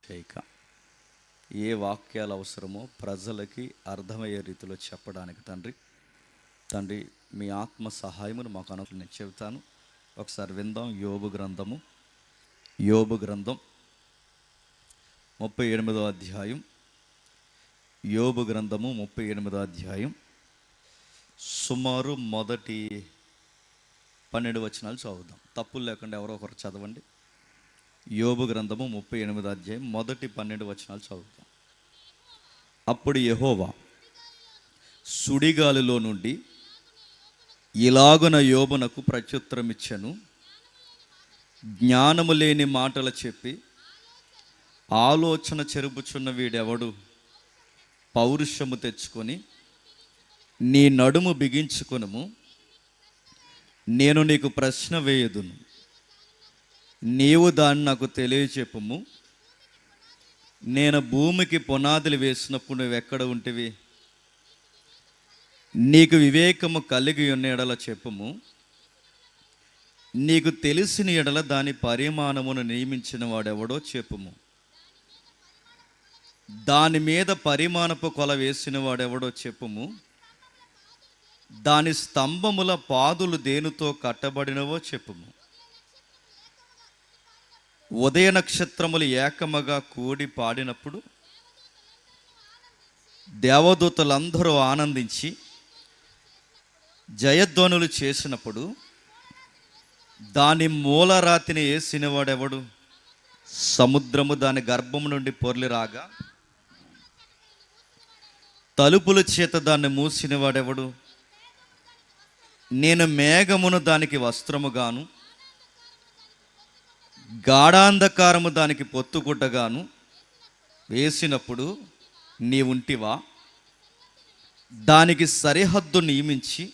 చేయక ఏ వాక్యాలు అవసరమో ప్రజలకి అర్థమయ్యే రీతిలో చెప్పడానికి తండ్రి మీ ఆత్మ సహాయమును మాకు అనుకుని నేను చెబుతాను. ఒకసారి విందాం. యోబు గ్రంథం 38వ అధ్యాయం. యోబు గ్రంథము 38వ అధ్యాయం సుమారు మొదటి 12 వచనాలు చదువుదాం. తప్పులు లేకుండా ఎవరో ఒకరు చదవండి. యోబు గ్రంథము 38వ అధ్యాయం మొదటి 12 వచనాలు చదువుతాం. అప్పుడు యెహోవా సుడిగాలిలో నుండి ఇలాగున యోబునకు ప్రత్యుత్తరం ఇచ్చెను. జ్ఞానము లేని మాటలు చెప్పి ఆలోచన చెరుపుచున్న వీడెవడు? పౌరుషము తెచ్చుకొని నీ నడుము బిగించుకొనుము, నేను నీకు ప్రశ్న వేయుదును, నీవు దాన్ని నాకు తెలియచెప్పుము. నేను భూమికి పునాదులు వేసినప్పుడు నువ్వు ఎక్కడ ఉంటివి? నీకు వివేకము కలిగి ఉన్న ఎడల చెప్పుము, నీకు తెలిసిన ఎడల దాని పరిమాణమును నియమించిన వాడెవడో చెప్పుము, దాని మీద పరిమాణపు కొల వేసిన వాడెవడో చెప్పుము, దాని స్తంభముల పాదులు దేనితో కట్టబడినవో చెప్పుము. ఉదయ నక్షత్రములు ఏకముగా కూడి పాడినప్పుడు దేవదూతలందరూ ఆనందించి జయధ్వనులు చేసినప్పుడు దాని మూలరాతిని వేసిన వాడెవడు? సముద్రము దాని గర్భము నుండి పొర్లి రాగా తలుపుల చేత దాన్ని మూసిన వాడెవడు? నేను మేఘమును దానికి వస్త్రముగాను గాఢాంధకారము దానికి పొత్తుగుడ్డగాను వేసినప్పుడు నీ ఉంటివా? దానికి సరిహద్దు నియమించి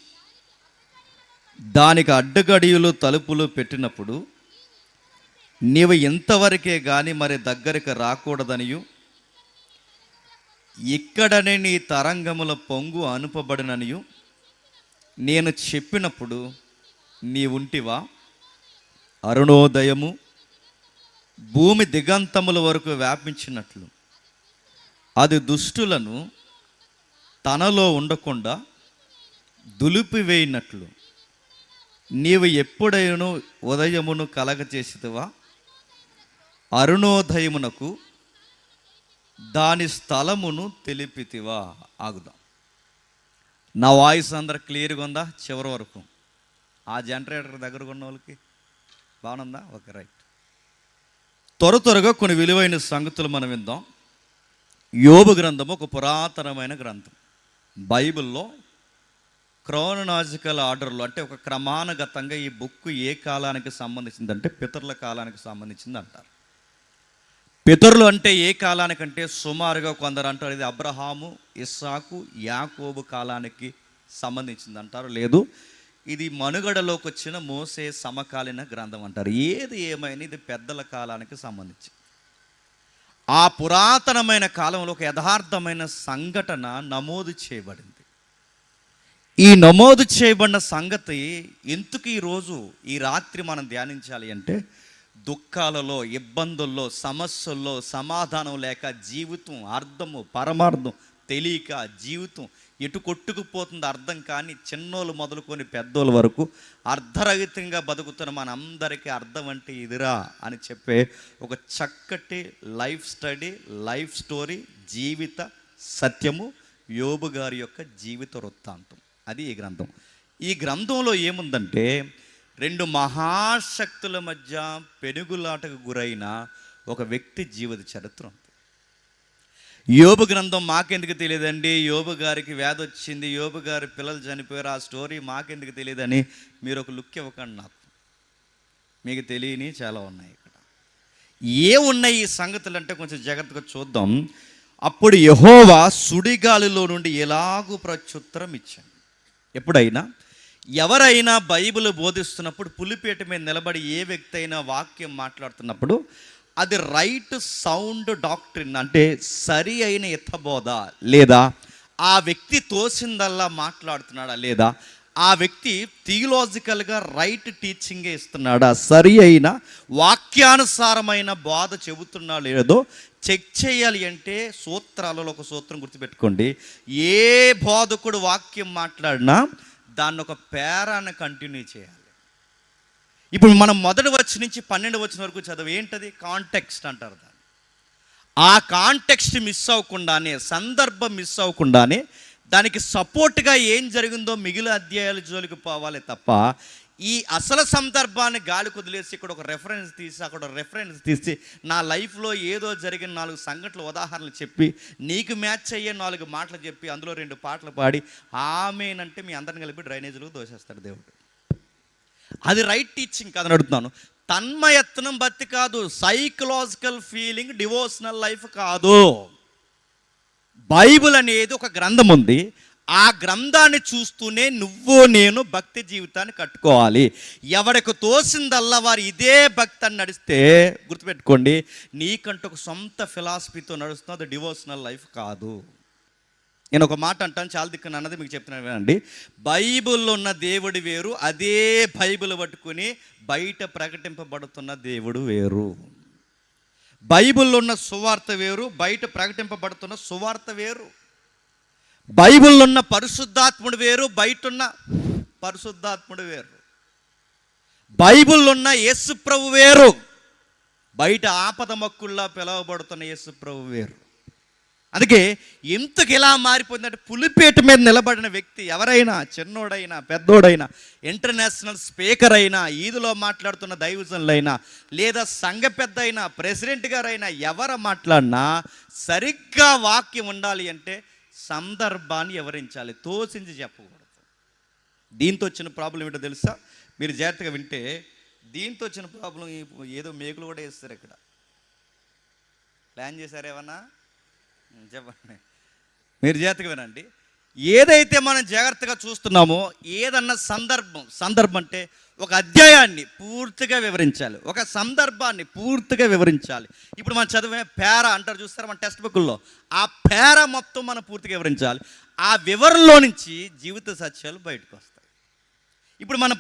దానికి అడ్డగడియలు తలుపులు పెట్టినప్పుడు నీవు ఇంతవరకే కానీ మరి దగ్గరికి రాకూడదనియు, ఇక్కడనే నీ తరంగముల పొంగు అనుపబడిననియు నేను చెప్పినప్పుడు నీ ఉంటివా? అరుణోదయము భూమి దిగంతముల వరకు వ్యాపించినట్లు అది దుష్టులను తనలో ఉండకుండా దులిపివేయినట్లు నీవు ఎప్పుడైనా ఉదయమును కలగచేసితివా? అరుణోదయమునకు దాని స్థలమును తెలిపితివా? ఆగుదాం. నా వాయిస్ అందరు క్లియర్గా ఉందా? చివరి వరకు ఆ జనరేటర్ దగ్గర ఉన్న వాళ్ళకి బాగుందా? Okay, right. త్వరగా కొన్ని విలువైన సంగతులు మనం విందాం. యోబు గ్రంథము ఒక పురాతనమైన గ్రంథం. బైబిల్లో క్రోనలాజికల్ ఆర్డర్లో, అంటే ఒక క్రమానుగతంగా ఈ బుక్ ఏ కాలానికి సంబంధించిందంటే పితరుల కాలానికి సంబంధించింది అంటారు. పితరులు అంటే ఏ కాలానికంటే సుమారుగా కొందరు అంటారు ఇది అబ్రహాము, ఇస్సాకు, యాకోబు కాలానికి సంబంధించింది అంటారు. లేదు, ఇది మనుగడలోకి వచ్చిన మోసే సమకాలీన గ్రంథం అంటారు. ఏది ఏమైనా ఇది పెద్దల కాలానికి సంబంధించి. ఆ పురాతనమైన కాలంలో ఒక యథార్థమైన సంఘటన నమోదు చేయబడింది. ఈ నమోదు చేయబడిన సంగతి ఎందుకు ఈరోజు ఈ రాత్రి మనం ధ్యానించాలి అంటే, దుఃఖాలలో, ఇబ్బందుల్లో, సమస్యల్లో సమాధానం లేక జీవితం అర్థము పరమార్థం తెలియక జీవితం ఎటు కొట్టుకుపోతుంది అర్థం కాని చిన్నోళ్ళు మొదలుకొని పెద్దోళ్ళ వరకు అర్ధరహితంగా బతుకుతున్న మనందరికీ అర్థం అంటే ఇదిరా అని చెప్పే ఒక చక్కటి లైఫ్ స్టోరీ, జీవిత సత్యము యోబు గారి యొక్క జీవిత వృత్తాంతం. అది ఈ గ్రంథం. ఈ గ్రంథంలో ఏముందంటే, 2 మహాశక్తుల మధ్య పెనుగులాటకు గురైన ఒక వ్యక్తి జీవిత చరిత్ర ఉంది. యోబు గ్రంథం మాకెందుకు తెలియదండి, యోబు గారికి వ్యాధి వచ్చింది, యోబు గారి పిల్లలు చనిపోయారు, ఆ స్టోరీ మాకెందుకు తెలియదని మీరు ఒక లుక్ ఇవ్వకండి. నాకు మీకు తెలియని చాలా ఉన్నాయి ఇక్కడ. ఉన్నాయి ఈ సంగతులు అంటే కొంచెం జాగ్రత్తగా చూద్దాం. అప్పుడు యెహోవా సుడిగాలిలో నుండి ఎలాగూ ప్రత్యుత్తరం ఇచ్చాడు. ఎప్పుడైనా ఎవరైనా బైబిల్ బోధిస్తున్నప్పుడు పులిపేట మీద నిలబడి ఏ వ్యక్తి అయినా వాక్యం మాట్లాడుతున్నప్పుడు అది రైట్ సౌండ్ డాక్ట్రిన్, అంటే సరి అయిన హితబోధ, లేదా ఆ వ్యక్తి తోసిందల్లా మాట్లాడుతున్నాడా, లేదా ఆ వ్యక్తి థియలాజికల్గా రైట్ టీచింగే ఇస్తున్నాడా, సరి అయిన వాక్యానుసారమైన బోధ చెబుతున్నాడు లేదో చెక్ చేయాలి అంటే సూత్రాలలో ఒక సూత్రం గుర్తుపెట్టుకోండి. ఏ బోధకుడు వాక్యం మాట్లాడినా దాన్ని ఒక పేరాన్ని కంటిన్యూ చేయాలి. ఇప్పుడు మనం మొదటి వచ్చి నుంచి 12 వచ్చిన వరకు చదువు ఏంటది? కాంటెక్స్ట్ అంటారు దాన్ని. ఆ కాంటెక్స్ట్ మిస్ అవ్వకుండానే, సందర్భం మిస్ అవ్వకుండానే దానికి సపోర్ట్గా ఏం జరిగిందో మిగిలిన అధ్యాయాల జోలికి పోవాలి తప్ప ఈ అసలు సందర్భాన్ని గాలి కుదిలేసి ఇక్కడ ఒక రెఫరెన్స్ తీసి అక్కడ ఒక రెఫరెన్స్ తీసి నా లైఫ్లో ఏదో జరిగిన 4 సంఘటనలు ఉదాహరణలు చెప్పి నీకు మ్యాచ్ అయ్యే 4 మాటలు చెప్పి అందులో 2 పాటలు పాడి ఆమేనంటే మీ అందరిని కలిపి డ్రైనేజీలో దోసేస్తాడు దేవుడు. అది రైట్ టీచింగ్ కాదని అడుగుతున్నాను. తన్మయత్నం బట్టి కాదు, సైకలాజికల్ ఫీలింగ్, డివోషనల్ లైఫ్ కాదు. బైబిల్ అనేది ఒక గ్రంథం ఉంది. ఆ గ్రంథాన్ని చూస్తూనే నువ్వు నేను భక్తి జీవితాన్ని కట్టుకోవాలి. ఎవరికి తోసిందల్లా వారు ఇదే భక్తి అని నడిస్తే గుర్తుపెట్టుకోండి, నీకంటూ ఒక సొంత ఫిలాసఫీతో నడుస్తుంది. అది డివోషనల్ లైఫ్ కాదు. నేను ఒక మాట అంటాను, చాలా దిక్కున అన్నది మీకు చెప్తున్నాను వినండి. బైబిల్లో ఉన్న దేవుడు వేరు, అదే బైబిల్ పట్టుకుని బయట ప్రకటింపబడుతున్న దేవుడు వేరు. బైబిల్లో ఉన్న సువార్త వేరు, బయట ప్రకటింపబడుతున్న సువార్త వేరు. బైబిల్లో ఉన్న పరిశుద్ధాత్ముడు వేరు, బయట ఉన్న పరిశుద్ధాత్ముడు వేరు. బైబిల్లో ఉన్న యేసు ప్రభు వేరు, బయట ఆపద మక్కుల్లా పిలువబడుతున్న యేసు ప్రభు వేరు. అందుకే ఎందుకు ఇలా మారిపోయిందంటే, పులిపేట మీద నిలబడిన వ్యక్తి ఎవరైనా, చిన్నోడైనా పెద్దోడైనా, ఇంటర్నేషనల్ స్పీకర్ అయినా, ఈదులో మాట్లాడుతున్న దైవజనులైనా, లేదా సంఘ పెద్ద అయినా, ప్రెసిడెంట్ గారైనా, ఎవరు మాట్లాడినా సరిగ్గా వాక్యం ఉండాలి అంటే సందర్భాన్ని వివరించాలి, తోసించి చెప్పకూడదు. దీంతో వచ్చిన ప్రాబ్లం ఏంటో తెలుసా? మీరు జాగ్రత్తగా వింటే దీంతో వచ్చిన ప్రాబ్లం, ఏదో మేకులు కూడా వేస్తారు ఇక్కడ. ప్లాన్ చేశారు ఏమన్నా? చెప్పండి, మీరు జాగ్రత్తగా వినండి. ఏదైతే మనం జాగ్రత్తగా చూస్తున్నామో, ఏదన్నా సందర్భం అంటే ఒక అధ్యాయాన్ని పూర్తిగా వివరించాలి, ఒక సందర్భాన్ని పూర్తిగా వివరించాలి. ఇప్పుడు మనం చదివే పేర అంటారు చూస్తారా మన టెక్స్ట్ బుక్లో, ఆ పేర మొత్తం మనం పూర్తిగా వివరించాలి. ఆ వివరణలో నుంచి జీవిత సత్యాలు బయటకు వస్తాయి. ఇప్పుడు మనం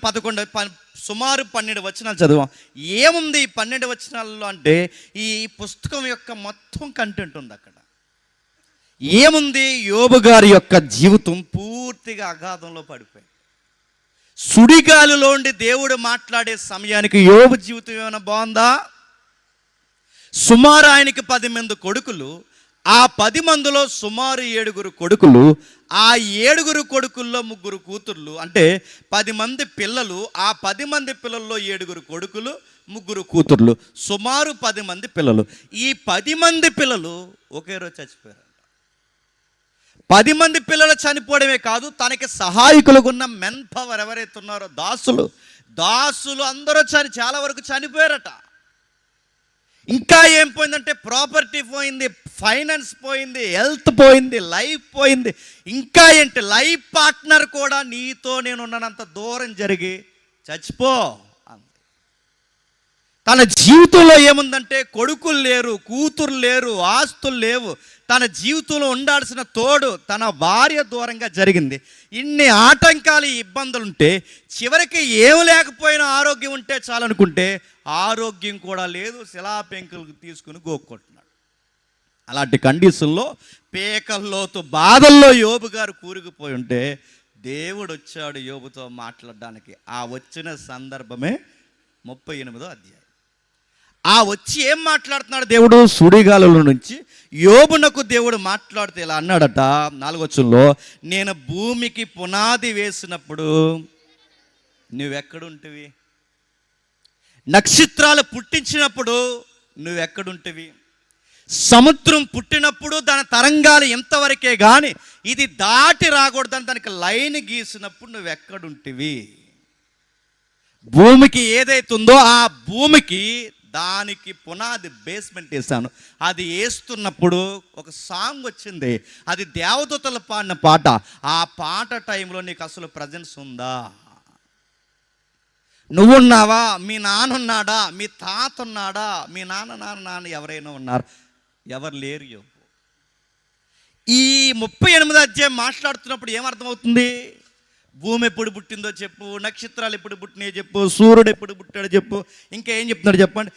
సుమారు 12 వచనాలు చదివాం. ఏముంది ఈ 12 వచనాలలో అంటే, ఈ పుస్తకం యొక్క మొత్తం కంటెంట్ ఉంది అక్కడ. ఏముంది? యోబు గారి యొక్క జీవితం పూర్తిగా అగాధంలో పడిపోయింది. సుడిగాలిలోండి దేవుడు మాట్లాడే సమయానికి యోబు జీవితం ఏమైనా బాగుందా? సుమారు ఆయనకి 10 మంది కొడుకులు. ఆ 10 మందిలో సుమారు 7 కొడుకులు. ఆ 7 కొడుకుల్లో 3 కూతుర్లు. అంటే 10 మంది పిల్లలు. ఆ 10 మంది పిల్లల్లో 7 కొడుకులు, 3 కూతుర్లు, సుమారు 10 మంది పిల్లలు. ఈ 10 మంది పిల్లలు ఒకే రోజు చచ్చిపోయారు. 10 మంది పిల్లలు చనిపోవడమే కాదు, తనకి సహాయకులుగా ఉన్న మెన్ పవర్ ఎవరైతే ఉన్నారో, దాసులు అందరూ చాలా వరకు చనిపోయారట. ఇంకా ఏం పోయిందంటే, ప్రాపర్టీ పోయింది, ఫైనాన్స్ పోయింది, హెల్త్ పోయింది, లైఫ్ పోయింది. ఇంకా ఏంటి, లైఫ్ పార్ట్నర్ కూడా నీతో నేను ఉన్నంత దూరం జరిగి చచ్చిపో అంది. తన జీవితంలో ఏముందంటే, కొడుకులు లేరు, కూతురు లేరు, ఆస్తులు లేవు. తన జీవితంలో ఉండాల్సిన తోడు తన భార్య దూరంగా జరిగింది. ఇన్ని ఆటంకాలు, ఇబ్బందులుంటే చివరికి ఏం లేకపోయినా ఆరోగ్యం ఉంటే చాలనుకుంటే ఆరోగ్యం కూడా లేదు, శిలాపెంకులు తీసుకుని గోక్కుంటున్నాడు. అలాంటి కండిషన్లో పేకల్లోతు బాధల్లో యోబు గారు కూరుకుపోయి ఉంటే దేవుడు వచ్చాడు యోబుతో మాట్లాడడానికి. ఆ వచ్చిన సందర్భమే 38వ అధ్యాయం. ఆ వచ్చి ఏం మాట్లాడుతున్నాడు దేవుడు? సుడిగాలుల నుంచి యోబునకు దేవుడు మాట్లాడితే ఇలా అన్నాడట 4వ వచనంలో, నేను భూమికి పునాది వేసినప్పుడు నువ్వెక్కడుంటివి? నక్షత్రాలు పుట్టించినప్పుడు నువ్వెక్కడుంటివి? సముద్రం పుట్టినప్పుడు దాని తరంగాలు ఎంతవరకే కానీ ఇది దాటి రాకూడదని దానికి లైన్ గీసినప్పుడు నువ్వెక్కడుంటివి? భూమికి ఏదైతుందో ఆ భూమికి దానికి పునాది బేస్మెంట్ వేసాను. అది వేస్తున్నప్పుడు ఒక సాంగ్ వచ్చింది, అది దేవదూతలు పాడిన పాట. ఆ పాట టైంలో నీకు అసలు ప్రజెన్స్ ఉందా? నువ్వున్నావా? మీ నాన్న ఉన్నాడా? మీ తాత ఉన్నాడా? మీ నాన్న ఎవరైనా ఉన్నారు? ఎవరు లేరు. ఈ 38వ అధ్యాయం మాట్లాడుతున్నప్పుడు ఏమర్థమవుతుంది? భూమి ఎప్పుడు పుట్టిందో చెప్పు, నక్షత్రాలు ఎప్పుడు పుట్టినాయో చెప్పు, సూర్యుడు ఎప్పుడు పుట్టాడో చెప్పు, ఇంకా ఏం చెప్తున్నాడు చెప్పండి.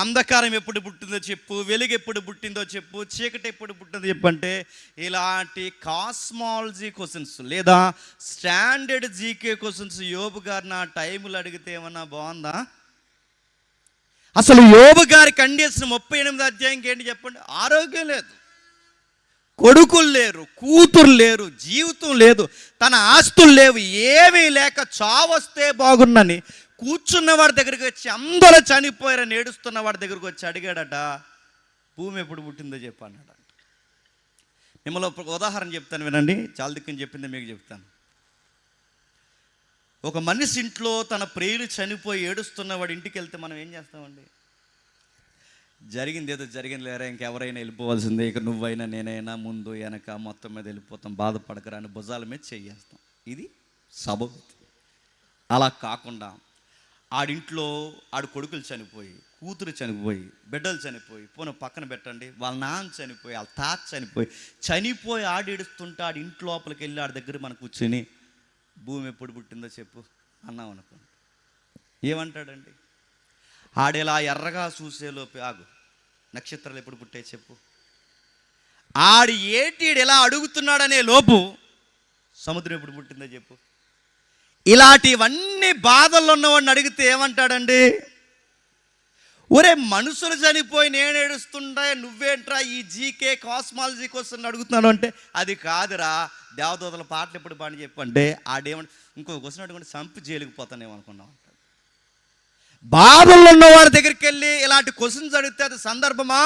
అంధకారం ఎప్పుడు పుట్టిందో చెప్పు, వెలుగు ఎప్పుడు పుట్టిందో చెప్పు, చీకటి ఎప్పుడు పుట్టిందో చెప్పు అంటే ఇలాంటి కాస్మాలజీ క్వశ్చన్స్ లేదా స్టాండర్డ్ జీకే క్వశ్చన్స్ యోబు గారు నా టైములు అడిగితే ఏమన్నా బాగుందా? అసలు యోబు గారి కండిషన్ 38 అధ్యాయంకి ఏంటి చెప్పండి? ఆరోగ్యం లేదు, కొడుకులు లేరు, కూతురు లేరు, జీవితం లేదు, తన ఆస్తులు లేవు, ఏమీ లేక చావొస్తే బాగున్నని కూర్చున్న వాడి దగ్గరికి వచ్చి అందరూ చనిపోయారని ఏడుస్తున్న వాడి దగ్గరికి వచ్చి అడిగాడట, భూమి ఎప్పుడు పుట్టిందో చెప్పన్నాడు. మిమ్మల్ని ఒక ఉదాహరణ చెప్తాను వినండి, చాలా దిక్కుని చెప్పింది మీకు చెప్తాను. ఒక మనిషి ఇంట్లో తన ప్రియులు చనిపోయి ఏడుస్తున్న వాడి ఇంటికి వెళ్తే మనం ఏం చేస్తామండి? జరిగింది ఏదో జరిగింది లేరా, ఇంకెవరైనా వెళ్ళిపోవాల్సిందే, ఇక నువ్వైనా నేనైనా ముందు వెనక మొత్తం మీద వెళ్ళిపోతాం, బాధపడకరా అని భుజాల మీద చేయేస్తాం. ఇది సబబు. అలా కాకుండా ఆడింట్లో ఆడి కొడుకులు చనిపోయి, కూతురు చనిపోయి, బిడ్డలు చనిపోయి, పోను పక్కన పెట్టండి వాళ్ళ నాన్న చనిపోయి, వాళ్ళ తాత చనిపోయి ఆడేడుస్తుంటే ఆడి ఇంటి లోపలికి వెళ్ళి ఆడి దగ్గర మనం కూర్చొని భూమి ఎప్పుడు పుట్టిందో చెప్పు అన్నాం అనుకోండి, ఏమంటాడండి? ఆడేలా ఎర్రగా చూసేలోపు ఆగు, నక్షత్రాలు ఎప్పుడు పుట్టాయి చెప్పు. ఆడు ఏటీడు ఎలా అడుగుతున్నాడనే లోపు సముద్రం ఎప్పుడు పుట్టిందో చెప్పు. ఇలాంటివన్నీ బాధల్లో ఉన్నవాడిని అడిగితే ఏమంటాడండి? ఒరే మనుషులు చనిపోయి నేను ఏడుస్తుంటా, నువ్వేంట్రా ఈ జీకే కాస్మాలజీ క్వశ్చన్ అడుగుతున్నాడు అంటే, అది కాదురా దేవదూతల పాటలు ఎప్పుడు బాగా చెప్పంటే ఆడేమంటే ఇంకో క్వశ్చన్ అడుగుంటే చంపి జైలుకి పోతానేమనుకున్నాం అంటాడు. బాధల్లో ఉన్న వారి దగ్గరికి వెళ్ళి ఇలాంటి క్వశ్చన్స్ అడిగితే అది సందర్భమా?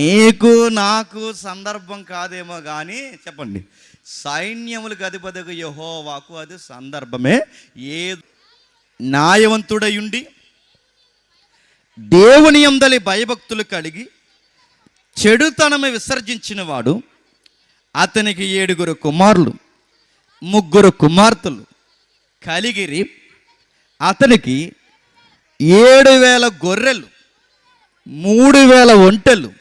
నీకు నాకు సందర్భం కాదేమో కానీ చెప్పండి, సైన్యములకు అధిపతిగా యెహోవాకు అది సందర్భమే. ఏ న్యాయవంతుడయుండి దేవుని యందలి భయభక్తులు కలిగి చెడుతనము విసర్జించిన వాడు, అతనికి 7 కుమారులు 3 కుమార్తెలు కలిగిరి. అతనికి 7,000 గొర్రెలు, 3,000 ఒంటెలు,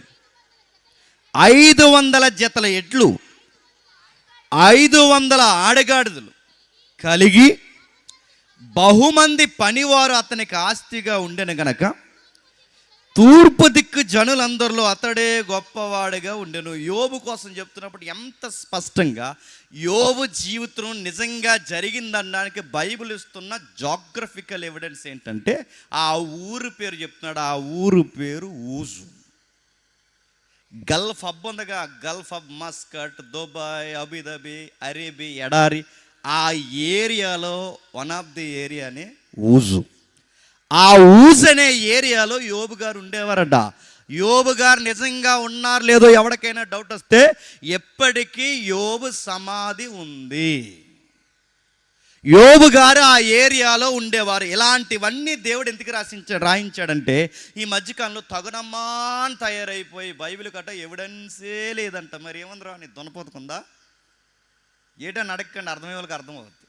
500 జతల ఎడ్లు, 500 ఆడగాడిదలు కలిగి బహుమంది పనివారు అతనికి ఆస్తిగా ఉండెను గనక తూర్పు దిక్కు జనులందరిలో అతడే గొప్పవాడిగా ఉండెను. యోబు కోసం చెప్తున్నప్పుడు ఎంత స్పష్టంగా యోబు జీవితం నిజంగా జరిగిందనడానికి బైబిల్ ఇస్తున్న జాగ్రఫికల్ ఎవిడెన్స్ ఏంటంటే ఆ ఊరు పేరు చెప్తున్నాడు. ఆ ఊరు పేరు ఊజు. గల్ఫ్ హబ్ ఉందిగా, gulf hub, Muscat, Dubai, Abu Dhabi, అరేబి, ఎడారి, ఆ ఏరియాలో వన్ ఆఫ్ ది ఏరియానే ఊజు. ఆ ఊజ్ అనే ఏరియాలో యోబు గారు ఉండేవారట. యోబు గారు నిజంగా ఉన్నారు లేదో ఎవరికైనా డౌట్ వస్తే ఎప్పటికీ యోబు సమాధి ఉంది. యోబు గారు ఆ ఏరియాలో ఉండేవారు. ఇలాంటివన్నీ దేవుడు ఎందుకు రాయించాడంటే ఈ మధ్యకాలంలో తగునమ్మాన్ తయారైపోయి బైబిల్ కట్ట ఎవిడెన్సే లేదంట. మరి ఏమందరా నీ దున్నపోతుకుందా ఏటని అడగకండి, అర్థమయ్యే వాళ్ళకి అర్థమవుతుంది.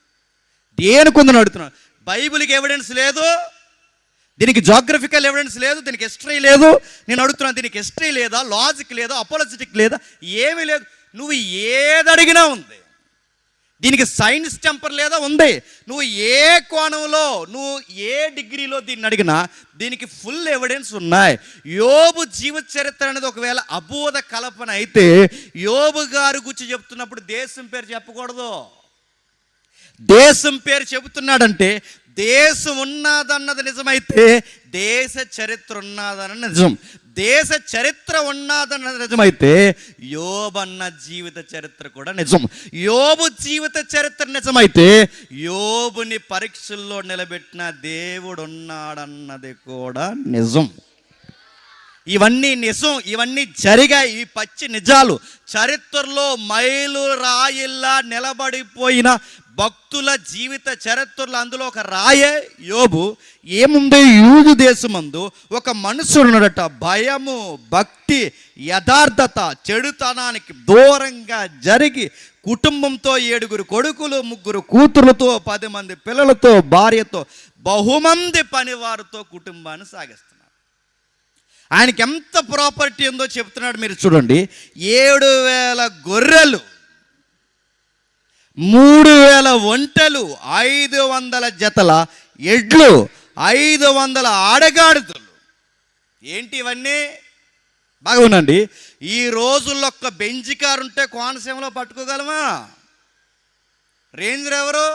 దేనికుందని అడుగుతున్నాను. బైబిల్కి ఎవిడెన్స్ లేదు, దీనికి జాగ్రఫికల్ ఎవిడెన్స్ లేదు, దీనికి హిస్టరీ లేదు. నేను అడుగుతున్నాను, దీనికి హిస్టరీ లేదా, లాజిక్ లేదా, అపోలజిటిక్ లేదా, ఏమీ లేదు. నువ్వు ఏది అడిగినా ఉంది. దీనికి సైన్స్ టెంపర్ లేదా, ఉంది. నువ్వు ఏ కోణంలో, నువ్వు ఏ డిగ్రీలో దీన్ని అడిగినా దీనికి ఫుల్ ఎవిడెన్స్ ఉన్నాయి. యోబు జీవిత చరిత్ర అనేది ఒకవేళ అబోధ కల్పన అయితే యోబు గారు గురించి చెప్తున్నప్పుడు దేశం పేరు చెప్పకూడదు. దేశం పేరు చెబుతున్నాడంటే దేశం ఉన్నదన్నది నిజమైతే దేశ చరిత్ర ఉన్నదన్నది నిజం. దేశ చరిత్ర ఉన్నదన్నది నిజమైతే యోబన్న జీవిత చరిత్ర కూడా నిజం. యోబు జీవిత చరిత్ర నిజమైతే యోబుని పరీక్షల్లో నిలబెట్టిన దేవుడు ఉన్నాడన్నది కూడా నిజం. ఇవన్నీ నిజం, ఇవన్నీ జరిగాయి. ఈ పచ్చి నిజాలు చరిత్రలో మైలు రాయిల్లా నిలబడిపోయిన భక్తుల జీవిత చరిత్రలో అందులో ఒక రాయే యోబు. ఏముంది, యూదు దేశమందు ఒక మనుషుడు ఉన్నాడట. భయము, భక్తి, యథార్థత, చెడుతనానికి దూరంగా జరిగి కుటుంబంతో 7 కొడుకులు 3 కూతురులతో 10 మంది పిల్లలతో భార్యతో బహుమంది పనివారితో కుటుంబాన్ని సాగిస్తున్నాడు. ఆయనకి ఎంత ప్రాపర్టీ ఉందో చెప్తున్నాడు. మీరు చూడండి, 7,000 గొర్రెలు, 3,000 ఒంటెలు, 500 జతల ఎడ్లు, 500 ఆడగాడిదలు. ఏంటి ఇవన్నీ? బాగా ఉండండి. ఈ రోజుల్లో ఒక్క బెంజ్ కారు ఉంటే కోనసీమలో పట్టుకోగలమా? రేంజర్ ఎవరు?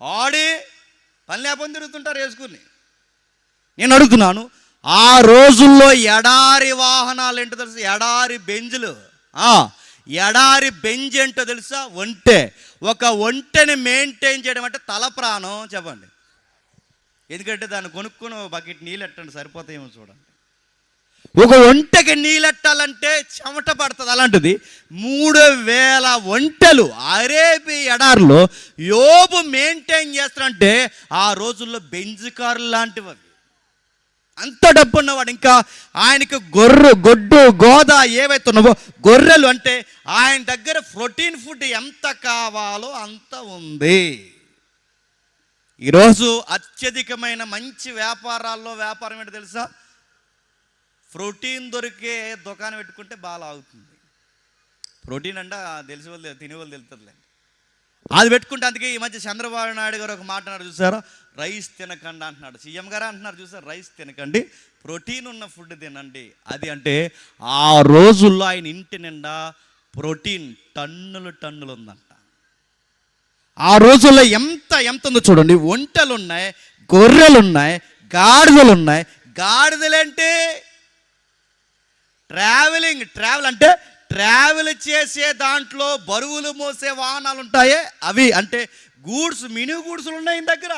ఆడి పని లేకపోతే తిరుగుతుంటారు వేసుకుని. నేను అడుగుతున్నాను, ఆ రోజుల్లో ఎడారి వాహనాలు ఏంటో తెలుసు? ఎడారి బెంజులు. ఎడారి బెంజ్ ఏంటో తెలుసా? ఒంటె. ఒక ఒంటెని మెయింటైన్ చేయడం అంటే తల ప్రాణం. చెప్పండి. ఎందుకంటే దాన్ని కొనుక్కొని బకెట్ నీళ్ళు ఎట్టండి, సరిపోతాయేమో చూడండి. ఒక ఒంటెకి నీళ్ళెట్టాలంటే చెమట పడుతుంది. అలాంటిది 3000 ఒంటెలు అరేబియా ఎడారిలో యోబు మెయింటైన్ చేస్తారంటే ఆ రోజుల్లో బెంజ్ కార్లు లాంటివి అవి. అంత డబ్బు ఉన్నవాడు. ఇంకా ఆయనకి గొడ్డు గోద ఏవైతే ఉన్నావో గొర్రెలు అంటే ఆయన దగ్గర ప్రోటీన్ ఫుడ్ ఎంత కావాలో అంత ఉంది. ఈరోజు అత్యధికమైన మంచి వ్యాపారాల్లో వ్యాపారం ఏంటో తెలుసా? ప్రోటీన్ దొరికే దుకాణం పెట్టుకుంటే బాగా అవుతుంది. ప్రోటీన్ అంటే తెలిసి వాళ్ళు తినే వాళ్ళు తెలుతుందిలేండి. అది పెట్టుకుంటే అందుకే ఈ మధ్య చంద్రబాబు నాయుడు గారు ఒక మాట అన్నారు చూసారా? రైస్ తినకండి అంటున్నాడు. సీఎం గారు అంటున్నారు చూసారు, రైస్ తినకండి, ప్రోటీన్ ఉన్న ఫుడ్ తినండి. అది అంటే ఆ రోజుల్లో ఆయన ఇంటి నిండా ప్రోటీన్ టన్నులు ఉందంట. ఆ రోజుల్లో ఎంత ఉందో చూడండి. ఒంటెలు ఉన్నాయి, గొర్రెలు ఉన్నాయి, గాడిదలు ఉన్నాయి. గాడిదలంటే ట్రావెల్ అంటే ట్రావెల్ చేసే దాంట్లో బరువులు మోసే వాహనాలు ఉంటాయే అవి. అంటే గూడ్స్, మినీ గూడ్స్లు ఉన్నాయి ఈయన దగ్గర.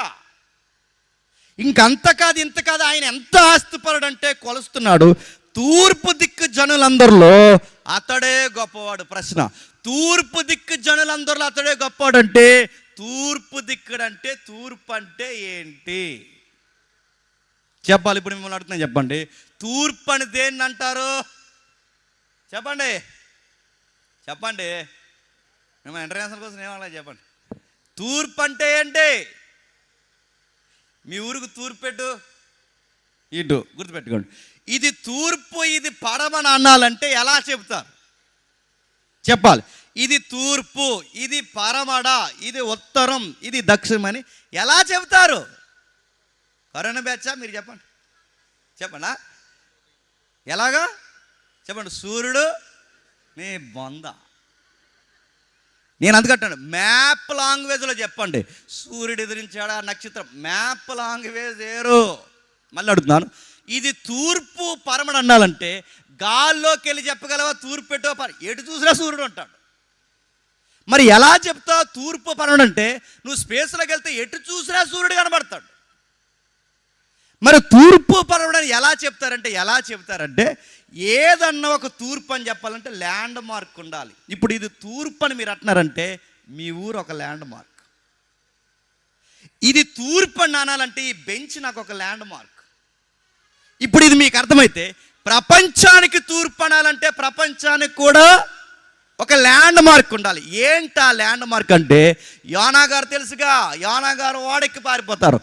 ఇంకంత కాదు ఇంత కాదు, ఆయన ఎంత ఆస్తిపరుడంటే కొలుస్తున్నాడు. తూర్పు దిక్కు జనులందరిలో అతడే గొప్పవాడు. ప్రశ్న, తూర్పు దిక్కు జనులందరిలో అతడే గొప్పవాడు అంటే తూర్పు దిక్కుడంటే తూర్పు అంటే ఏంటి చెప్పాలి. ఇప్పుడు మిమ్మల్ని అడుగుతున్నాను, చెప్పండి. తూర్పు అని దేన్ని అంటారు? చెప్పండి. మేము ఇంటర్నేషనల్ కోసం ఏమన్నా చెప్పండి. తూర్పు అంటే ఏంటి? మీ ఊరికి తూర్పు పెట్టు, ఇటు గుర్తుపెట్టుకోండి. ఇది తూర్పు, ఇది పడమని అనాలంటే ఎలా చెప్తారు? చెప్పాలి. ఇది తూర్పు, ఇది పరమడ, ఇది ఉత్తరం, ఇది దక్షిణం అని ఎలా చెబుతారు? కరోనా బ్యాచా? మీరు చెప్పండి. ఎలాగా చెప్పండి. సూర్యుడు మీ బొంద. నేను అందుకంటాను, మ్యాప్ లాంగ్వేజ్లో చెప్పండి. సూర్యుడు ఎదిరించాడా, నక్షత్రం, మ్యాప్ లాంగ్వేజ్ వేరు. మళ్ళీ అడుగుతున్నాను, ఇది తూర్పు పరమడు అన్నాలంటే గాల్లోకి వెళ్ళి చెప్పగలవా? తూర్పు పెట్టో ఎటు చూసినా సూర్యుడు ఉంటాడు. మరి ఎలా చెప్తావు తూర్పు పరమడు అంటే? నువ్వు స్పేస్లోకి వెళ్తే ఎటు చూసినా సూర్యుడు కనబడతాడు. మరి తూర్పు పరమడు అని ఎలా చెప్తారంటే ఏదన్నా ఒక తూర్పు అని చెప్పాలంటే ల్యాండ్ మార్క్ ఉండాలి. ఇప్పుడు ఇది తూర్పు అని మీరు అంటున్నారంటే మీ ఊరు ఒక ల్యాండ్ మార్క్. ఇది తూర్పు అని అనాలంటే ఈ బెంచ్ నాకు ఒక ల్యాండ్ మార్క్. ఇప్పుడు ఇది మీకు అర్థమైతే ప్రపంచానికి తూర్పు అనాలంటే ప్రపంచానికి కూడా ఒక ల్యాండ్ మార్క్ ఉండాలి. ఏంటి ఆ ల్యాండ్ మార్క్ అంటే? యోనా గారు తెలుసుగా, యోనా గారు వాడెక్కి పారిపోతారు.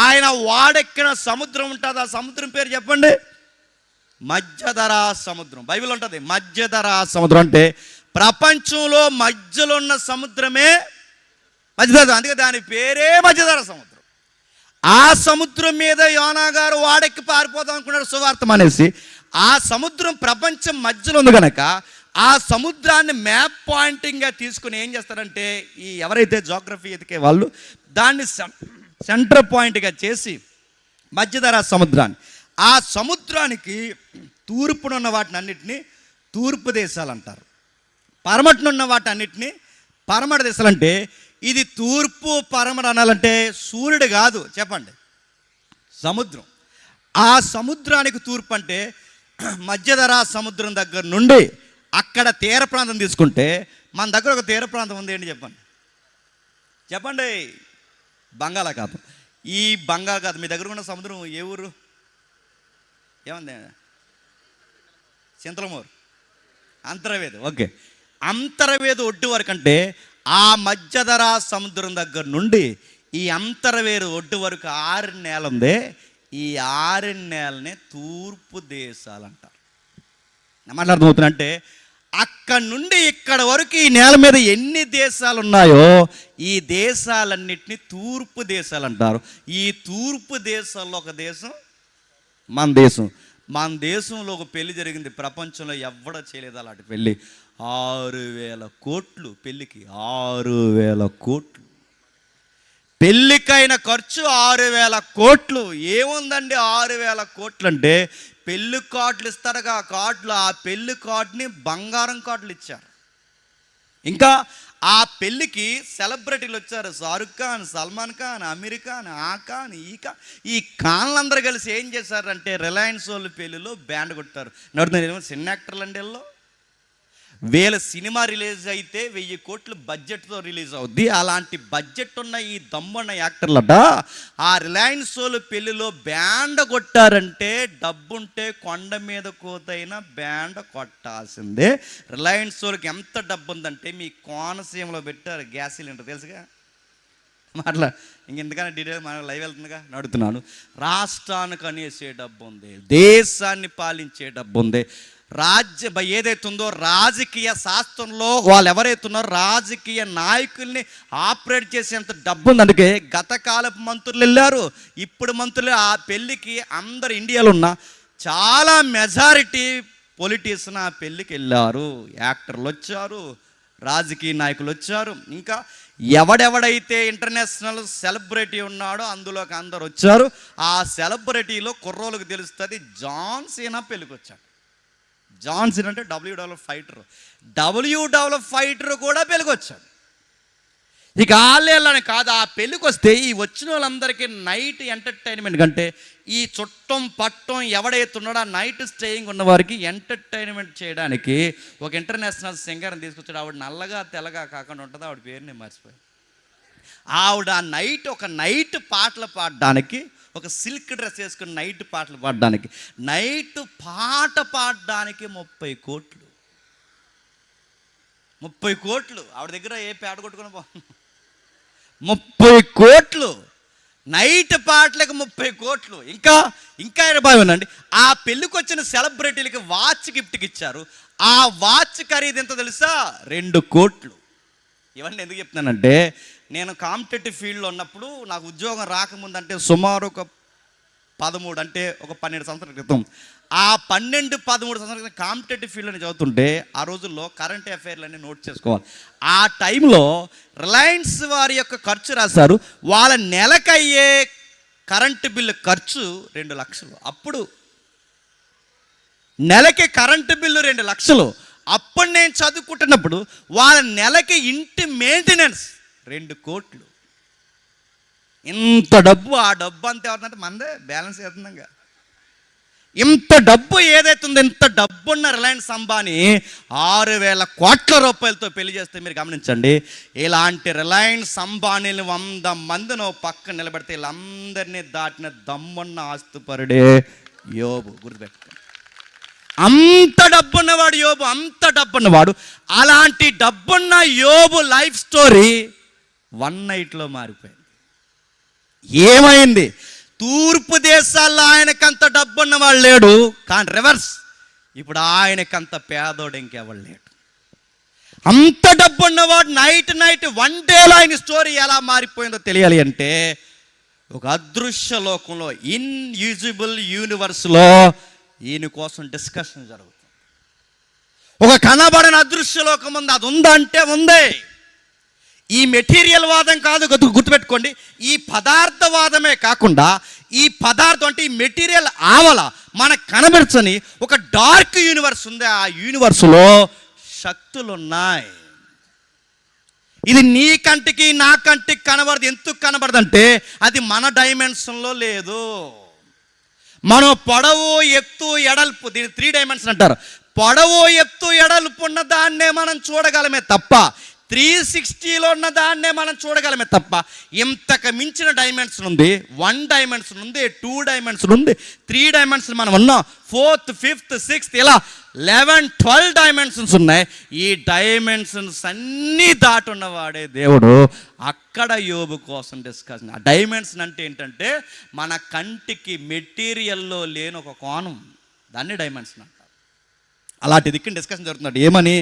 ఆయన వాడెక్కిన సముద్రం ఉంటుంది. ఆ సముద్రం పేరు చెప్పండి. మధ్యధరా సముద్రం. బైబిల్ ఉంటుంది మధ్యధరా సముద్రం అంటే ప్రపంచంలో మధ్యలో ఉన్న సముద్రమే మధ్యధర. అందుకే దాని పేరే మధ్యధరా సముద్రం. ఆ సముద్రం మీద యోనా గారు వాడెక్కి పారిపోదాం అనుకున్నాడు సువార్త అనేసి. ఆ సముద్రం ప్రపంచం మధ్యలో ఉంది కనుక ఆ సముద్రాన్ని మ్యాప్ పాయింటింగ్గా తీసుకుని ఏం చేస్తారంటే ఈ ఎవరైతే జోగ్రఫీ ఎతికే వాళ్ళు దాన్ని సెంటర్ పాయింట్గా చేసి మధ్యధరా సముద్రాన్ని, ఆ సముద్రానికి తూర్పునున్న వాటిని అన్నిటినీ తూర్పు దేశాలు అంటారు, పరమటినున్న వాటి అన్నిటినీ పరమట దేశాలు. అంటే ఇది తూర్పు పరమట అనాలంటే సూర్యుడు కాదు, చెప్పండి, సముద్రం. ఆ సముద్రానికి తూర్పు అంటే మధ్యధరా సముద్రం దగ్గర నుండి అక్కడ తీర ప్రాంతం తీసుకుంటే మన దగ్గర ఒక తీర ప్రాంతం ఉంది. ఏంటి చెప్పండి బంగాళాఖాతం. ఈ బంగాళాఖాతం మీ దగ్గర ఉన్న సముద్రం ఏ ఊరు? ఏమంది? చింతలమూరు, అంతర్వేది. ఓకే, అంతర్వేది ఒడ్డు వరకు అంటే ఆ మధ్యధరా సముద్రం దగ్గర నుండి ఈ అంతర్వేరు ఒడ్డు వరకు 6 నేల ఉంది. ఈ 6 నేలనే తూర్పు దేశాలు అంటారు. మాట్లాడుతున్నా అంటే అక్కడి నుండి ఇక్కడ వరకు ఈ నేల మీద ఎన్ని దేశాలు ఉన్నాయో ఈ దేశాలన్నిటినీ తూర్పు దేశాలు అంటారు. ఈ తూర్పు దేశాల్లో ఒక దేశం మన దేశంలో ఒక పెళ్లి జరిగింది. ప్రపంచంలో ఎవడ చేయలేదు అలాంటి పెళ్ళి. 6,000 కోట్లు పెళ్ళికి. 6,000 కోట్లు పెళ్ళికైన ఖర్చు. 6,000 కోట్లు. ఏముందండి 6,000 కోట్లు అంటే? పెళ్ళి కార్డులు ఇస్తారుగా, కార్డులు. ఆ పెళ్ళి కార్డుని బంగారం కార్డులు ఇచ్చారు. ఇంకా ఆ పెళ్ళికి సెలబ్రిటీలు వచ్చారు. షారుఖ్ ఖాన్, సల్మాన్ ఖాన్, అమీర్ ఖాన్, ఆ ఖాన్, ఈ ఖాన్లందరూ కలిసి ఏం చేశారంటే రిలయన్స్ వాళ్ళ పెళ్ళిలో బ్యాండ్ కొట్టారు. నడుతున్నారు చిన్న యాక్టర్లు అండి. వీళ్ళ సినిమా రిలీజ్ అయితే 1000 కోట్లు బడ్జెట్తో రిలీజ్ అవుద్ది. అలాంటి బడ్జెట్ ఉన్న ఈ దమ్మున్న యాక్టర్లట ఆ రిలయన్స్ వాళ్ళ పెళ్ళిలో బ్యాండ్ కొట్టారంటే డబ్బుంటే కొండ మీద కోతైనా బ్యాండ్ కొట్టాల్సిందే. రిలయన్స్ వాళ్ళకి ఎంత డబ్బు ఉందంటే మీ కోనసీమలో పెట్టారు గ్యాస్ సిలిండర్, తెలుసుగా. ఇంకెందుకన్నా డీటెయిల్ మన లైవ్ వెళ్తుందిగా నడుతున్నాను. రాష్ట్రానికి అనేసే డబ్బు ఉంది, దేశాన్ని పాలించే డబ్బు ఉంది. ఏదైతే ఉందో రాజకీయ శాస్త్రంలో వాళ్ళు ఎవరైతే ఉన్నారో రాజకీయ నాయకుల్ని ఆపరేట్ చేసేంత డబ్బు ఉంది. అందుకే గత కాలపు మంత్రులు వెళ్ళారు, ఇప్పుడు మంత్రులు. ఆ పెళ్ళికి అందరు ఇండియాలో ఉన్న చాలా మెజారిటీ పొలిటీషియన్ ఆ పెళ్ళికి వెళ్ళారు. యాక్టర్లు వచ్చారు, రాజకీయ నాయకులు వచ్చారు. ఇంకా ఎవడెవడైతే ఇంటర్నేషనల్ సెలబ్రిటీ ఉన్నాడో అందులోకి అందరు వచ్చారు. ఆ సెలబ్రిటీలో కుర్రోళ్ళకి తెలుస్తుంది జాన్ సీనా పెళ్ళికి వచ్చాడు. జాన్ సీనా అంటే WWE ఫైటర్ కూడా పెళ్ళికొచ్చాడు. ఇక ఆళ్ళని కాదు, ఆ పెళ్ళికి వస్తే ఈ వచ్చిన వాళ్ళందరికీ నైట్ ఎంటర్టైన్మెంట్ కంటే ఈ చుట్టం పట్టం ఎవడైతున్నాడో ఆ నైట్ స్టేయింగ్ ఉన్న వారికి ఎంటర్టైన్మెంట్ చేయడానికి ఒక ఇంటర్నేషనల్ సింగర్ని తీసుకొచ్చాడు. ఆవిడ నల్లగా తెల్లగా కాకుండా ఉంటుంది, ఆవిడ పేరు నేను మర్చిపోయాను. ఆవిడ ఒక నైట్ పాటలు పాడడానికి, ఒక సిల్క్ డ్రెస్ వేసుకుని నైట్ పాటలు పాడడానికి, నైట్ పాట పాడడానికి 30 కోట్లు. 30 కోట్లు ఆవిడ దగ్గర ఏ పేడ కొట్టుకుని 30 కోట్లు నైట్ పాటలకు 30 కోట్లు. ఇంకా బాగుందండి. ఆ పెళ్ళికి వచ్చిన సెలబ్రిటీలకి వాచ్ గిఫ్ట్కి ఇచ్చారు. ఆ వాచ్ ఖరీదు ఎంత తెలుసా? 2 కోట్లు. ఇవన్నీ ఎందుకు చెప్తున్నానంటే, నేను కాంపిటేటివ్ ఫీల్డ్లో ఉన్నప్పుడు నాకు ఉద్యోగం రాకముందు, అంటే సుమారు ఒక 13 అంటే ఒక 12 సంవత్సరాల క్రితం, ఆ 12-13 సంవత్సరాల క్రితం కాంపిటేటివ్ ఫీల్డ్ని చదువుతుంటే ఆ రోజుల్లో కరెంట్ అఫైర్లన్నీ నోట్ చేసుకోవాలి. ఆ టైంలో రిలయన్స్ వారి యొక్క ఖర్చు రాశారు. వాళ్ళ నెలకయ్యే కరెంటు బిల్లు ఖర్చు 2 లక్షలు. అప్పుడు నెలకి కరెంటు బిల్లు 2 లక్షలు. అప్పుడు నేను చదువుకుంటున్నప్పుడు వాళ్ళ నెలకి ఇంటి మెయింటెనెన్స్ 2 కోట్లు. ఇంత డబ్బు. ఆ డబ్బు అంతా ఎవరిదంటే మనదే, బ్యాలెన్స్ అవుతుందంగా. ఇంత డబ్బు ఏదైతుందో, ఇంత డబ్బున్న రిలయన్స్ అంబానీ 6,000 కోట్ల రూపాయలతో పెళ్లి చేస్తే మీరు గమనించండి. ఇలాంటి రిలయన్స్ అంబానీలు 100 మందిని పక్కన నిలబెడితే వీళ్ళందరినీ దాటిన దమ్మున్న ఆస్తుపరుడే యోబు. గుర్తుపెట్టుకోండి, అంత డబ్బున్నవాడు యోబు, అంత డబ్బున్నవాడు. అలాంటి డబ్బున్న యోబు లైఫ్ స్టోరీ 1 నైట్లో మారిపోయింది. ఏమైంది? తూర్పు దేశాల్లో ఆయనకంత డబ్బున్న వాళ్ళు లేడు, కానీ రివర్స్, ఇప్పుడు ఆయనకంత పేదోడు ఇంకెవడు లేడు. అంత డబ్బున్నవాడు నైట్ 1 డేలో ఆయన స్టోరీ ఎలా మారిపోయిందో తెలియాలి అంటే, ఒక అదృశ్య లోకంలో, ఇన్యూజిబుల్ యూనివర్స్లో ఈయన కోసం డిస్కషన్ జరుగుతుంది. ఒక కనబడని అదృశ్య లోకం ఉంది, అది ఉందా అంటే ఉంది. ఈ మెటీరియల్ వాదం కాదు, గుర్తుపెట్టుకోండి. ఈ పదార్థవాదమే కాకుండా, ఈ పదార్థం అంటే ఈ మెటీరియల్ ఆవల మనకు కనబరచని ఒక డార్క్ యూనివర్స్ ఉంది. ఆ యూనివర్స్లో శక్తులు ఉన్నాయి. ఇది నీ కంటికి నా కంటికి కనబడదు. ఎందుకు కనబడదంటే అది మన డైమెన్షన్లో లేదు. మనం పొడవు, ఎత్తు, ఎడల్పు, దీని 3 డైమెన్షన్ అంటారు. పొడవు, ఎత్తు, ఎడల్పు ఉన్న దాన్నే మనం చూడగలమే తప్ప, 360లో ఉన్న దాన్నే మనం చూడగలమే తప్ప, ఇంతకు మించిన డైమెన్షన్ ఉంది. 1 డైమెన్షన్ ఉంది, 2 డైమెన్షన్ ఉంది, 3 డైమెన్షన్ మనం ఉన్నాం, 4th, 5th, 6th ఇలా 11, 12 డైమెన్షన్స్ ఉన్నాయి. ఈ డైమెన్షన్స్ అన్నీ దాటున్నవాడే దేవుడు. అక్కడ యోబు కోసం డిస్కషన్. ఆ డైమెన్షన్ అంటే ఏంటంటే మన కంటికి మెటీరియల్లో లేని ఒక కోణం, దాన్ని డైమెన్షన్ అంటారు. అలాంటి దిక్కుని డిస్కషన్ జరుగుతున్నాడు. ఏమని?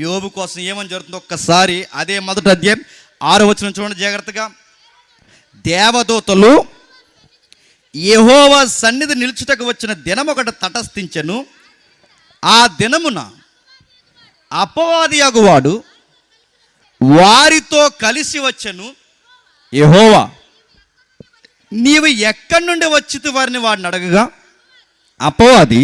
యోబు కోసం ఏమని జరుగుతుందో ఒక్కసారి అదే మొదటి అధ్యాయం 6వ వచనం చూడండి జాగ్రత్తగా. దేవదూతలు యెహోవా సన్నిధి నిలుచుటకు వచ్చిన దినం ఒకటి తటస్థించెను. ఆ దినమున అపవాది అగువాడు వారితో కలిసి వచ్చెను. యెహోవా నీవు ఎక్కడి నుండి వచ్చితి వారిని వాడిని అడగగా, అపవాది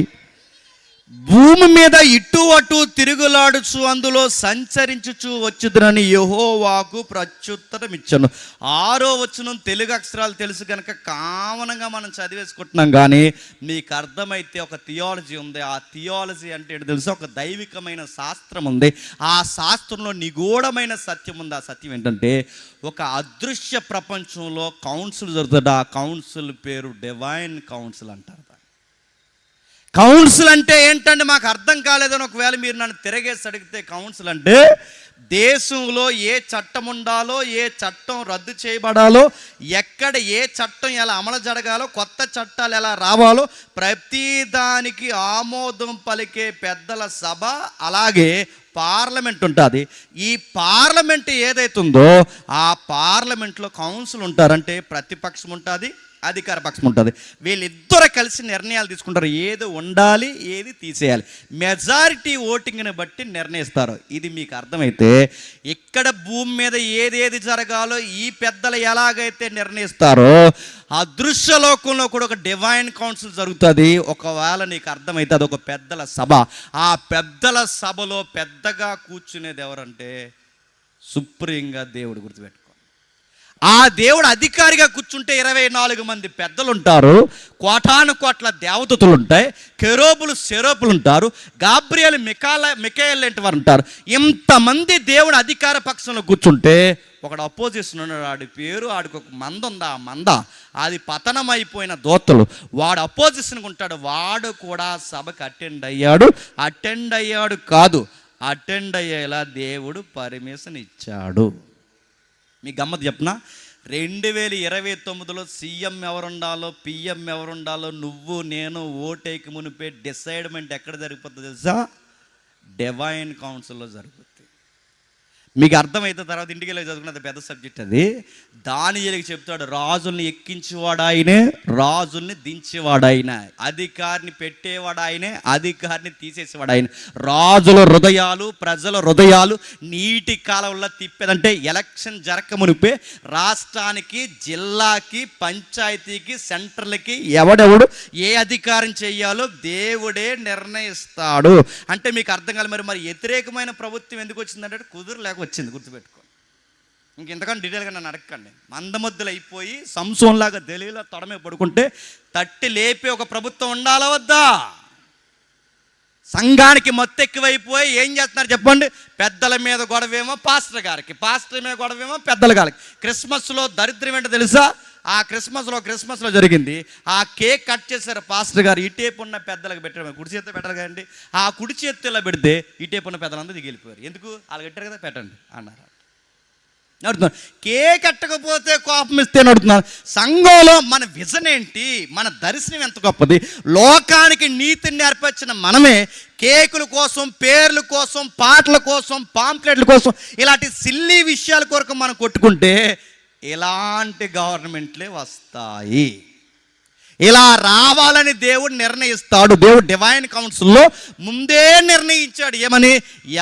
భూమి మీద ఇటు అటు తిరుగులాడుచు అందులో సంచరించుచు వచ్చుదునని యెహోవాకు ప్రత్యుత్తరం ఇచ్చాను. 6వ వచనం తెలుగు అక్షరాలు తెలుసు కనుక కామనంగా మనం చదివేసుకుంటున్నాం, కానీ మీకు అర్థమైతే ఒక థియాలజీ ఉంది. ఆ థియాలజీ అంటే ఏంటో తెలుసు, ఒక దైవికమైన శాస్త్రం ఉంది. ఆ శాస్త్రంలో నిగూఢమైన సత్యం ఉంది. ఆ సత్యం ఏంటంటే, ఒక అదృశ్య ప్రపంచంలో కౌన్సిల్ జరుగుతుంది. ఆ కౌన్సిల్ పేరు డివైన్ కౌన్సిల్ అంటారు. కౌన్సిల్ అంటే ఏంటంటే మాకు అర్థం కాలేదని ఒకవేళ మీరు నన్ను తిరగేసి అడిగితే, కౌన్సిల్ అంటే దేశంలో ఏ చట్టం ఉండాలో, ఏ చట్టం రద్దు చేయబడాలో, ఎక్కడ ఏ చట్టం ఎలా అమలు జరగాలో, కొత్త చట్టాలు ఎలా రావాలో ప్రతిదానికి ఆమోదం పలికే పెద్దల సభ, అలాగే పార్లమెంట్ ఉంటుంది. ఈ పార్లమెంట్ ఏదైతుందో ఆ పార్లమెంట్లో కౌన్సిల్ ఉంటారంటే ప్రతిపక్షం ఉంటుంది, అధికార పక్షం ఉంటుంది. వీళ్ళిద్దరు కలిసి నిర్ణయాలు తీసుకుంటారు. ఏది ఉండాలి, ఏది తీసేయాలి. మెజారిటీ ఓటింగ్ని బట్టి నిర్ణయిస్తారు. ఇది మీకు అర్థమైతే ఇక్కడ భూమి మీద ఏదేది జరగాలో ఈ పెద్దలు ఎలాగైతే నిర్ణయిస్తారో అదృశ్య లోకంలో కూడా ఒక డివైన్ కౌన్సిల్ జరుగుతుంది. ఒకవేళ నీకు అర్థమైతే అది ఒక పెద్దల సభ. ఆ పెద్దల సభలో పెద్దగా కూర్చునేది ఎవరంటే సుప్రీంగా దేవుడు. గుర్తుపెట్టుకో, ఆ దేవుడు అధికారిగా కూర్చుంటే 24 మంది పెద్దలు ఉంటారు, కోటాను కోట్ల దేవదూతలు ఉంటాయి, కెరూబులు సెరూపులు ఉంటారు, గాబ్రియేలు మికాయేలు లాంటి వారు ఉంటారు. ఇంతమంది దేవుడు అధికార పక్షంలో కూర్చుంటే ఒకడు అపోజిషన్ ఉన్నాడు. ఆడి పేరు, ఆడికి ఒక మంద ఉంది. ఆ మంద అది పతనం అయిపోయిన దూతలు. వాడు అపోజిషన్గా ఉంటాడు. వాడు కూడా సభకు అటెండ్ అయ్యాడు కాదు, అటెండ్ అయ్యేలా దేవుడు పర్మిషన్ ఇచ్చాడు. మీ గమ్మత్ చెప్పనా, 2029లో సీఎం ఎవరుండాలో, పిఎం ఎవరుండాలో నువ్వు నేను ఓటేకి మునిపే డిసైడ్మెంట్ ఎక్కడ జరిగిపోతుందో తెలుసా? డివైన్ కౌన్సిల్లో జరుగుతుంది. మీకు అర్థమైతే తర్వాత ఇంటికి వెళ్ళి చదువుకున్నది పెద్ద సబ్జెక్ట్ అది. దానియేలుకి చెప్తాడు, రాజుల్ని ఎక్కించేవాడు ఆయనే, రాజుల్ని దించేవాడు ఆయన, అధికారిని పెట్టేవాడు ఆయనే, అధికారిని తీసేసేవాడు ఆయన. రాజుల హృదయాలు, ప్రజల హృదయాలు నీటి కాలంలో తిప్పేదంటే ఎలక్షన్ జరగమునిపే రాష్ట్రానికి, జిల్లాకి, పంచాయతీకి, సెంట్రల్కి ఎవడెవడు ఏ అధికారం చెయ్యాలో దేవుడే నిర్ణయిస్తాడు. అంటే మీకు అర్థం కాదు. మరి వ్యతిరేకమైన ప్రభుత్వం ఎందుకు వచ్చిందంటే కుదురులేక వచ్చింది. గుర్తుపెట్టుకో. ఇంకెంతకన్నా డీటెయిల్గా నన్ను అడగండి. మందమద్దులు అయిపోయి సంసోన్లాగా దెలీలా తొడమే పడుకుంటే తట్టి లేపే ఒక ప్రభుత్వం ఉండాలా వద్దా? సంఘానికి మత్తు ఎక్కువైపోయి ఏం చేస్తున్నారు చెప్పండి? పెద్దల మీద గొడవేమో పాస్టర్ గారికి, పాస్టర్ మీద గొడవేమో పెద్దల గారికి. క్రిస్మస్లో దరిద్రం ఏంటో తెలుసా? ఆ క్రిస్మస్లో జరిగింది. ఆ కేక్ కట్ చేశారు పాస్టర్ గారు. ఇటేపు ఉన్న పెద్దలకు పెట్టడం, కుడి చేతితో పెట్టరు కదండి. ఆ కుడి చేతిలో పెడితే ఇటేపు ఉన్న పెద్దలందరూ దిగిలిపోయారు. ఎందుకు? వాళ్ళు పెట్టారు కదా, పెట్టండి అన్నారు. నడుతున్నాను. కేక్ కట్టకపోతే కోపం ఇస్తే నడుతున్నాను. సంఘంలో మన విజన్ ఏంటి, మన దర్శనం ఎంత గొప్పది. లోకానికి నీతిని నేర్పించిన మనమే కేకుల కోసం, పేర్ల కోసం, పాటల కోసం, పాంప్లెట్ల కోసం, ఇలాంటి సిల్లీ విషయాల కొరకు మనం కొట్టుకుంటే ఇలాంటి గవర్నమెంట్లే వస్తాయి. ఇలా రావాలని దేవుడు నిర్ణయిస్తాడు. దేవుడు డివైన్ కౌన్సిల్లో ముందే నిర్ణయించాడు. ఏమని?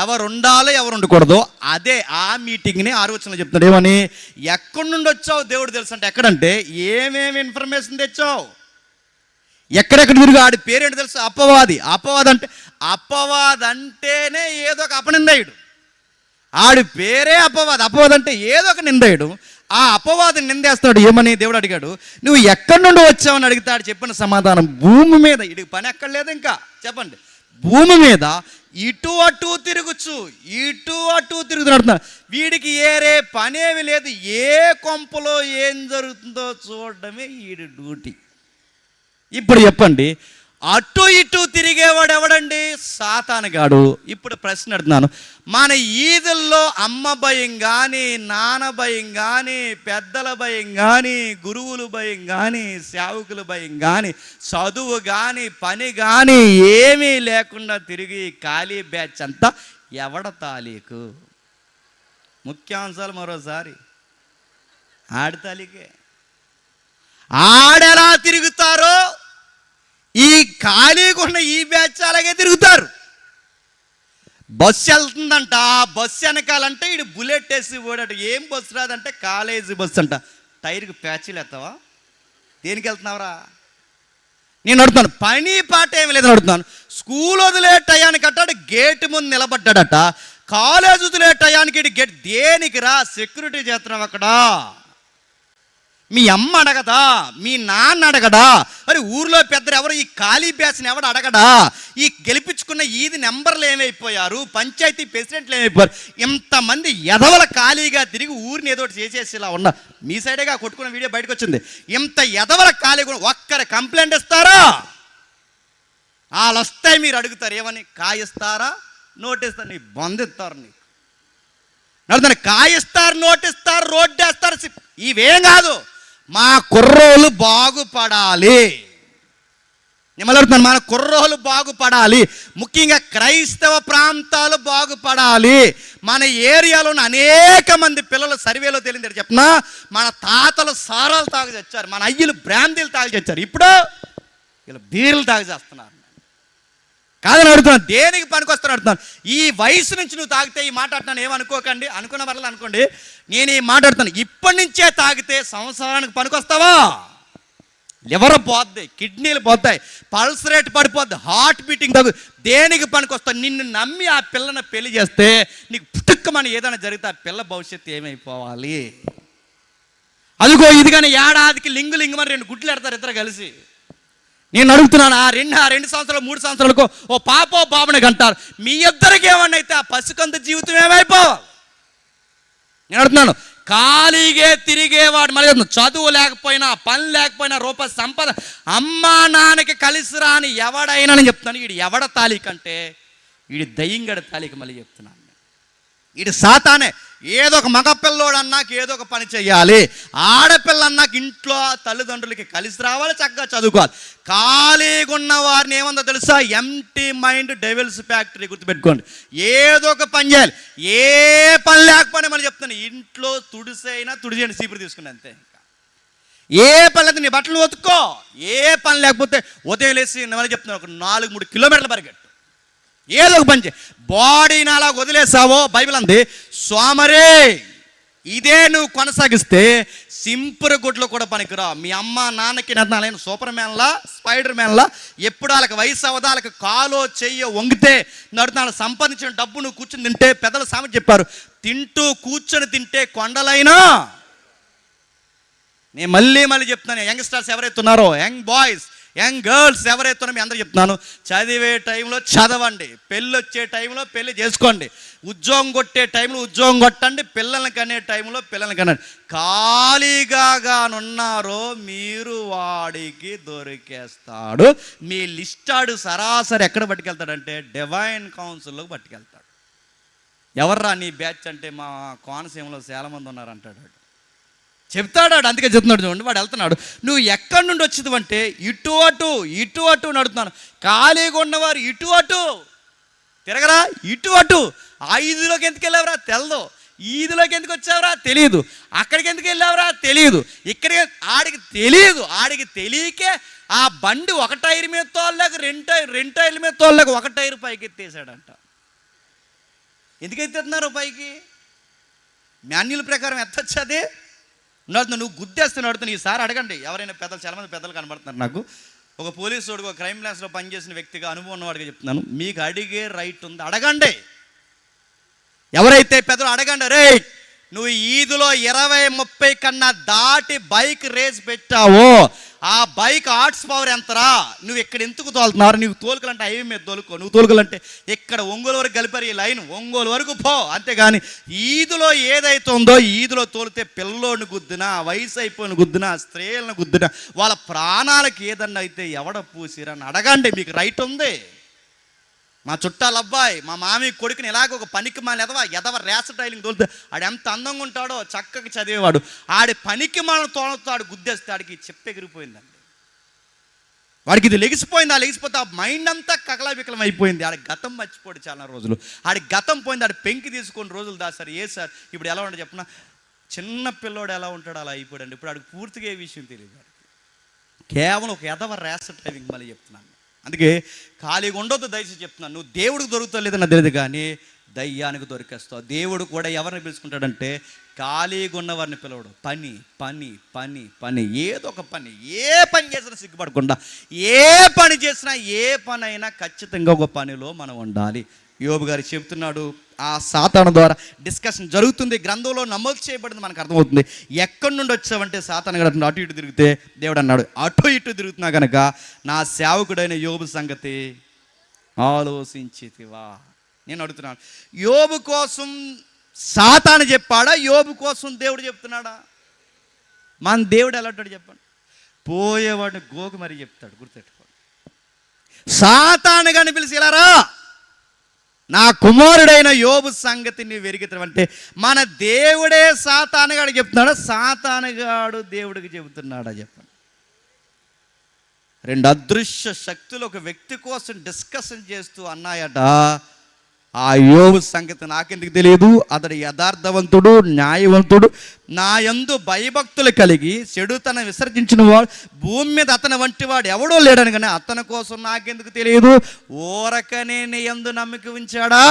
ఎవరు ఉండాలో ఎవరు ఉండకూడదో. అదే ఆ మీటింగ్ని 6వ వచనంలో చెప్తున్నాడు. ఏమని? ఎక్కడి నుండి వచ్చావు దేవుడు తెలుసు అంటే ఎక్కడంటే ఏమేమి ఇన్ఫర్మేషన్ తెచ్చావు, ఎక్కడెక్కడ తిరుగు. ఆడి పేరేంటి తెలుసు? అపవాది. అపవాది అంటేనే ఏదో ఒక అపనిందయుడు. ఆడి పేరే అపవాది. అపవాది అంటే ఏదో ఒక నిందయుడు. ఆ అపవాదిని నిందేస్తాడు. ఏమని దేవుడు అడిగాడు? నువ్వు ఎక్కడి నుండి వచ్చావని అడిగితాడు. చెప్పిన సమాధానం, భూమి మీద. ఇడికి పని ఎక్కడ లేదు ఇంకా చెప్పండి. భూమి మీద ఇటు అటు తిరుగుతున్నాడు. వీడికి ఏరే పనేమి లేదు. ఏ కొంపలో ఏం జరుగుతుందో చూడడమే వీడి డ్యూటీ. ఇప్పుడు చెప్పండి, అటు ఇటు తిరిగేవాడు ఎవడండి? సాతానుగాడు. ఇప్పుడు ప్రశ్న అడుగుతున్నాను, మన ఈదుల్లో అమ్మ భయం కానీ, నాన్న భయం కానీ, పెద్దల భయం కానీ, గురువుల భయం కానీ, సేవకుల భయం కానీ, చదువు కానీ, పని కానీ ఏమీ లేకుండా తిరిగి ఖాళీ బ్యాచ్ అంతా ఎవడ తాలీకు? ముఖ్యాంశాలు మరోసారి, ఆడి తాలీకే. ఆడెలా తిరుగుతారో ఈ ఖాళీగా ఉన్న ఈ బ్యాచ్ అలాగే తిరుగుతారు. బస్సు వెళ్తుందంట, బస్సు వెనకాలంటే ఇటు బుల్లెట్ వేసి పోడట. ఏం బస్సు రాదంటే కాలేజీ బస్సు అంట. టైర్కి ప్యాచీలు ఎత్తావా? దేనికి వెళ్తున్నావురా? నేను అడుగుతాను, పని పాట ఏమి లేదని అడుగుతున్నాను. స్కూల్ వదిలే టయానికి అట్టాడు గేటు ముందు నిలబడ్డాడట, కాలేజ్ వదిలే టయానికి ఇటు గేట్ దేనికి రా? సెక్యూరిటీ చేస్తున్నావు అక్కడ. మీ అమ్మ అడగదా? మీ నాన్న అడగడా? మరి ఊర్లో పెద్దలు ఎవరు ఈ ఖాళీ బ్యాచ్ని ఎవడు అడగడా? ఈ గెలిపించుకున్న ఈది నెంబర్లు ఏమైపోయారు? పంచాయతీ ప్రెసిడెంట్లు ఏమైపోయారు? ఇంతమంది ఎదవల ఖాళీగా తిరిగి ఊరిని ఏదో చేసేసి ఇలా ఉన్నా. మీ సైడేగా కొట్టుకున్న వీడియో బయటకు వచ్చింది. ఇంత ఎదవల ఖాళీగా ఒక్కరి కంప్లైంట్ ఇస్తారా? వాళ్ళు వస్తాయి, మీరు అడుగుతారు ఏమని? కాయిస్తారా, నోటిస్తారు? నీ బంధిస్తారు. నీకు నడుతాను, కాయిస్తారు, నోటిస్తారు, రోడ్డు వేస్తారు. ఇవేం కాదు, మా కుర్రోలు బాగుపడాలి. నేను అడుగుతున్నాను, మన కుర్రోలు బాగుపడాలి. ముఖ్యంగా క్రైస్తవ ప్రాంతాలు బాగుపడాలి. మన ఏరియాలో ఉన్న అనేక మంది పిల్లలు సర్వేలో తేలింది చెప్పనా, మన తాతలు సారాలు తాగి తెచ్చారు, మన అయ్యలు బ్రాందీలు తాగి తెచ్చారు, ఇప్పుడు వీళ్ళు బీర్లు తాగి చేస్తున్నారు. కాదని అడుగుతున్నాను, దేనికి పనికొస్తాను అడుగుతున్నాను. ఈ వయసు నుంచి నువ్వు తాగితే, ఈ మాట అంటున్నాను ఏమనుకోకండి, అనుకున్న వల్ల అనుకోండి, నేను ఈ మాట అడుగుతాను, ఇప్పటి నుంచే తాగితే సంవత్సరానికి పనికొస్తావా? లివర్ పోద్ది, కిడ్నీలు పోతాయి, పల్స్ రేట్ పడిపోద్ది, హార్ట్ బీటింగ్ తగ్గు. దేనికి పనికొస్తావు? నిన్ను నమ్మి ఆ పిల్లని పెళ్లి చేస్తే నీకు పుట్టుక్కమని ఏదైనా జరిగితే ఆ పిల్ల భవిష్యత్తు ఏమైపోవాలి? అదిగో ఇది కానీ ఏడాదికి లింగుమని 2 గుడ్లు ఎడతారు ఇద్దరు కలిసి. నేను అడుగుతున్నాను, ఆ 2 సంవత్సరాలు 3 సంవత్సరాలకు ఓ పాపో బాబుని కంటారు. మీ ఇద్దరికి ఏమన్నా అయితే ఆ పసికంత జీవితం ఏమైపోవాలి? నేను అడుగుతున్నాను, ఖాళీగా తిరిగేవాడు, మళ్ళీ చదువు లేకపోయినా, పని లేకపోయినా, రూపాయి సంపద, అమ్మా నాన్నకి కలిసి రాని ఎవడైనా నేను చెప్తున్నాను, వీడు ఎవడ తాలీకంటే వీడి దయ్యంగడ తాలీక. మళ్ళీ చెప్తున్నాను, వీడు సాతానే. ఏదో ఒక మగపిల్లోడు అన్నాక ఏదో ఒక పని చెయ్యాలి, ఆడపిల్ల అన్నాక ఇంట్లో తల్లిదండ్రులకి కలిసి రావాలి, చక్కగా చదువుకోవాలి. ఖాళీగా ఉన్న వారిని ఏమందో తెలుసా? Empty mind devil's factory. గుర్తుపెట్టుకోండి, ఏదో ఒక పని చేయాలి. ఏ పని లేకపోయినా మళ్ళీ చెప్తాను, ఇంట్లో తుడిచేయండి, సీపురు తీసుకుని అంతే. ఇంకా ఏ పని లేదు, నీ బట్టలు ఉతుక్కో. ఏ పని లేకపోతే ఉదయం లేసి మళ్ళీ చెప్తున్నాను, ఒక 4-3 కిలోమీటర్ల పరిగెట్టు, ఏదో ఒక పని చేయి. బాడీని అలా వదిలేసావో, బైబిల్ అంది, సోమరే ఇదే నువ్వు కొనసాగిస్తే సింపుల్ గుడ్లు కూడా పనికిరా. మీ అమ్మ నాన్నకి నైనా సూపర్ మ్యాన్లా, స్పైడర్ మ్యాన్లా ఎప్పుడు వాళ్ళకి వయసు అవదా, వాళ్ళకి కాలో చెయ్యో వంగితే నడుతున్నాను. సంపాదించిన డబ్బు నువ్వు కూర్చొని తింటే, పెద్దల సామెత చెప్పారు, తింటూ కూర్చొని తింటే కొండలైనా. నేను మళ్ళీ చెప్తున్నాను, యంగ్స్టర్స్ ఎవరైతే ఉన్నారో, యంగ్ బాయ్స్, యంగ్ గర్ల్స్ ఎవరైతే మీ అందరూ చెప్తున్నాను, చదివే టైంలో చదవండి, పెళ్ళి వచ్చే టైంలో పెళ్ళి చేసుకోండి, ఉద్యోగం కొట్టే టైంలో ఉద్యోగం కొట్టండి, పిల్లల్ని కనే టైంలో పిల్లల్ని కనండి. ఖాళీగానున్నారో మీరు వాడికి దొరికేస్తాడు. మీ లిస్టాడు సరాసరి ఎక్కడ పట్టుకెళ్తాడంటే డివైన్ కౌన్సిల్లోకి పట్టుకెళ్తాడు. ఎవర్రా నీ బ్యాచ్ అంటే, మా కోనసీమలో చాలా మంది ఉన్నారంటాడు. చెప్తాడు, అందుకే చెప్తున్నాడు. చూడండి, వాడు వెళ్తున్నాడు, నువ్వు ఎక్కడి నుండి వచ్చింది అంటే ఇటు అటు నడుతున్నాను. ఖాళీగా ఉన్నవారు ఇటు అటు తిరగరా, ఇటు అటు. ఆ ఈదులోకి ఎందుకు వెళ్ళావురా తెలదు, ఈదులోకి ఎందుకు వచ్చావురా తెలియదు, అక్కడికి ఎందుకు వెళ్ళావురా తెలియదు, ఇక్కడికి ఆడికి తెలియదు. ఆడికి తెలియకే ఆ బండి ఒక టైర్ మీద తోలలేక రెండు టైర్ల మీద తోలలేక ఒక టైర్ పైకి ఎత్తేసాడంట. ఎందుకు ఎత్తేస్తున్నారు పైకి? మాన్యుల్ ప్రకారం ఎత్తచ్చు. అది నువ్వు గుద్దేస్తున్న అడుగుతున్నా. ఈసారి అడగండి, ఎవరైనా పెద్దలు, చాలామంది పెద్దలు కనబడుతున్నారు నాకు. ఒక పోలీసు వాడు, ఒక క్రైమ్ బ్రాంచ్లో పనిచేసిన వ్యక్తిగా, అనుభవం ఉన్నవాడిగా చెప్తున్నాను, మీకు అడిగే రైట్ ఉంది, అడగండి. ఎవరైతే పెద్దలు అడగండి, రే నువ్వు ఈదులో 20-30 కన్నా దాటి బైక్ రేస్ పెట్టావో ఆ బైక్ హార్స్ పవర్ ఎంతరా, నువ్వు ఇక్కడ ఎందుకు తోలుతున్నారు, నువ్వు తోలుకలంటే హైవే మీద తోలుకో, నువ్వు తోలుకలంటే ఇక్కడ ఒంగోలు వరకు కలిపారు ఈ లైన్, ఒంగోలు వరకు పో, అంతేగాని ఈదులో ఏదైతే ఉందో ఈదులో తోలితే పిల్లోని గుద్దినా, వయసు అయిపోయిన గుద్దినా, స్త్రీలను గుద్దినా, వాళ్ళ ప్రాణాలకు ఏదన్నా అయితే ఎవడ పూసిరని అడగండి, మీకు రైట్ ఉంది. మా చుట్టాల అబ్బాయి మా మామి కొడుకుని ఇలాగ ఒక పనికి మాల ఎదవ రేస టైలింగ్ తోలుతాడు, ఆడు ఎంత అందంగా ఉంటాడో, చక్కగా చదివేవాడు, ఆడి పనికి మాలను తోలుతాడు, గుద్దేస్తే ఆడికి చెప్పెగిరిపోయిందండి. వాడికి ఇది లెగిసిపోయింది, ఆ లెగిసిపోతే ఆ మైండ్ అంతా కకలావికలం అయిపోయింది. ఆడి గతం మర్చిపోడు చాలా రోజులు, ఆడి గతం పోయింది, ఆడి పెంకి తీసుకొని రోజులు దాసారు. ఏ సార్ ఇప్పుడు ఎలా ఉంటాడు చెప్పిన, చిన్న పిల్లోడు ఎలా ఉంటాడు అలా అయిపోయాడండి. ఇప్పుడు ఆడికి పూర్తిగా ఏ విషయం తెలియదు, కేవలం ఒక ఎదవ రేస డ్రైవింగ్ మళ్ళీ చెప్తున్నాను. అందుకే ఖాళీగా ఉండొద్దు, దయచేసి చెప్తున్నాను. నువ్వు దేవుడికి దొరుకుతలేదని తెలియదు కానీ దయ్యానికి దొరికేస్తావు. దేవుడు కూడా ఎవరిని పిలుచుకుంటాడంటే ఖాళీగా ఉన్న వారిని పిలవడు. పని పని పని పని, ఏదో ఒక పని, ఏ పని చేసినా సిగ్గుపడకుండా, ఏ పని చేసినా, ఏ పని అయినా ఖచ్చితంగా ఒక పనిలో మనం ఉండాలి. యోబు గారు చెబుతున్నాడు, ఆ సాతాను ద్వారా డిస్కషన్ జరుగుతుంది, గ్రంథంలో నమోదు చేయబడింది, మనకు అర్థమవుతుంది. ఎక్కడి నుండి వచ్చావంటే సాతాను గారు అటు ఇటు తిరిగితే దేవుడు అన్నాడు, అటు ఇటు తిరుగుతున్నా కనుక నా సేవకుడైన యోబు సంగతి ఆలోచించితివా. నేను అడుగుతున్నాను, యోబు కోసం సాతాను చెప్పాడా, యోబు కోసం దేవుడు చెప్తున్నాడా? మన దేవుడు ఎలా అంటాడు చెప్పండి, పోయేవాడిని గోకు మరి చెప్తాడు, గుర్తెట్టుకోండి. సాతాను గాని పిలిచి ఇలా రా, నా కుమారుడైన యోబు సంగతి నీవు ఎరిగితవంటే మన దేవుడే సాతానుగాడు చెప్తున్నాడా, సాతానుగాడు దేవుడికి చెబుతున్నాడా చెప్పండి. రెండు అదృశ్య శక్తులు ఒక వ్యక్తి కోసం డిస్కషన్ చేస్తూ అన్నాయట. ఆ యోబు సంగతి నాకెందుకు తెలియదు, అతడు యథార్థవంతుడు, న్యాయవంతుడు, నా యందు భయభక్తులు కలిగి చెడుతనం విసర్జించిన వాడు భూమి మీద అతని వంటి వాడు ఎవడో లేడని, కానీ అతని కోసం నాకెందుకు తెలియదు, ఊరకనే నీ యందు నమ్మిక ఉంచాడా?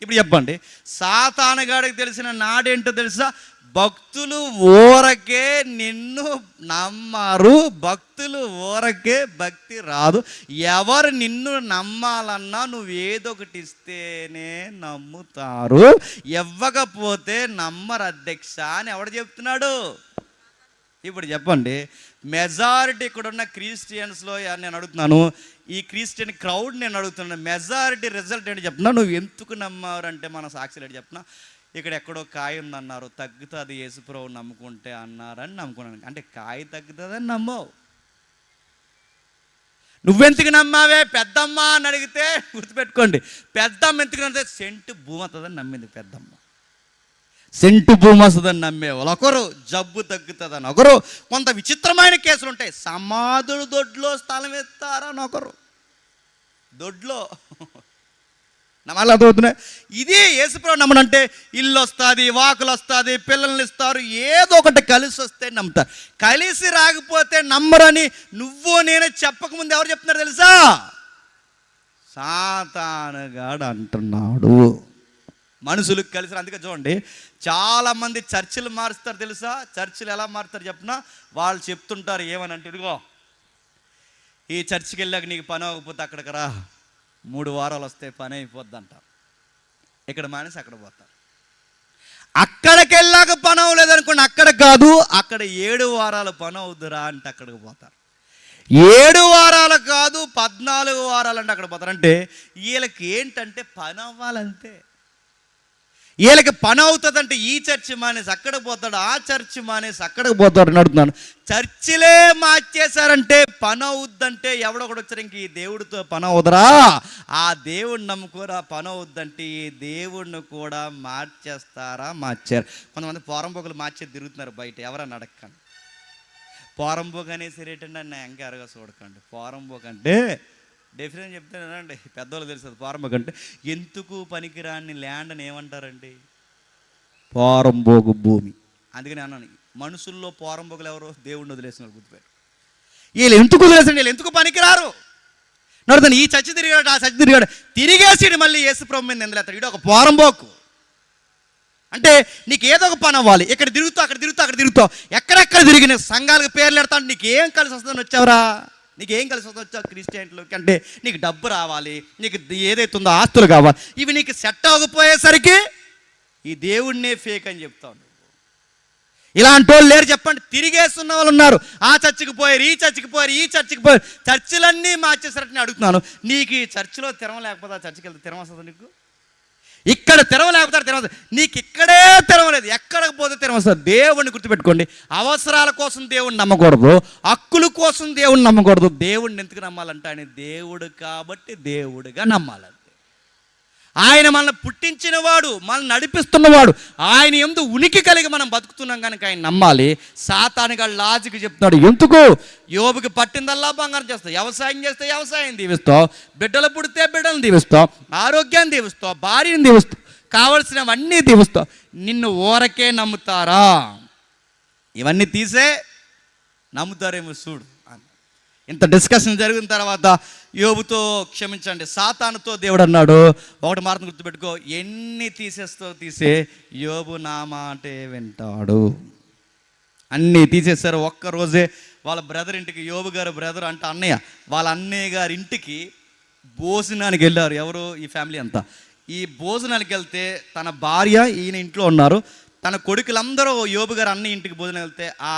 ఇప్పుడు చెప్పండి, సాతానుగాడికి తెలిసిన నాడేంటో తెలుసా, భక్తులు ఊరకే నిన్ను నమ్మారు, భక్తులు ఊరకే భక్తి రాదు, ఎవరు నిన్ను నమ్మాలన్నా నువ్వు ఏదో ఒకటి ఇస్తేనే నమ్ముతారు, ఇవ్వకపోతే నమ్మరు అధ్యక్ష అని ఎవడు చెప్తున్నాడు? ఇప్పుడు చెప్పండి, మెజారిటీ ఇక్కడ ఉన్న క్రిస్టియన్స్లో నేను అడుగుతున్నాను, ఈ క్రిస్టియన్ క్రౌడ్ నేను అడుగుతున్నాను, మెజారిటీ రిజల్ట్ ఏంటి చెప్తున్నా, నువ్వు ఎందుకు నమ్మారంటే మన సాక్షులు ఏంటి చెప్తున్నా, ఇక్కడ ఎక్కడో కాయ ఉందన్నారు, తగ్గుతుంది యేసుప్రభు నమ్ముకుంటే అన్నారని నమ్ముకున్నాను. అంటే కాయ తగ్గుతుందని నమ్మవు, నువ్వెందుకు నమ్మావే పెద్దమ్మ అని అడిగితే గుర్తుపెట్టుకోండి, పెద్దమ్మ ఎందుకు నమ్మితే సెంటు భూమి వస్తుందని నమ్మింది పెద్దమ్మ, సెంటు భూమి వస్తుందని నమ్మేవాళ్ళు ఒకరు, జబ్బు తగ్గుతుందని ఒకరు, కొంత విచిత్రమైన కేసులు ఉంటాయి, సమాధులు దొడ్లో స్థలం ఎత్తారని ఒకరు, దొడ్లో నమ్మాలి అర్థమవుతున్నాయి. ఇది యేసుప్రభు నమ్మనంటే ఇల్లు వస్తుంది, వాకులు వస్తుంది, పిల్లల్ని ఇస్తారు, ఏదో ఒకటి కలిసి వస్తే నమ్ముతారు, కలిసి రాకపోతే నమ్మరని నువ్వు నేను చెప్పకముందు ఎవరు చెప్తున్నారు తెలుసా, సాతానుగాడు అంటున్నాడు. మనుషులకు కలిసి, అందుకే చూడండి చాలామంది చర్చిలు మారుస్తారు తెలుసా, చర్చిలు ఎలా మారుతారు చెప్పినా, వాళ్ళు చెప్తుంటారు ఏమని అంటే, ఇదిగో ఈ చర్చికి వెళ్ళాక నీకు పని అవ్వకపోతే అక్కడికి రా, 3 వారాలు వస్తే పని అయిపోద్ది అంటారు, ఇక్కడ మానేసి అక్కడ పోతారు. అక్కడికి వెళ్ళాక పని అవ్వలేదనుకోండి, అక్కడ కాదు, అక్కడ 7 వారాలు పని అవుద్దురా అంటే అక్కడికి పోతారు. 7 వారాలు కాదు 14 వారాలు అంటే అక్కడ పోతారు. అంటే వీళ్ళకి ఏంటంటే పని అవ్వాలంతే, వీళ్ళకి పని అవుతుందంటే ఈ చర్చి మానేసి అక్కడికి పోతాడు, ఆ చర్చి మానేసి అక్కడికి పోతాడు అని అడుగుతున్నాను. చర్చిలే మార్చేశారంటే పని అవుద్దంటే ఎవడొకడు వచ్చారు, ఇంక ఈ దేవుడితో పని అవుదరా, ఆ దేవుడిని నమ్ముకోరా, పని అవుద్దంటే ఈ దేవుడిని కూడా మార్చేస్తారా, మార్చారు. కొంతమంది పోరంబోకులు మార్చేది తిరుగుతున్నారు బయట, ఎవరన్నా అడగకండి. పోరంబోకు అనేసి రేటండి అని ఇంకా ఎరగా చూడకండి. పోరంబోకు అంటే డెఫినెట్ చెప్తానండి, పెద్దవాళ్ళు తెలుస్తుంది. పోరంబోకు అంటే ఎందుకు పనికిరాని ల్యాండ్ అని ఏమంటారండి, పోరంబోకు భూమి. అందుకని అన్నాను, మనుషుల్లో పోరంబోకులు ఎవరు, దేవుడిని వదిలేసిన వాళ్ళు గుర్తుపెట్టు. వీళ్ళు ఎందుకు వదిలేసండి, వీళ్ళు ఎందుకు పనికిరారు నడుతాను, ఈ చచ్చి తిరిగాడు, ఆ చచ్చి తిరిగాడు, తిరిగేసి మళ్ళీ యేసుప్రభు మీద నిందలేస్తాడు, ఇడు ఒక పోరంబోకు. అంటే నీకు ఏదో ఒక పని అవ్వాలి, ఇక్కడ తిరుగుతావు, అక్కడ తిరుగుతావు, అక్కడ తిరుగుతావు, ఎక్కడెక్కడ తిరిగిన సంఘాలకు పేర్లు పెడతాను, నీకు ఏం కలిసి వస్తుందని వచ్చావురా, నీకు ఏం కలిసి వస్తుంది వచ్చావు క్రిస్టియన్లోకి అంటే, నీకు డబ్బు రావాలి, నీకు ఏదైతే ఉందో ఆస్తులు కావాలి, ఇవి నీకు సెట్ అవ్వకపోయేసరికి ఈ దేవుడినే ఫేక్ అని చెప్తావు నువ్వు. ఇలాంటి వాళ్ళు లేరు చెప్పండి. తిరిగేస్తున్న వాళ్ళు ఉన్నారు. ఆ చర్చికి పోయారు, ఈ చర్చికి పోయారు, ఈ చర్చికి పోయారు, చర్చిలన్నీ మార్చేసారని అడుగుతున్నాను. నీకు ఈ చర్చిలో తెరవ లేకపోతే ఆ చర్చికి వెళ్తే తెరవ వస్తుంది నీకు? ఇక్కడ తెరవ లేకపోతే తెరవ, నీకు ఇక్కడే తెరవలేదు, ఎక్కడికి పోతే తెరవ వస్తుంది. దేవుణ్ణి గుర్తుపెట్టుకోండి. అవసరాల కోసం దేవుణ్ణి నమ్మకూడదు, హక్కుల కోసం దేవుణ్ణి నమ్మకూడదు. దేవుణ్ణి ఎందుకు నమ్మాలంటే ఆయన దేవుడు కాబట్టి దేవుడిగా నమ్మాలి. ఆయన మనల్ని పుట్టించినవాడు, మనల్ని నడిపిస్తున్నవాడు, ఆయన యందు ఉనికి కలిగి మనం బతుకుతున్నాం కనుక ఆయన నమ్మాలి. సాతానుగా లాజిక్ చెప్తున్నాడు. ఎందుకు? యోబుకి పట్టిందల్లా బంగారం చేస్తావు, వ్యవసాయం చేస్తే వ్యవసాయం దీవిస్తావు, బిడ్డలు పుడితే బిడ్డలను దీవిస్తావు, ఆరోగ్యాన్ని దీవిస్తావు, భార్యను దీవిస్తావు, కావలసినవన్నీ దీవిస్తావు. నిన్ను ఊరకే నమ్ముతారా? ఇవన్నీ తీసే నమ్ముతారేమో చూడు. ఇంత డిస్కషన్ జరిగిన తర్వాత యోబుతో, క్షమించండి, సాతానుతో దేవుడు అన్నాడు, ఒకటి మాత్రం గుర్తుపెట్టుకో, ఎన్ని తీసేస్తో తీసే, యోబు నా మాటే వింటాడు. అన్నీ తీసేశారు. ఒక్కరోజే వాళ్ళ బ్రదర్ ఇంటికి, యోబు గారు బ్రదర్ అంటే అన్నయ్య, వాళ్ళ అన్నయ్య గారి ఇంటికి భోజనానికి వెళ్ళారు. ఎవరు? ఈ ఫ్యామిలీ అంతా. ఈ భోజనానికి వెళ్తే తన భార్య, ఈయన ఇంట్లో ఉన్నారు. తన కొడుకులందరూ యోబు గారు అన్నయ్య ఇంటికి భోజనం వెళ్తే ఆ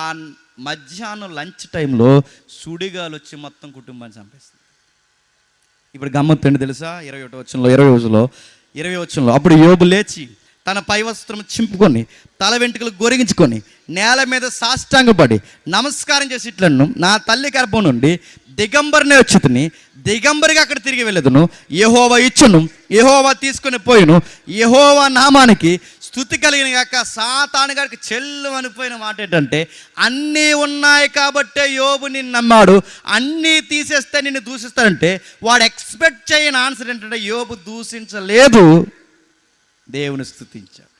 మధ్యాహ్నం లంచ్ టైంలో సుడిగాలు వచ్చి మొత్తం కుటుంబాన్ని చంపేస్తుంది. ఇప్పుడు గమ్మత్తు ఏంటి తెలుసా? 20 వచనంలో అప్పుడు యోబు లేచి తన పై వస్త్రం చింపుకొని తల వెంట్రుకలు గొరిగించుకొని నేల మీద సాష్టాంగపడి నమస్కారం చేసి ఇట్లను, నా తల్లి గర్భం నుండి దిగంబరినే వచ్చుతుని, దిగంబరిగా అక్కడ తిరిగి వెళ్ళదును, యెహోవా ఇచ్చును, యెహోవా తీసుకొని పోయిను, యెహోవా నామానికి స్తుతి కలిగిన కాక. సాతాను గారికి చెల్లు అనిపోయిన మాట ఏంటంటే, అన్నీ ఉన్నాయి కాబట్టే యోబు నిన్ను నమ్మాడు, అన్నీ తీసేస్తే నిన్ను దూషిస్తాడంటే వాడు ఎక్స్పెక్ట్ చేయని ఆన్సర్ ఏంటంటే, యోబు దూషించలేదు, దేవుని స్తుతించాడు.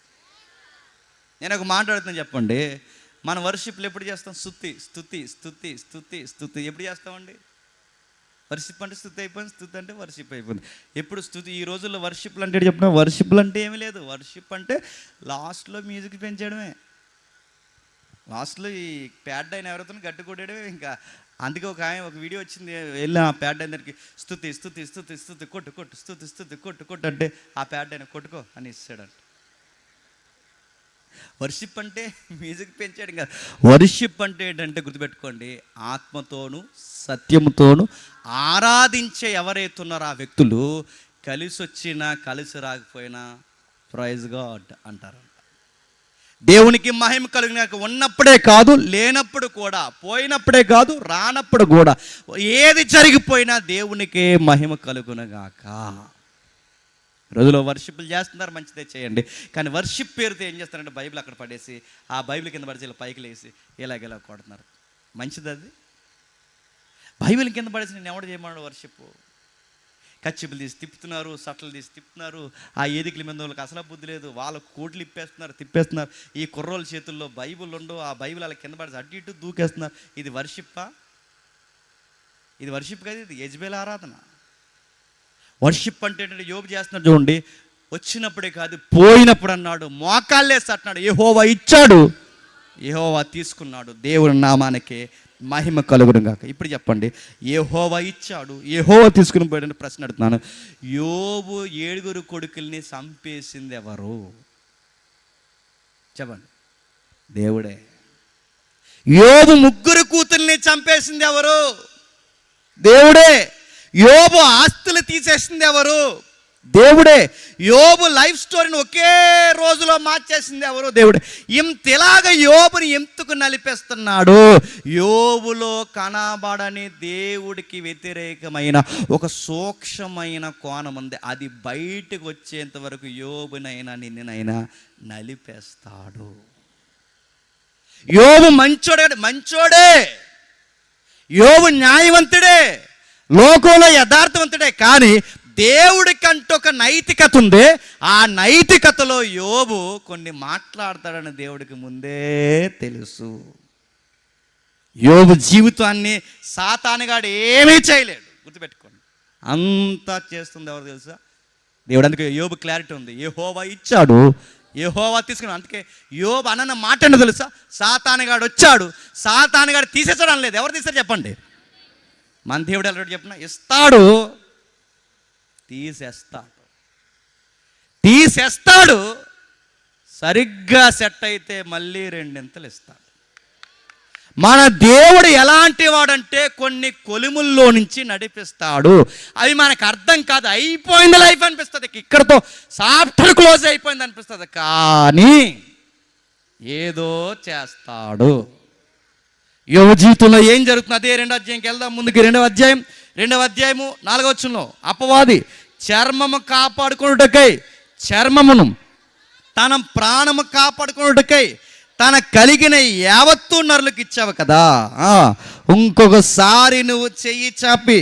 నేను ఒక మాట్లాడుతున్నాను చెప్పండి. మన వర్షిప్లు ఎప్పుడు చేస్తాం? స్తుతి స్తుతి స్తుతి స్తుతి స్తుతి. ఎప్పుడు చేస్తామండి? వర్షిప్ అంటే స్తుతి అయిపోయింది, స్తుతి అంటే వర్షిప్ అయిపోయింది. ఎప్పుడు స్తుతి? ఈ రోజుల్లో వర్షిప్లు అంటే చెప్పిన, వర్షిప్లు అంటే ఏమీ లేదు. వర్షిప్ అంటే లాస్ట్లో మ్యూజిక్ పెంచడమే, లాస్ట్లో ఈ ప్యాడ్ అయిన ఎవరితో గట్టి కొట్టడమే. ఇంకా అందుకే ఒక వీడియో వచ్చింది, వెళ్ళి ఆ ప్యాడ్ అయిన దగ్గరికి స్తుతి స్తుతి స్తుతి స్తుతి కొట్టు కొట్టు, స్తుతి స్తుతి కొట్టు కొట్టు అంటే ఆ ప్యాడ్ అయిన కొట్టుకో అని ఇస్తాడంట. వర్షిప్ అంటే మ్యూజిక్ పెంచాడు కదా. వర్షిప్ అంటే ఏంటంటే గుర్తుపెట్టుకోండి, ఆత్మతోను సత్యముతోను ఆరాధించే ఎవరైతే ఉన్నారో ఆ వ్యక్తులు కలిసి వచ్చినా కలిసి రాకపోయినా ప్రైజ్ గాడ్ అంటారు. దేవునికి మహిమ కలిగినాక ఉన్నప్పుడే కాదు, లేనప్పుడు కూడా, పోయినప్పుడే కాదు, రానప్పుడు కూడా, ఏది జరిగిపోయినా దేవునికే మహిమ కలుగునగాక. రోజులో వర్షిప్లు చేస్తున్నారు, మంచిదే చేయండి. కానీ వర్షిప్ పేరుతో ఏం చేస్తారంటే బైబిల్ అక్కడ పడేసి ఆ బైబిల్ కింద పడేసి ఇలా పైకి లేసి ఇలాగెలా కొడుతున్నారు. మంచిది అది? బైబిల్ కింద పడేసి నేను ఎవడు చేయమన్నాడు? వర్షిప్ కచ్చిపులు తీసి తిప్పుతున్నారు, సట్టలు తీసి తిప్పుతున్నారు. ఆ ఏదికల మీద వాళ్ళకి అసలు బుద్ధి లేదు, వాళ్ళ కోట్లు తిప్పేస్తున్నారు. ఈ కుర్రోళ్ళ చేతుల్లో బైబిల్ ఉండవు, ఆ బైబిల్ అలా కింద పడేసి అటు ఇటు దూకేస్తున్నారు. ఇది వర్షిప్పా? ఇది వర్షిప్ కాదు, ఇది యెజ్బేల్ ఆరాధన. వర్షిప్ అంటే ఏంటంటే యోబు చేస్తున్నాడు చూడండి, వచ్చినప్పుడే కాదు పోయినప్పుడు అన్నాడు, మోకాళ్ళేసి అంటున్నాడు, యెహోవా ఇచ్చాడు, యెహోవా తీసుకున్నాడు, దేవుని నామానికి మహిమ కలుగును గాక. ఇప్పుడు చెప్పండి, యెహోవా ఇచ్చాడు, యెహోవా తీసుకుని పోయాడని ప్రశ్న అడుగుతున్నాను. యోబు 7 కొడుకుల్ని చంపేసింది ఎవరు? చెప్పండి. దేవుడే. యోబు 3 కూతుల్ని చంపేసింది ఎవరు? దేవుడే. యోబు ఆస్తులు తీసేసింది ఎవరు? దేవుడే. యోబు లైఫ్ స్టోరీని ఒకే రోజులో మార్చేసింది ఎవరు? దేవుడే. ఇంతలాగా యోబుని ఎందుకు నలిపేస్తున్నాడు? యోబులో కనబడని దేవుడికి వ్యతిరేకమైన ఒక సూక్ష్మమైన కోణం ఉంది. అది బయటకు వచ్చేంత వరకు యోబునైనా నిన్నైనా నలిపేస్తాడు. యోబు మంచోడే, యోబు న్యాయవంతుడే, లోకంలో యథార్థవంతుడే. కానీ దేవుడికంటూ ఒక నైతికత ఉంది. ఆ నైతికతలో యోబు కొన్ని మాట్లాడతాడని దేవుడికి ముందే తెలుసు. యోబు జీవితాన్ని సాతానుగాడు ఏమీ చేయలేడు, గుర్తుపెట్టుకోండి. అంతా చేస్తుంది ఎవరు తెలుసా? దేవుడు. అందుకే యోబు క్లారిటీ ఉంది, యెహోవా ఇచ్చాడు, యెహోవా తీసుకున్నాడు. అందుకే యోబు అన్న మాట ఏంటో తెలుసా? సాతానుగాడు వచ్చాడు, సాతానుగాడు తీసేసాడు లేదు. ఎవరు తీసారు చెప్పండి? మన దేవుడు ఎలా చెప్పిన, ఇస్తాడు, తీసేస్తాడు, సరిగ్గా సెట్ అయితే మళ్ళీ రెండింతలు ఇస్తాడు. మన దేవుడు ఎలాంటి వాడంటే కొన్ని కొలిముల్లో నుంచి నడిపిస్తాడు. అవి మనకు అర్థం కాదు, అయిపోయింది లైఫ్ అనిపిస్తుంది, ఇక్కడతో సాఫ్ట్వేర్ క్లోజ్ అయిపోయింది అనిపిస్తుంది. కానీ ఏదో చేస్తాడు. యోబు జీవితంలో ఏం జరుగుతుంది? అదే 2వ అధ్యాయంకి వెళ్దాం. ముందుకి 2వ అధ్యాయము 4వ వచనంలో అపవాది చర్మము కాపాడుకొనుటకై, చర్మమును తన ప్రాణము కాపాడుకొనుటకై తన కలిగిన యావత్తు నరులకు ఇచ్చావు కదా, ఇంకొకసారి నువ్వు చెయ్యి చాపి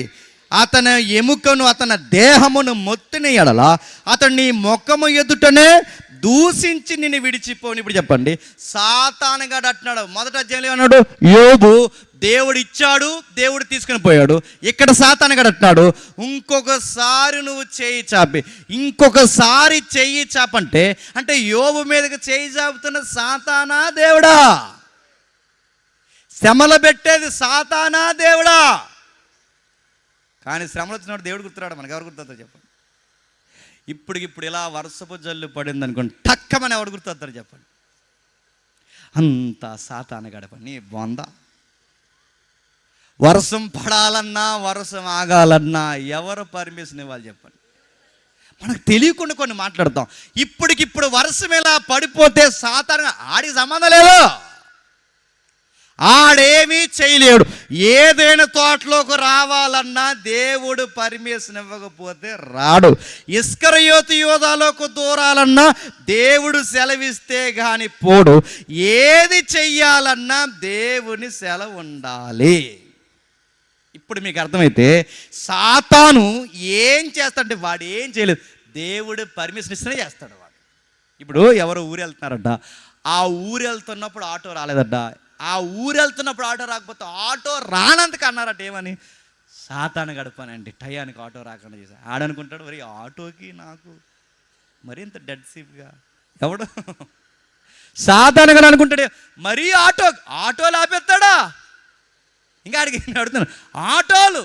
అతని ఎముకను అతని దేహమును మొత్తిన ఎడల అతను నీ ముఖము ఎదుటనే దూషించి నిన్ను విడిచిపోని. ఇప్పుడు చెప్పండి, సాతానుగాడు అంటున్నాడు. మొదట అధ్యాయంలో అన్నాడు యోబు దేవుడు ఇచ్చాడు, దేవుడు తీసుకుని పోయాడు. ఇక్కడ సాతానుగాడు అంటున్నాడు ఇంకొకసారి నువ్వు చేయి చాపి, ఇంకొకసారి చెయ్యి చాపంటే అంటే యోబు మీదకి చేయి చాపుతున్న సాతానా దేవుడా? శ్రమలు పెట్టేది సాతానా దేవుడా? కానీ శ్రమలు వచ్చినప్పుడు దేవుడు గుర్తురాడు. మనకు ఎవరు గుర్తొస్తారు చెప్పండి? ఇప్పుడు ఇలా వర్షపు జల్లు పడింది అనుకోండి, టక్కమని ఎవరు గుర్తొస్తారు చెప్పండి? అంతా సాతానుగాడి పని. బొంద వర్షం పడాలన్నా వర్షం ఆగాలన్నా ఎవరు పర్మిషన్ ఇవ్వాలి చెప్పండి? మనకు తెలియకుండా కొన్ని మాట్లాడతాం. ఇప్పటికిప్పుడు వర్షం ఇలా పడిపోతే సాతాను ఆడికి సంబంధం లేదు, ఆడేమీ చేయలేడు. ఏదైనా తోటలోకి రావాలన్నా దేవుడు పర్మిషన్ ఇవ్వకపోతే రాడు. ఇస్కరియోతు యోధాలోకి దూరాలన్నా దేవుడు సెలవిస్తే కానీ పోడు. ఏది చెయ్యాలన్నా దేవుని సెలవు ఉండాలి. ఇప్పుడు మీకు అర్థమైతే సాతాను ఏం చేస్తాడంటే వాడు ఏం చేయలేదు, దేవుడు పర్మిషన్ ఇస్తేనే చేస్తాడు వాడు. ఇప్పుడు ఎవరు ఊరు వెళ్తున్నారట, ఆ ఊరు వెళ్తున్నప్పుడు ఆటో రాలేదట, ఆ ఊరు వెళ్తున్నప్పుడు ఆటో రాకపోతే ఆటో రానందుకు అన్నారట ఏమని? సాతాను గడపనండి, టయానికి ఆటో రాకుండా చేశాను. ఆడనుకుంటాడు మరి ఆటోకి నాకు మరి ఇంత డెడ్ సీప్గా ఎవడు సాతాను గడ అనుకుంటాడు. మరీ ఆటోలు ఆపేస్తాడా? ఇంకా అడిగి నడుతున్నాడు, ఆటోలు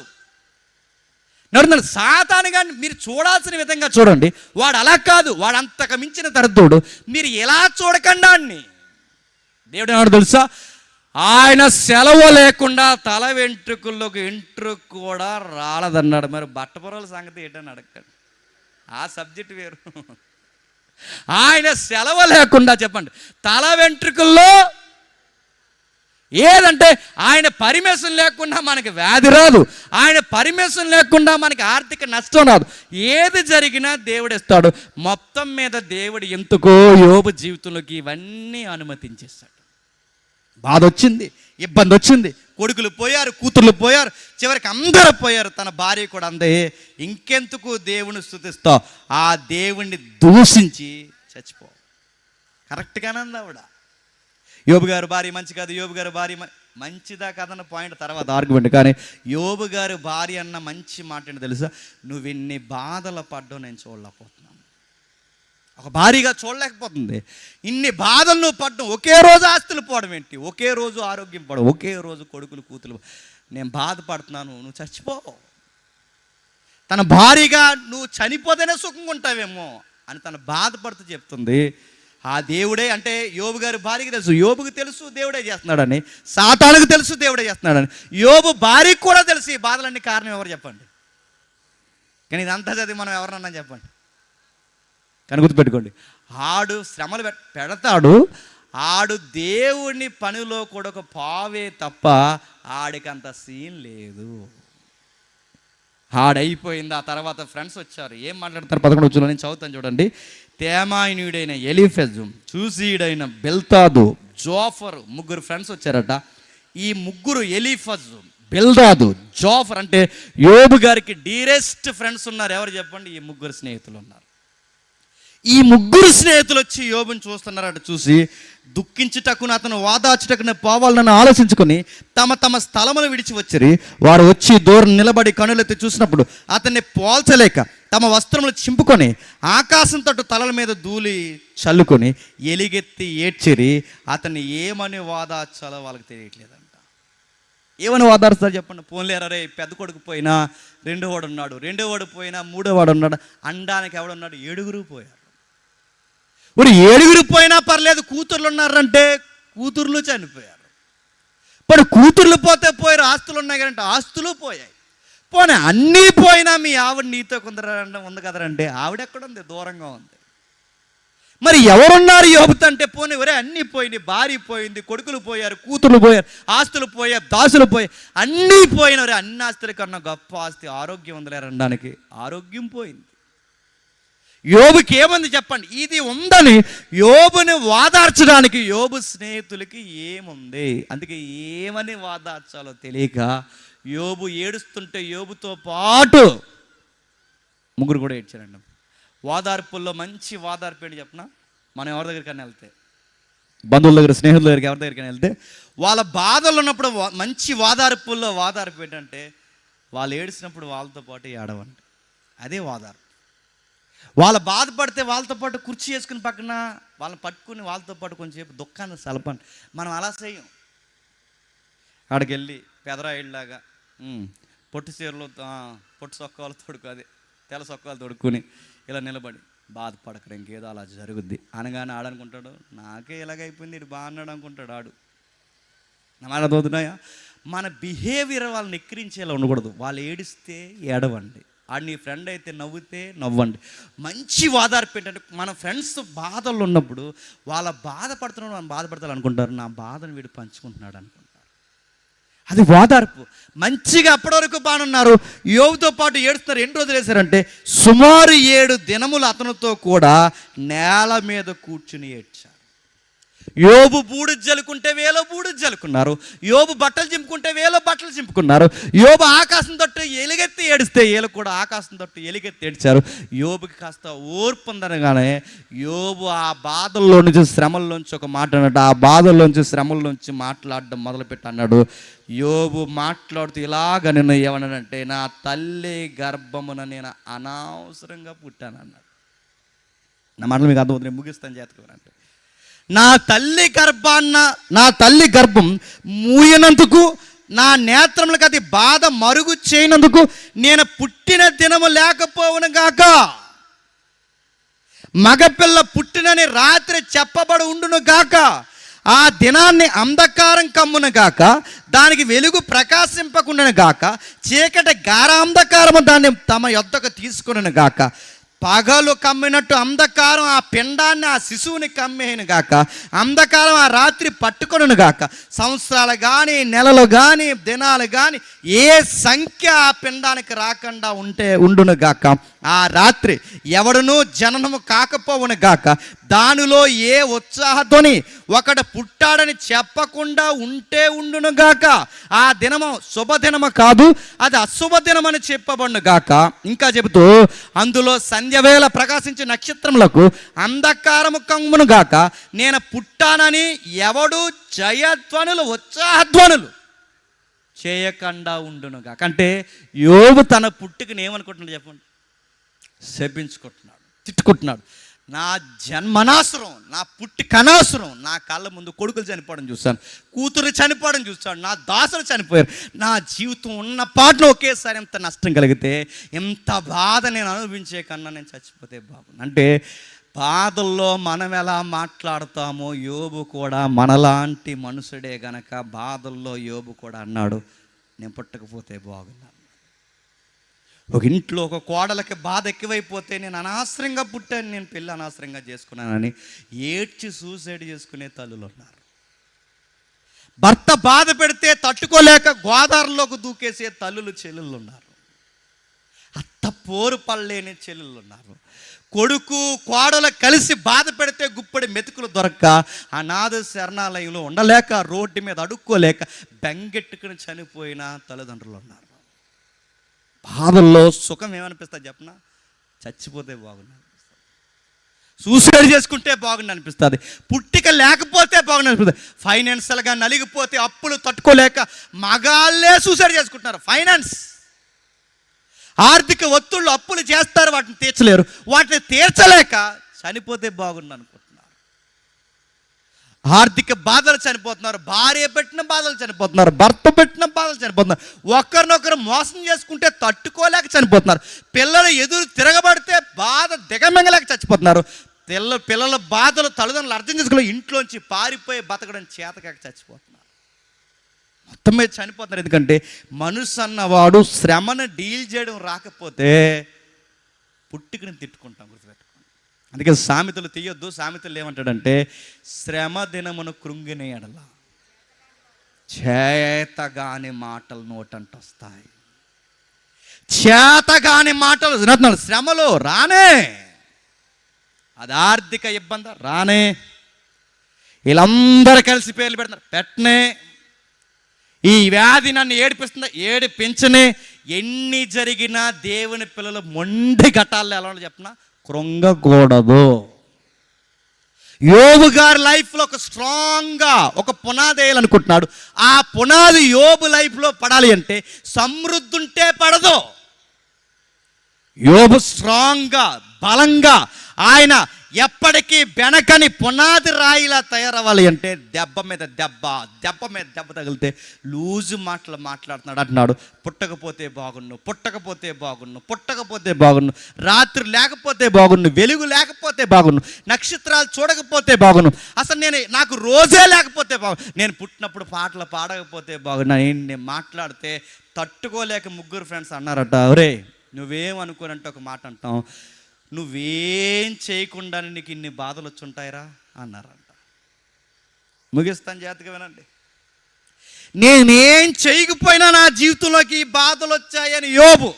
నడుతున్నాడు. సాతాను గారిని మీరు చూడాల్సిన విధంగా చూడండి. వాడు అలా కాదు, వాడు అంతకు మించిన తరతోడు. మీరు ఎలా చూడకుండా అన్ని దేవుడు ఏమన్నా తెలుసా? ఆయన సెలవు లేకుండా తల వెంట్రుకల్లోకి వెంట్రుకు కూడా రాలదన్నాడు. మరి బట్టపురాల సంగతి ఏంటని అడగండి, ఆ సబ్జెక్ట్ వేరు. ఆయన సెలవు లేకుండా చెప్పండి తల వెంట్రుకల్లో ఏదంటే ఆయన పర్మిషన్ లేకుండా మనకి వ్యాధి రాదు, ఆయన పర్మిషన్ లేకుండా మనకి ఆర్థిక నష్టం రాదు. ఏది జరిగినా దేవుడు ఇస్తాడు. మొత్తం మీద దేవుడు ఎందుకో యోబు జీవితంలోకి ఇవన్నీ అనుమతించేస్తాడు. బాధ వచ్చింది, ఇబ్బంది వచ్చింది, కొడుకులు పోయారు, కూతుర్లు పోయారు, చివరికి అందరూ పోయారు, తన భార్య కూడా అందే. ఇంకెందుకు దేవుని స్తుతిస్తావు? ఆ దేవుణ్ణి దూషించి చచ్చిపో. కరెక్ట్గానే అంది ఆవిడ. యోబు గారు భార్య మంచి కాదు, యోబు గారు భార్య మంచిదా కాదన్న పాయింట్ తర్వాత ఆర్గ్యుమెంట్. కానీ యోబు గారు భార్య అన్న మంచి మాట ఏంటో తెలుసా? నువ్వు ఇన్ని బాధలు పడ్డావు నేను చూడలేకపోతున్నాను. ఒక భారీగా చూడలేకపోతుంది. ఇన్ని బాధలు నువ్వు పడ్డం, ఒకే రోజు ఆస్తులు పోవడం ఏంటి, ఒకే రోజు ఆరోగ్యం పోవడం, ఒకే రోజు కొడుకులు కూతులు, నేను బాధపడుతున్నాను, నువ్వు చచ్చిపో. తన భారీగా నువ్వు చనిపోతేనే సుఖంగా ఉంటావేమో అని తను బాధపడుతూ చెప్తుంది. ఆ దేవుడే అంటే యోబు గారి భార్యకి తెలుసు, యోబుకి తెలుసు దేవుడే చేస్తున్నాడని, సాతానుకు తెలుసు దేవుడే చేస్తున్నాడని, యోబు భార్యకి కూడా తెలుసు ఈ బాధలన్నీ కారణం ఎవరు చెప్పండి? కానీ ఇదంతా చదివి మనం ఎవరన్నా చెప్పండి. కానీ గుర్తుపెట్టుకోండి, ఆడు శ్రమలు పెడతాడు, ఆడు దేవుని పనిలో కూడా ఒక పావే తప్ప ఆడికి అంత సీన్ లేదు. ఆడైపోయింది. ఆ తర్వాత ఫ్రెండ్స్ వచ్చారు, ఏం మాట్లాడతారు 11వ వచనంలో నేను చదువుతాను చూడండి. తేమాయినుడైన ఎలీఫెజు, చూసీయుడైన బిల్దాదు, జోఫరు, ముగ్గురు ఫ్రెండ్స్ వచ్చారట. ఈ ముగ్గురు ఎలీఫజు, బిల్దాదు, జోఫర్ అంటే యోబు గారికి డీరెస్ట్ ఫ్రెండ్స్ ఉన్నారు. ఎవరు చెప్పండి? ఈ ముగ్గురు స్నేహితులు ఉన్నారు. ఈ ముగ్గురు స్నేహితులు వచ్చి యోబుని చూస్తున్నారట. చూసి దుఃఖించుటకును అతను వాదాచుటకును పోవాలని ఆలోచించుకొని తమ తమ స్థలములు విడిచి వచ్చిరి. వారు వచ్చి దూరం నిలబడి కనులెత్తి చూసినప్పుడు అతన్ని పోల్చలేక తమ వస్త్రములు చింపుకొని ఆకాశం తట్టు తలల మీద ధూళి చల్లుకొని ఎలిగెత్తి ఏడ్చిరి. అతన్ని ఏమని వాదాచాలో వాళ్ళకి తెలియట్లేదంట. ఏమని వాదారుస్తారు చెప్పండి? పోన్లేరే, పెద్ద కొడుకు పోయినా రెండో వాడు ఉన్నాడు, రెండో వాడు పోయినా మూడో వాడు ఉన్నాడు, అనడానికి ఎవడున్నాడు? 7 పోయారు. ఇప్పుడు 7 పోయినా పర్లేదు, కూతుర్లు ఉన్నారంటే కూతుర్లు చనిపోయారు. ఇప్పుడు కూతుర్లు పోతే పోయారు, ఆస్తులు ఉన్నాయి కదంటే ఆస్తులు పోయాయి. పోనీ అన్నీ పోయినా మీ ఆవిడ నీతో కొందరు ఉంది కదరంటే ఆవిడ ఎక్కడుంది? దూరంగా ఉంది. మరి ఎవరున్నారు యోబుతో అంటే పోనీ ఒరే అన్నీ పోయినాయి, భార్య పోయింది, కొడుకులు పోయారు, కూతుర్లు పోయారు, ఆస్తులు పోయారు, దాసులు పోయాయి, అన్నీ పోయిన ఒరే అన్ని ఆస్తుల కన్నా గొప్ప ఆస్తి ఆరోగ్యం ఉందలేరనడానికి ఆరోగ్యం పోయింది. యోబుకి ఏముంది చెప్పండి? ఇది ఉందని యోబుని వాదార్చడానికి యోబు స్నేహితులకి ఏముంది? అందుకే ఏమని వాదార్చాలో తెలియక యోబు ఏడుస్తుంటే యోబుతో పాటు 3 కూడా ఏడ్చారండి. వాదార్పుల్లో మంచి వాదార్పు ఏంటి చెప్పనా? మనం ఎవరి దగ్గరికైనా వెళ్తే, బంధువుల దగ్గర, స్నేహితుల దగ్గరికి, ఎవరి దగ్గరికైనా వెళ్తే వాళ్ళ బాధలు ఉన్నప్పుడు మంచి వాదార్పుల్లో వాదార్పు ఏంటంటే వాళ్ళు ఏడిసినప్పుడు వాళ్ళతో పాటు ఏడవండి. అదే వాదార్పు. వాళ్ళు బాధపడితే వాళ్ళతో పాటు కుర్చీ వేసుకుని పక్కన వాళ్ళని పట్టుకుని వాళ్ళతో పాటు కొంచెంసేపు దుఃఖాన్ని సలపండి. మనం అలా చేయం. అక్కడికి వెళ్ళి పెదరాయిల్లాగా పొట్టి చీరలు, పొట్టి సొక్కాలు తొడుకు, అదే తెల్ల సొక్కాలు తొడుక్కుని ఇలా నిలబడి బాధపడకరు, ఇంకేదో అలా జరుగుద్ది అనగానే ఆడనుకుంటాడు నాకే ఇలాగైపోయింది, ఇటు బాగున్నాడు అనుకుంటాడు ఆడు. నా మాట తోతున్నాయా? మన బిహేవియర్ వాళ్ళని ఎక్కిరించేలా ఉండకూడదు. వాళ్ళు ఏడిస్తే ఏడవండి, ఆడు నీ ఫ్రెండ్ అయితే నవ్వుతే నవ్వండి. మంచి వాదార్పు ఏంటంటే మన ఫ్రెండ్స్ బాధలు ఉన్నప్పుడు వాళ్ళ బాధపడుతున్నాడు, మనం బాధపడతారు అనుకుంటారు, నా బాధను వీడు పంచుకుంటున్నాడు అనుకుంటారు. అది వాదార్పు. మంచిగా అప్పటి వరకు బాగున్నారు, యోబుతో పాటు ఏడుస్తున్నారు. 2 రోజులు వేశారంటే సుమారు 7 దినములు అతనితో కూడా నేల మీద కూర్చుని ఏడ్చారు. యోబు బూడిద జలుకుంటే వేలో బూడిద జలుకున్నారు, యోబు బట్టలు చింపుకుంటే వేలో బట్టలు చింపుకున్నారు, యోబు ఆకాశం తట్టు ఎలుగెత్తి ఏడిస్తే వీళ్ళు కూడా ఆకాశం తట్టు ఎలుగెత్తి ఏడ్చారు. యోబుకి కాస్త ఓర్పు ఉందనగానే యోబు ఆ బాధల్లో నుంచి, శ్రమల్లోంచి ఒక మాట అన్నట్టు, ఆ బాధల్లోంచి శ్రమల్లోంచి మాట్లాడడం మొదలుపెట్టి అన్నాడు. యోబు మాట్లాడుతూ ఇలాగ నేను ఏమన్నానంటే, నా తల్లి గర్భమున నేను అనవసరంగా పుట్టాను అన్నాడు. నా మాటలు మీకు అర్థమవుతుంది, ముగిస్తాను చేతకూరంటే, నా తల్లి గర్భం మూయనందుకు, నా నేత్రములకు అది బాధ మరుగు చేయనందుకు నేను పుట్టిన దినము లేకపోవును గాక, మగపిల్ల పుట్టినని రాత్రి చెప్పబడి ఉండును గాక, ఆ దినాన్ని అంధకారం కమ్మును గాక, దానికి వెలుగు ప్రకాశింపకుండాను గాక, చీకటి గాఢాంధకారము దాన్ని తమ యొద్దకు తీసుకును గాక, పగలు కమ్మినట్టు అంధకారం ఆ పిండాన్ని, ఆ శిశువుని కమ్మేయను గాక, అంధకారం ఆ రాత్రి పట్టుకొనును గాక, సంవత్సరాలు కానీ, నెలలు కానీ, దినాలు కానీ ఏ సంఖ్య ఆ పిండానికి రాకుండా ఉండును గాక, ఆ రాత్రి ఎవడునూ జననము కాకపోవును గాక, దానిలో ఏ ఉత్సాహతోని ఒకడు పుట్టాడని చెప్పకుండా ఉండును గాక, ఆ దినము శుభదినము కాదు, అది అశుభ దినమని చెప్పబడును గాక. ఇంకా చెబుతూ అందులో సంధ్యవేళ ప్రకాశించే నక్షత్రములకు అంధకారము కమ్మును గాక, నేను పుట్టానని ఎవడు జయధ్వనులు, ఉత్సాహధ్వనులు చేయకుండా ఉండును గాక. అంటే యోబు తన పుట్టుకని ఏమనుకుంటున్నాడు చెప్పండి? శపించుకుంటున్నాడు, తిట్టుకుంటున్నాడు. నా జన్మనాసురం, నా పుట్టిక అనవసరం, నా కళ్ళ ముందు కొడుకులు చనిపోవడం చూస్తాను, కూతురు చనిపోవడం చూస్తాను, నా దాసులు చనిపోయారు, నా జీవితం ఉన్న పాటలో ఒకేసారి ఎంత నష్టం కలిగితే, ఎంత బాధ నేను అనుభవించే కన్నా నేను చచ్చిపోతే బాగుంది. అంటే బాధల్లో మనం ఎలా మాట్లాడతామో యోబు కూడా మనలాంటి మనుషుడే గనక బాధల్లో యోబు కూడా అన్నాడు, నేను పుట్టకపోతే బాగున్నాను. ఒక ఇంట్లో ఒక కోడలకి బాధ ఎక్కువైపోతే, నేను అనవసరంగా పుట్టాను, నేను పెళ్ళి అనవసరంగా చేసుకున్నానని ఏడ్చి సూసైడ్ చేసుకునే తల్లులు ఉన్నారు. భర్త బాధ పెడితే తట్టుకోలేక గోదావరిలోకి దూకేసే తల్లులు, చెల్లెళ్ళు ఉన్నారు. అత్త పోరు పడలేని చెల్లెళ్ళు ఉన్నారు. కొడుకు కోడలు కలిసి బాధ పెడితే గుప్పడి మెతుకులు దొరక్క అనాథ శరణాలయంలో ఉండలేక, రోడ్డు మీద అడుక్కోలేక బెంగెట్టుకుని చనిపోయిన తల్లిదండ్రులు ఉన్నారు. బాధల్లో సుఖం ఏమనిపిస్తుంది చెప్పనా? చచ్చిపోతే బాగుంది అనిపిస్తుంది, సూసైడ్ చేసుకుంటే బాగుంది అనిపిస్తుంది, పుట్టిక లేకపోతే బాగుంది అనిపిస్తుంది, ఫైనాన్షియల్గా నలిగిపోతే అప్పులు తట్టుకోలేక మగాళ్ళే సూసైడ్ చేసుకుంటున్నారు. ఫైనాన్స్, ఆర్థిక ఒత్తిళ్ళు, అప్పులు చేస్తారు, వాటిని తీర్చలేరు, వాటిని తీర్చలేక చనిపోతే బాగుంది అనుకుంటున్నారు. ఆర్థిక బాధలు చనిపోతున్నారు, భార్య పెట్టిన బాధలు చనిపోతున్నారు, భర్త పెట్టిన బాధలు చనిపోతున్నారు, ఒకరినొకరు మోసం చేసుకుంటే తట్టుకోలేక చనిపోతున్నారు, పిల్లలు ఎదురు తిరగబడితే బాధ దిగమింగలేక చచ్చిపోతున్నారు, పిల్లల బాధలు తల్లిదండ్రులు అర్థం చేసుకోవాలి, ఇంట్లోంచి పారిపోయి బతకడం చేతకాక చచ్చిపోతున్నారు, మొత్తం మీద చనిపోతున్నారు. ఎందుకంటే మనుషు అన్నవాడు శ్రమను డీల్ చేయడం రాకపోతే పుట్టుకని తిట్టుకుంటాం, గుర్తుపెట్టుకోండి. అందుకే సామెతలు తీయొద్దు. సామెతలు ఏమంటాడంటే శ్రమ దినమును కృంగిన ఎడల చేతగాని మాటలు నోటంట వస్తాయి. చేతగాని మాటలు వింటున్నాడు. శ్రమలో రానే, అది ఆర్థిక ఇబ్బంది రానే, వీళ్ళందరూ కలిసి పేర్లు పెడుతున్నారు పెట్టనే, ఈ వ్యాధి నన్ను ఏడిపిస్తుందా ఏడిపించనే. ఎన్ని జరిగినా దేవుని పిల్లలు మొండి ఘటాల్లో ఎలా ఉండాలో చెప్పినా కృంగకూడదు. యోబు గారి లైఫ్లో ఒక స్ట్రాంగ్గా ఒక పునాది వేయాలనుకుంటున్నాడు. ఆ పునాది యోబు లైఫ్లో పడాలి అంటే సమృద్ధి ఉంటే పడదు. యోబు స్ట్రాంగ్గా బలంగా ఆయన ఎప్పటికీ వెనకని పునాది రాయిలా తయారవ్వాలి అంటే దెబ్బ మీద దెబ్బ తగిలితే లూజు మాటలు మాట్లాడుతున్నాడు. అంటున్నాడు పుట్టకపోతే బాగున్ను, రాత్రి లేకపోతే బాగున్ను, వెలుగు లేకపోతే బాగున్ను, నక్షత్రాలు చూడకపోతే బాగున్ను, అసలు నాకు రోజే లేకపోతే నేను పుట్టినప్పుడు పాటలు పాడకపోతే బాగున్నా. నేను మాట్లాడితే తట్టుకోలేక ముగ్గురు ఫ్రెండ్స్ అన్నారట, ఒరే నువ్వేమనుకోనంటే ఒక మాట అంటాం, నువ్వేం చేయకుండానే నీకు ఇన్ని బాధలు వచ్చి ఉంటాయిరా అన్నారంట. ముగిస్తాను జాగ్రత్తగా వినండి. నేనేం చేయకపోయినా నా జీవితంలోకి ఈ బాధలు వచ్చాయని యోబు,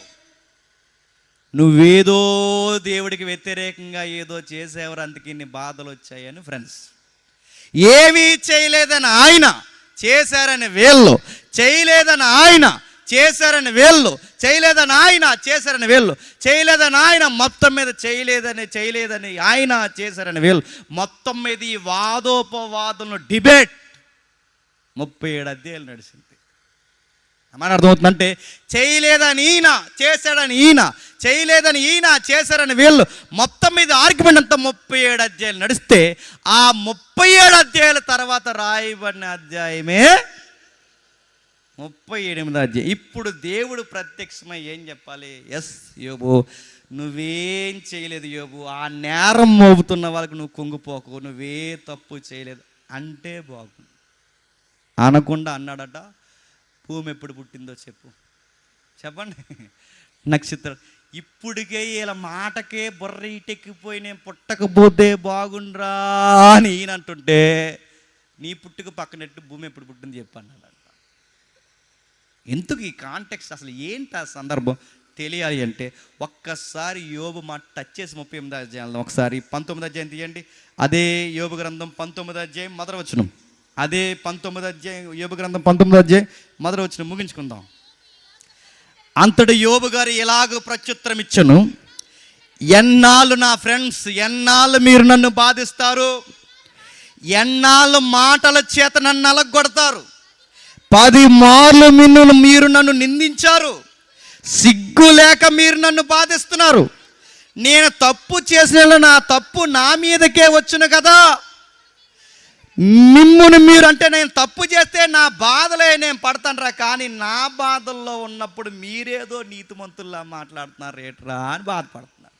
నువ్వేదో దేవుడికి వ్యతిరేకంగా ఏదో చేసేవారు అందుకే ఇన్ని బాధలు వచ్చాయని ఫ్రెండ్స్. ఏమీ చేయలేదని ఆయన చేశారని వీళ్ళు, చేయలేదని ఆయన చేశారని వీళ్ళు, చేయలేదని ఆయన చేశారని వీళ్ళు, చేయలేదని ఆయన మొత్తం మీద చేయలేదని ఆయన చేశారని వీళ్ళు, మొత్తం మీద ఈ వాదోపవాదంలో డిబేట్ 37 అధ్యాయాలు నడిచింది. ఏమని అర్థమవుతుందంటే చేయలేదని ఈయన చేశాడని ఈయన, చేయలేదని ఈయన చేశారని వీళ్ళు, మొత్తం మీద ఆర్గ్యుమెంట్ అంతా 37 అధ్యాయాలు నడిస్తే ఆ 37 అధ్యాయాల తర్వాత రాయబడిన అధ్యాయమే 38వ అధ్యాయం. ఇప్పుడు దేవుడు ప్రత్యక్షమై ఏం చెప్పాలి? ఎస్ యోబు, నువ్వేం చేయలేదు యోబు, ఆ నేరం మోపుతున్న వాళ్ళకి నువ్వు కుంగిపోకు, నువ్వే తప్పు చేయలేదు అంటే బాగుంది. అనకుండా అన్నాడట, భూమి ఎప్పుడు పుట్టిందో చెప్పండి నక్షత్రం. ఇప్పటికే ఇలా మాటకే బుర్ర ఇటెక్కిపోయి నేను పుట్టకపోతే బాగుండ్రా అని ఈయన అంటుంటే నీ పుట్టుక పక్కనట్టు భూమి ఎప్పుడు పుట్టింది చెప్పన్నాడు. ఎందుకు ఈ కాంటెక్స్ట్, అసలు ఏంటి ఆ సందర్భం తెలియాలి అంటే ఒక్కసారి యోబు మాట టచ్ చేసి 38వ అధ్యాయంలో ఒకసారి 19వ అధ్యాయం తీయండి. అదే యోబు గ్రంథం 19వ అధ్యాయం మొదటి వచనం, అదే 19వ అధ్యాయం యోబు గ్రంథం 19వ అధ్యాయం మొదటి వచనం ముగించుకుందాం. అంతటి యోబు గారు ఇలాగ ప్రత్యుత్తరం ఇచ్చను, ఎన్నాళ్ళు నా ఫ్రెండ్స్, ఎన్నాళ్ళు మీరు నన్ను బాధిస్తారు, ఎన్నాళ్ళు మాటల చేత నన్ను నలగొడతారు, 10 మార్లు మీరు నన్ను నిందించారు, సిగ్గు లేక మీరు నన్ను బాధిస్తున్నారు, నేను తప్పు చేసిన నా తప్పు నా మీదకే వచ్చును కదా, మిమ్మును మీరు అంటే నేను తప్పు చేస్తే నా బాధలే నేను పడతానురా, కానీ నా బాధల్లో ఉన్నప్పుడు మీరేదో నీతిమంతుల్లా మాట్లాడుతున్నారు రేట్రా అని బాధపడుతున్నారు.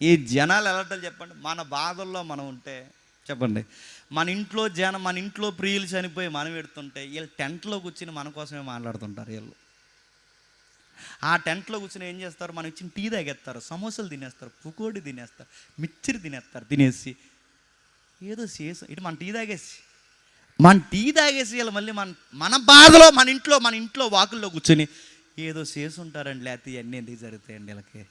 ఈ జనాలు ఎలాంటి చెప్పండి, మన బాధల్లో మనం ఉంటే చెప్పండి, మన ఇంట్లో ప్రియులు చనిపోయి మనం పెడుతుంటే వీళ్ళు టెంట్లో కూర్చుని మన కోసమే మాట్లాడుతుంటారు. వీళ్ళు ఆ టెంట్లో కూర్చుని ఏం చేస్తారు, మనం ఇచ్చిన టీ తాగేస్తారు, సమోసాలు తినేస్తారు, పుకోడి తినేస్తారు, మిక్చర్ తినేస్తారు, తినేసి ఏదో చేసి ఇటు మన టీ తాగేసి వీళ్ళు మళ్ళీ మన బాధలో మన ఇంట్లో వాకుల్లో కూర్చొని ఏదో చేసి ఉంటారండి, లేకపోతే ఇవన్నీ ఎందుకు జరుగుతాయండి వీళ్ళకి.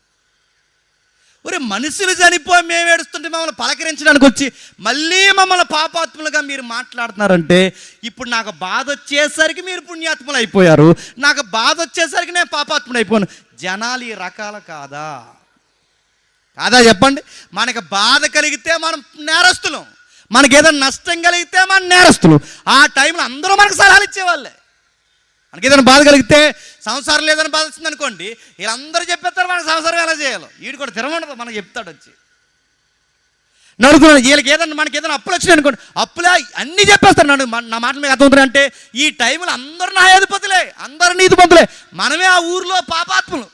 ఒరే మనుషులు చనిపోయి మేము ఏడుస్తుంటే మమ్మల్ని పలకరించడానికి వచ్చి మళ్ళీ మమ్మల్ని పాపాత్ములుగా మీరు మాట్లాడుతున్నారంటే, ఇప్పుడు నాకు బాధ వచ్చేసరికి మీరు పుణ్యాత్ములు అయిపోయారు, నాకు బాధ వచ్చేసరికి నేను పాపాత్ములు అయిపోయాను. జనాలు ఈ రకాల కాదా చెప్పండి. మనకు బాధ కలిగితే మనం నేరస్తులం, మనకి ఏదైనా నష్టం కలిగితే మనం నేరస్తులు. ఆ టైంలో అందరూ మనకు సలహాలు ఇచ్చేవాళ్ళే. మనకి ఏదైనా బాధ కలిగితే, సంసారం లేదని బాధ వచ్చింది అనుకోండి, వీళ్ళందరూ చెప్పేస్తారు మనకు సంసారం ఎలా చేయాలో. వీడు కూడా తిరగండదు మనకు చెప్తాడు వచ్చి నడుకున్నాడు. వీళ్ళకి ఏదన్నా మనకి ఏదైనా అప్పులు వచ్చినాయి అనుకోండి, అప్పులే అన్నీ చెప్పేస్తారు. నా మాటలు మీకు అర్థమవుతుంది అంటే ఈ టైంలో అందరూ న్యాయాధిపతులే, అందరూ నీతిపతులే, మనమే ఆ ఊరిలో పాపాత్ములు.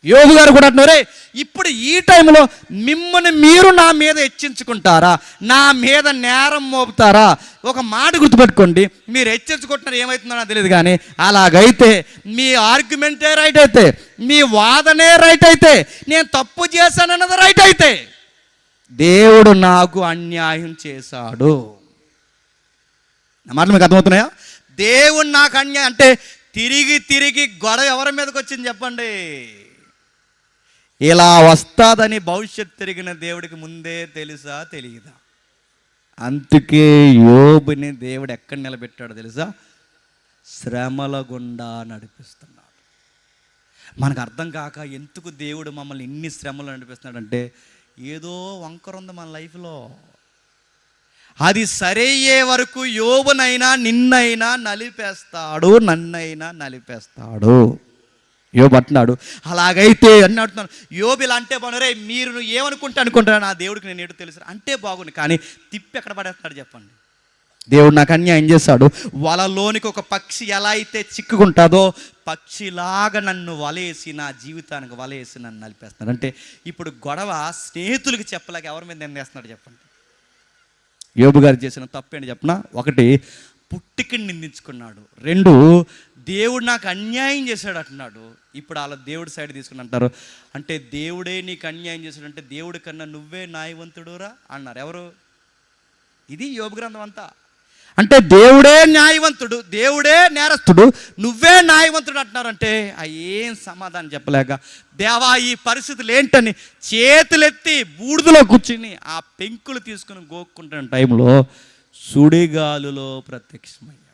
యోబు గారు కూడా అంటున్నారే, ఇప్పుడు ఈ టైంలో మిమ్మల్ని మీరు నా మీద హెచ్చించుకుంటారా, నా మీద నేరం మోపుతారా? ఒక మాట గుర్తుపెట్టుకోండి, మీరు హెచ్చరించుకుంటున్నారు ఏమవుతుందో నాకు తెలియదు, కానీ అలాగైతే మీ ఆర్గ్యుమెంటే రైట్ అయితే, మీ వాదనే రైట్ అయితే, నేను తప్పు చేశానన్నది రైట్ అయితే, దేవుడు నాకు అన్యాయం చేశాడు. నా మాటలు మీకు అర్థమవుతున్నాయా? దేవుడు నాకు అన్యాయం అంటే తిరిగి తిరిగి గొడవ ఎవరి మీదకి వచ్చింది చెప్పండి? ఇలా వస్తాదని భవిష్యత్తు తిరిగిన దేవుడికి ముందే తెలుసా తెలియదా? అందుకే యోబుని దేవుడు ఎక్కడ నిలబెట్టాడో తెలుసా? శ్రమల గుండా నడిపిస్తున్నాడు. మనకు అర్థం కాక ఎందుకు దేవుడు మమ్మల్ని ఇన్ని శ్రమలు నడిపిస్తున్నాడంటే, ఏదో వంకర ఉంది మన లైఫ్లో. అది సరయ్యే వరకు యోబునైనా నిన్నైనా నలిపేస్తాడు, నన్నైనా నలిపేస్తాడు. యోబు అంటున్నాడు, అలాగైతే అని అంటున్నాను. యోబు ఇలా అంటే బాగున్నారే, మీరు ఏమనుకుంటే అనుకుంటారా, నా దేవుడికి నేను ఏదో తెలుసు అంటే బాగుంది, కానీ తిప్పి ఎక్కడ పడేస్తున్నాడు చెప్పండి? దేవుడు నాకు అన్యాయం చేశాడు. వలలోనికి ఒక పక్షి ఎలా అయితే చిక్కుకుంటుందో, పక్షిలాగా నన్ను వలేసి, నా జీవితానికి వలేసి నన్ను నలిపేస్తున్నాడు. అంటే ఇప్పుడు గొడవ స్నేహితులకి చెప్పలేక ఎవరి మీద నిందేస్తున్నాడు చెప్పండి? యోబు గారు చేసిన తప్పేంటి చెప్పనా? ఒకటి, పుట్టికని నిందించుకున్నాడు. రెండు, దేవుడు నాకు అన్యాయం చేశాడు అంటున్నాడు. ఇప్పుడు అలా దేవుడి సైడ్ తీసుకుని అంటారు, అంటే దేవుడే నీకు అన్యాయం చేశాడు అంటే దేవుడి కన్నా నువ్వే న్యాయవంతుడురా అన్నారు. ఎవరు? ఇది యోబు గ్రంథం అంతా. అంటే దేవుడే న్యాయవంతుడు, దేవుడే నేరస్తుడు, నువ్వే న్యాయవంతుడు అంటున్నారంటే ఏం సమాధానం చెప్పలేక, దేవా ఈ పరిస్థితులు ఏంటని చేతులెత్తి బూడిదలో కూర్చుని ఆ పెంకులు తీసుకుని గోక్కుంటున్న టైంలో సుడిగాలులో ప్రత్యక్షమయ్యాడు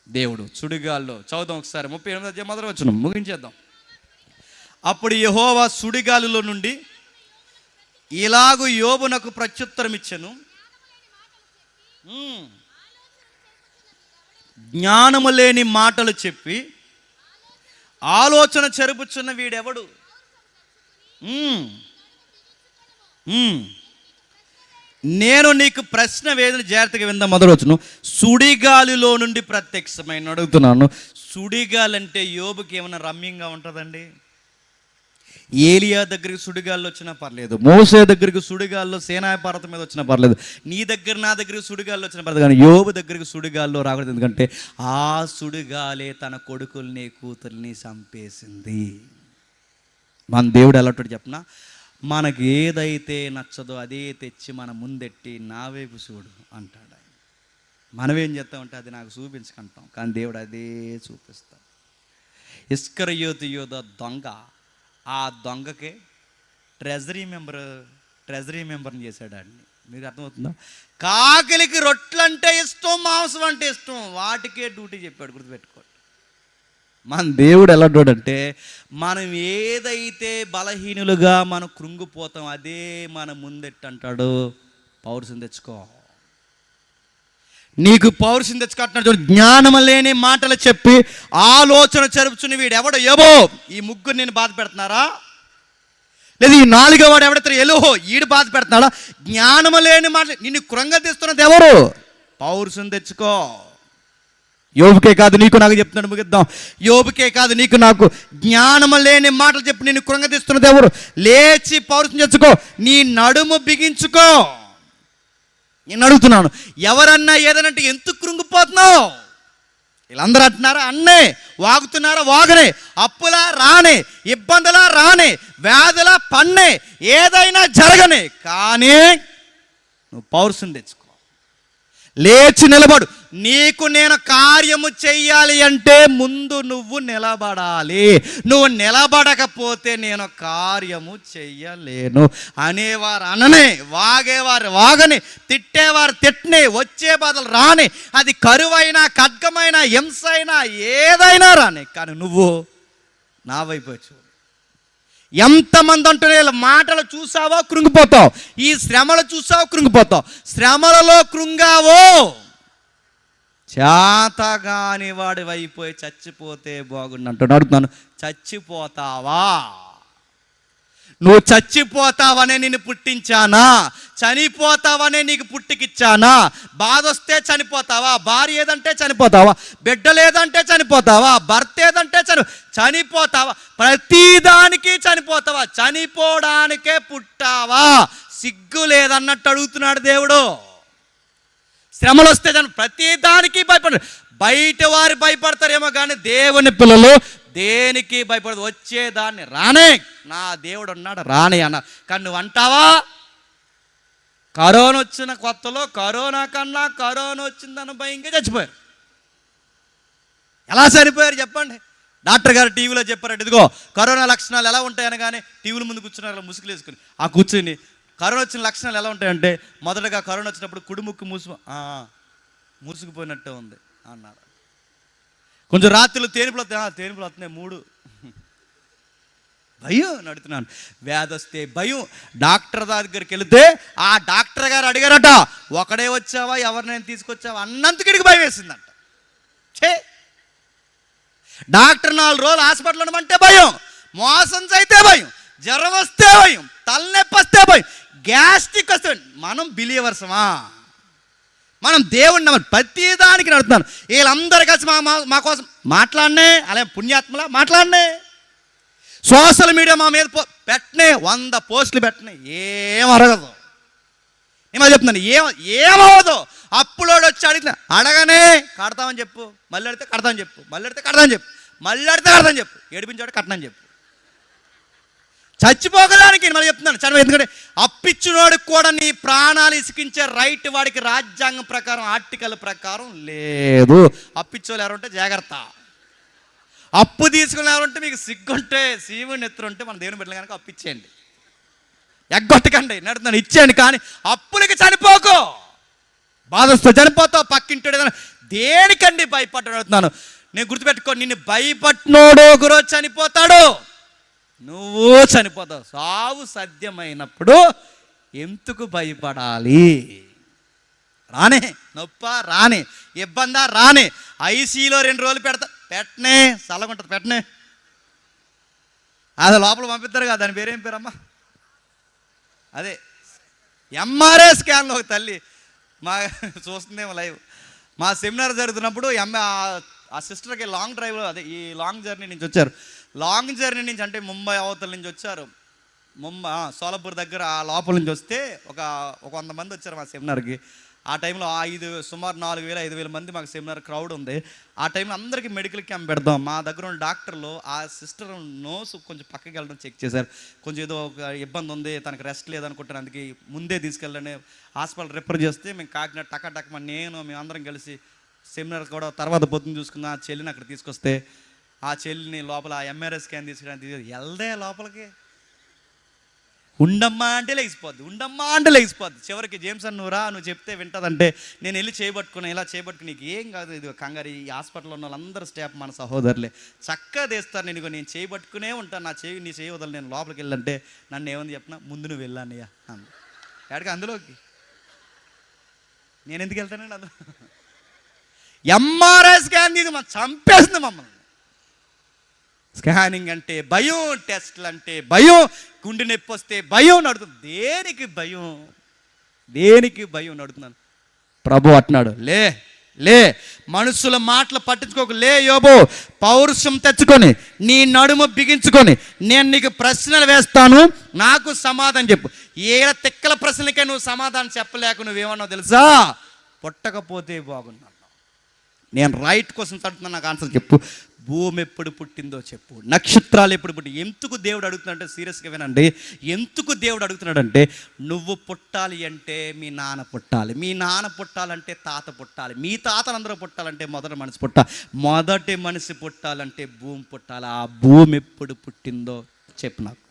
దేవుడు. సుడిగాల్లో చదువుదాం ఒకసారి, 38 మొదటి వచనం ముగించేద్దాం. అప్పుడు యెహోవా సుడిగాలిలో నుండి ఇలాగు యోబునకు ప్రత్యుత్తరం ఇచ్చెను, జ్ఞానము లేని మాటలు చెప్పి ఆలోచన చెరుపుచున్న వీడెవడు? నేను నీకు ప్రశ్న వేదని జాగ్రత్తగా విందాం. మొదలువచ్చును, సుడిగాలిలో నుండి ప్రత్యక్షమైన అడుగుతున్నాను. సుడిగాలి అంటే యోబుకి ఏమైనా రమ్యంగా ఉంటుందండి? ఏలియా దగ్గరికి సుడిగాల్లో వచ్చినా పర్లేదు, మోసే దగ్గరికి సుడిగాల్లో సేనాయ పర్వతం మీద వచ్చినా పర్లేదు, నీ దగ్గర నా దగ్గరికి సుడిగాల్లో వచ్చినా పర్లేదు, కానీ యోబు దగ్గరికి సుడిగాల్లో రాకూడదు. ఎందుకంటే ఆ సుడిగాలే తన కొడుకుల్ని కూతుర్ని చంపేసింది. మన దేవుడు ఎలాంటి చెప్పనా, మనకి ఏదైతే నచ్చదో అదే తెచ్చి మన ముందెట్టి నా వైపు చూడు అంటాడు ఆయన. మనమేం చేస్తామంటే అది నాకు చూపించకంటాం, కానీ దేవుడు అదే చూపిస్తాడు. ఇస్కరియోతు యోధ దొంగ, ఆ దొంగకే ట్రెజరీ మెంబర్ని చేశాడు అండి. మీకు అర్థమవుతుందా? కాకిలికి రొట్టెలు అంటే ఇష్టం, మాంసం అంటే ఇష్టం, వాటికే డ్యూటీ చెప్పాడు. గుర్తుపెట్టుకోండి, మన దేవుడు ఎలాంటోడంటే, మనం ఏదైతే బలహీనులుగా మనం కృంగిపోతాం అదే మన ముందెట్టు అంటాడు, పౌరుషం తెచ్చుకో, నీకు పౌరుషం తెచ్చుకుంటున్నాడు. జ్ఞానం లేని మాటలు చెప్పి ఆలోచన చెరుపుచుని వీడు ఎవడో ఏవో, ఈ ముగ్గురు నేను బాధ పెడుతున్నారా? లేదు ఈ నాలుగో వాడు ఎవడతారు ఎలోహో, ఈడు బాధ పెడుతున్నాడా? జ్ఞానం లేని మాటలు నిన్ను కృంగతీస్తున్నది ఎవరు? పౌరుషం తెచ్చుకో. యోబుకే కాదు నీకు నాకు చెప్తున్నాడు, ముగిద్దాం. యోబుకే కాదు నీకు నాకు జ్ఞానం లేని మాటలు చెప్పి నిన్ను కృంగతీస్తున్నది ఎవరు? లేచి పౌరుషం తెచ్చుకో, నీ నడుము బిగించుకో. నేను అడుగుతున్నాను, ఎవరన్నా ఏదనంటే ఎందుకు కృంగిపోతున్నావు? వీళ్ళందరూ అంటున్నారా? అన్నే. వాగుతున్నారా? వాగనే. అప్పులా రానే, ఇబ్బందులా రానే, వ్యాధులా పన్నే, ఏదైనా జరగనే, కానీ నువ్వు పౌరుషం తెచ్చుకో, లేచి నిలబడు. నీకు నేను కార్యము చెయ్యాలి అంటే ముందు నువ్వు నిలబడాలి. నువ్వు నిలబడకపోతే నేను కార్యము చెయ్యలేను. అనేవారు అననే, వాగేవారు వాగని, తిట్టేవారు తిట్టనే, వచ్చే బాధలు రాని, అది కరువైనా ఖడ్గమైనా హింస అయినా ఏదైనా రాని, కానీ నువ్వు నా వైపు చూడు. ఎంతమంది అంటున్నా మాటలు చూసావో కృంగిపోతావు, ఈ శ్రమలు చూసావో కృంగిపోతావు. శ్రమలలో కృంగావో చేతగాని వాడి అయిపోయి చచ్చిపోతే బాగుండు అంటున్నాను. అడుగుతున్నాను, చచ్చిపోతావా? నువ్వు చచ్చిపోతావనే నిన్ను పుట్టించానా? చనిపోతావనే నీకు పుట్టికిచ్చానా? బాధ వస్తే చనిపోతావా? భార్య ఏదంటే చనిపోతావా? బిడ్డ లేదంటే చనిపోతావా? భర్త ఏదంటే చనిపోతావా? ప్రతిదానికి చనిపోతావా? చనిపోవడానికే పుట్టావా? సిగ్గు లేదన్నట్టు అడుగుతున్నాడు దేవుడు. శ్రమలు వస్తే ప్రతిదానికి భయపడ. బయట వారు భయపడతారేమో కానీ దేవుని పిల్లలు దేనికి భయపడదు. వచ్చేదాన్ని రానే, నా దేవుడు ఉన్నాడు రానే అన్నారు. కానీ నువ్వు అంటావా? కరోనా వచ్చిన కొత్తలో కరోనా వచ్చిందని భయంగా చచ్చిపోయారు. ఎలా చనిపోయారు చెప్పండి? డాక్టర్ గారు టీవీలో చెప్పారంటే, ఇదిగో కరోనా లక్షణాలు ఎలా ఉంటాయని. కానీ టీవీల ముందు కూర్చున్నారు ముసుగులు వేసుకుని. ఆ కూర్చుని కరోనా వచ్చిన లక్షణాలు ఎలా ఉంటాయంటే, మొదటగా కరోనా వచ్చినప్పుడు కుడుముక్కు మూసుకుపోయినట్టే ఉంది అన్నారు. కొంచెం రాత్రులు తేనుపులు వస్తున్నాయి 3. భయం నడుతున్నాను. వ్యాధి వస్తే భయం. డాక్టర్ దగ్గరికి వెళితే ఆ డాక్టర్ గారు అడిగారట, ఒకడే వచ్చావా ఎవరినైనా తీసుకొచ్చావా అన్నంతకిడికి భయం వేసిందంట. డాక్టర్ 4 రోజులు హాస్పిటల్ ఉండమంటే భయం, మోషన్స్ అయితే భయం, జ్వరం వస్తే భయం, తలనొప్పి వస్తే భయం, గ్యాస్ట్రిక్ వస్తే. మనం బిలీవర్సమా? మనం దేవుడిని నమ్మ ప్రతిదానికి నడుతున్నాను. వీళ్ళందరూ కలిసి మా కోసం మాట్లాడినే, అలాగే పుణ్యాత్మలా మాట్లాడినే, సోషల్ మీడియా మా మీద పెట్టనే, 100 పోస్టులు పెట్టనే, ఏం అరగదు. నేను చెప్తున్నాను, ఏమవదు. అప్పులోడు వచ్చి అడగనే కడతామని చెప్పు, మళ్ళీ అడితే కడతామని చెప్పు, మళ్ళీ అడితే కడతామని చెప్పు, మళ్ళీ అడితే కడతామని చెప్పు, ఏడిపించాడు కట్టనని చెప్పు. చచ్చిపోగడానికి మళ్ళీ చెప్తున్నాను. ఎందుకంటే అప్పిచ్చినోడికి కూడా నీ ప్రాణాలు ఇసుకించే రైట్ వాడికి రాజ్యాంగం ప్రకారం ఆర్టికల్ ప్రకారం లేదు. అప్పిచ్చోళ్ళు ఎవరుంటే జాగ్రత్త. అప్పు తీసుకుని ఎవరుంటే మీకు సిగ్గుంటే, శివుని ఎత్తురుంటే మన దేవుని బిడ్డలు కనుక అప్పిచ్చేయండి, ఎగ్గొట్టకండి, నడుతున్నాను ఇచ్చేయండి. కానీ అప్పులకి చనిపోకు. బాధతో చనిపోతావు. పక్కింటాడు దేనికండి భయపడ్డాడు అడుగుతున్నాను. నేను గుర్తుపెట్టుకో, నిన్ను భయపట్టినోడు ఒకరోజు చనిపోతాడు, నువ్వు చనిపోతావు. సావు సత్యమైనప్పుడు ఎందుకు భయపడాలి? రానే నొప్ప, రానే ఇబ్బందా, రానే ఐసీలో 2 రోజులు పెట్టనే, చల్లగుంటుంది పెట్టనే. అది లోపల పంపిస్తారు కదా, దాని పేరేం పేరమ్మా? అదే ఎంఆర్ఐ స్కాన్లో ఒక తల్లి మా చూస్తుందేమో లైవ్. మా సెమినార్ జరుగుతున్నప్పుడు ఆ సిస్టర్కి లాంగ్ డ్రైవ్లో, అదే ఈ లాంగ్ జర్నీ నుంచి వచ్చారు. లాంగ్ జర్నీ నుంచి అంటే ముంబై అవతల నుంచి వచ్చారు. సోలాపూర్ దగ్గర ఆ లోపల నుంచి వస్తే ఒక 100 మంది వచ్చారు మా సెమినార్కి. ఆ టైంలో సుమారు 4,000-5,000 మంది మాకు సెమినార్ క్రౌడ్ ఉంది. ఆ టైంలో అందరికీ మెడికల్ క్యాంప్ పెడదాం. మా దగ్గర ఉన్న డాక్టర్లు ఆ సిస్టర్ నోసు కొంచెం పక్కకి వెళ్ళడం చెక్ చేశారు. కొంచెం ఏదో ఒక ఇబ్బంది ఉంది, తనకు రెస్ట్ లేదనుకుంటాను, అందుకే ముందే తీసుకెళ్ళండి హాస్పిటల్ రిఫర్ చేస్తే మేము కాకినాడ టక్కమని మేమందరం కలిసి సెమినార్ కూడా తర్వాత పొద్దున్న చూసుకున్న ఆ చెల్లిని అక్కడ తీసుకొస్తే, ఆ చెల్లిని లోపల ఎంఆర్ఐ స్కాన్ తీసుకురానికి వెళ్దే లోపలికి ఉండమ్మా అంటే లేచిపోద్ది. చివరికి జేమ్స్ అన్న నువ్వు చెప్తే వింటదంటే నేను వెళ్ళి ఇలా చేయబట్టుకుని నీకు ఏం కాదు, ఇది కంగారు. ఈ హాస్పిటల్లో ఉన్న వాళ్ళందరూ స్టాఫ్ మన సహోదరులే, చక్కగా తీస్తారు. నేను చేయబట్టుకునే ఉంటాను, నీ చేయి వదలు. నేను లోపలికి వెళ్ళంటే నన్ను ఏమని చెప్పినా, ముందు నువ్వు వెళ్ళానయ్యా ఎక్కడికి అందులోకి నేను ఎందుకు వెళ్తానండి? అందులో ఎంఆర్ఐ స్కాన్ తీసి చంపేస్తుంది మమ్మల్ని. స్కానింగ్ అంటే భయం, టెస్ట్లు అంటే భయం, గుండె నొప్పి వస్తే భయం నడుతుంది. దేనికి భయం నడుతున్నాను? ప్రభు అంటున్నాడు, లే మనుషుల మాటలు పట్టించుకోకు. లే యోబు, పౌరుషం తెచ్చుకొని నీ నడుము బిగించుకొని నేను నీకు ప్రశ్నలు వేస్తాను, నాకు సమాధానం చెప్పు. తిక్కల ప్రశ్నలకే నువ్వు సమాధానం చెప్పలేక నువ్వేమన్నావు తెలుసా? పుట్టకపోతే బాగున్నాను. నేను రైట్ కోసం చదువుతున్నాను, నాకు ఆన్సర్ చెప్పు. భూమి ఎప్పుడు పుట్టిందో చెప్పు, నక్షత్రాలు ఎప్పుడు పుట్టి. ఎందుకు దేవుడు అడుగుతున్నాడంటే, సీరియస్గా వినండి, ఎందుకు దేవుడు అడుగుతున్నాడంటే, నువ్వు పుట్టాలి అంటే మీ నాన్న పుట్టాలి, మీ నాన్న పుట్టాలంటే తాత పుట్టాలి, మీ తాతలందరూ పుట్టాలంటే మొదటి మనిషి పుట్టాలంటే భూమి పుట్టాలి. ఆ భూమి ఎప్పుడు పుట్టిందో చెప్పు నాకు.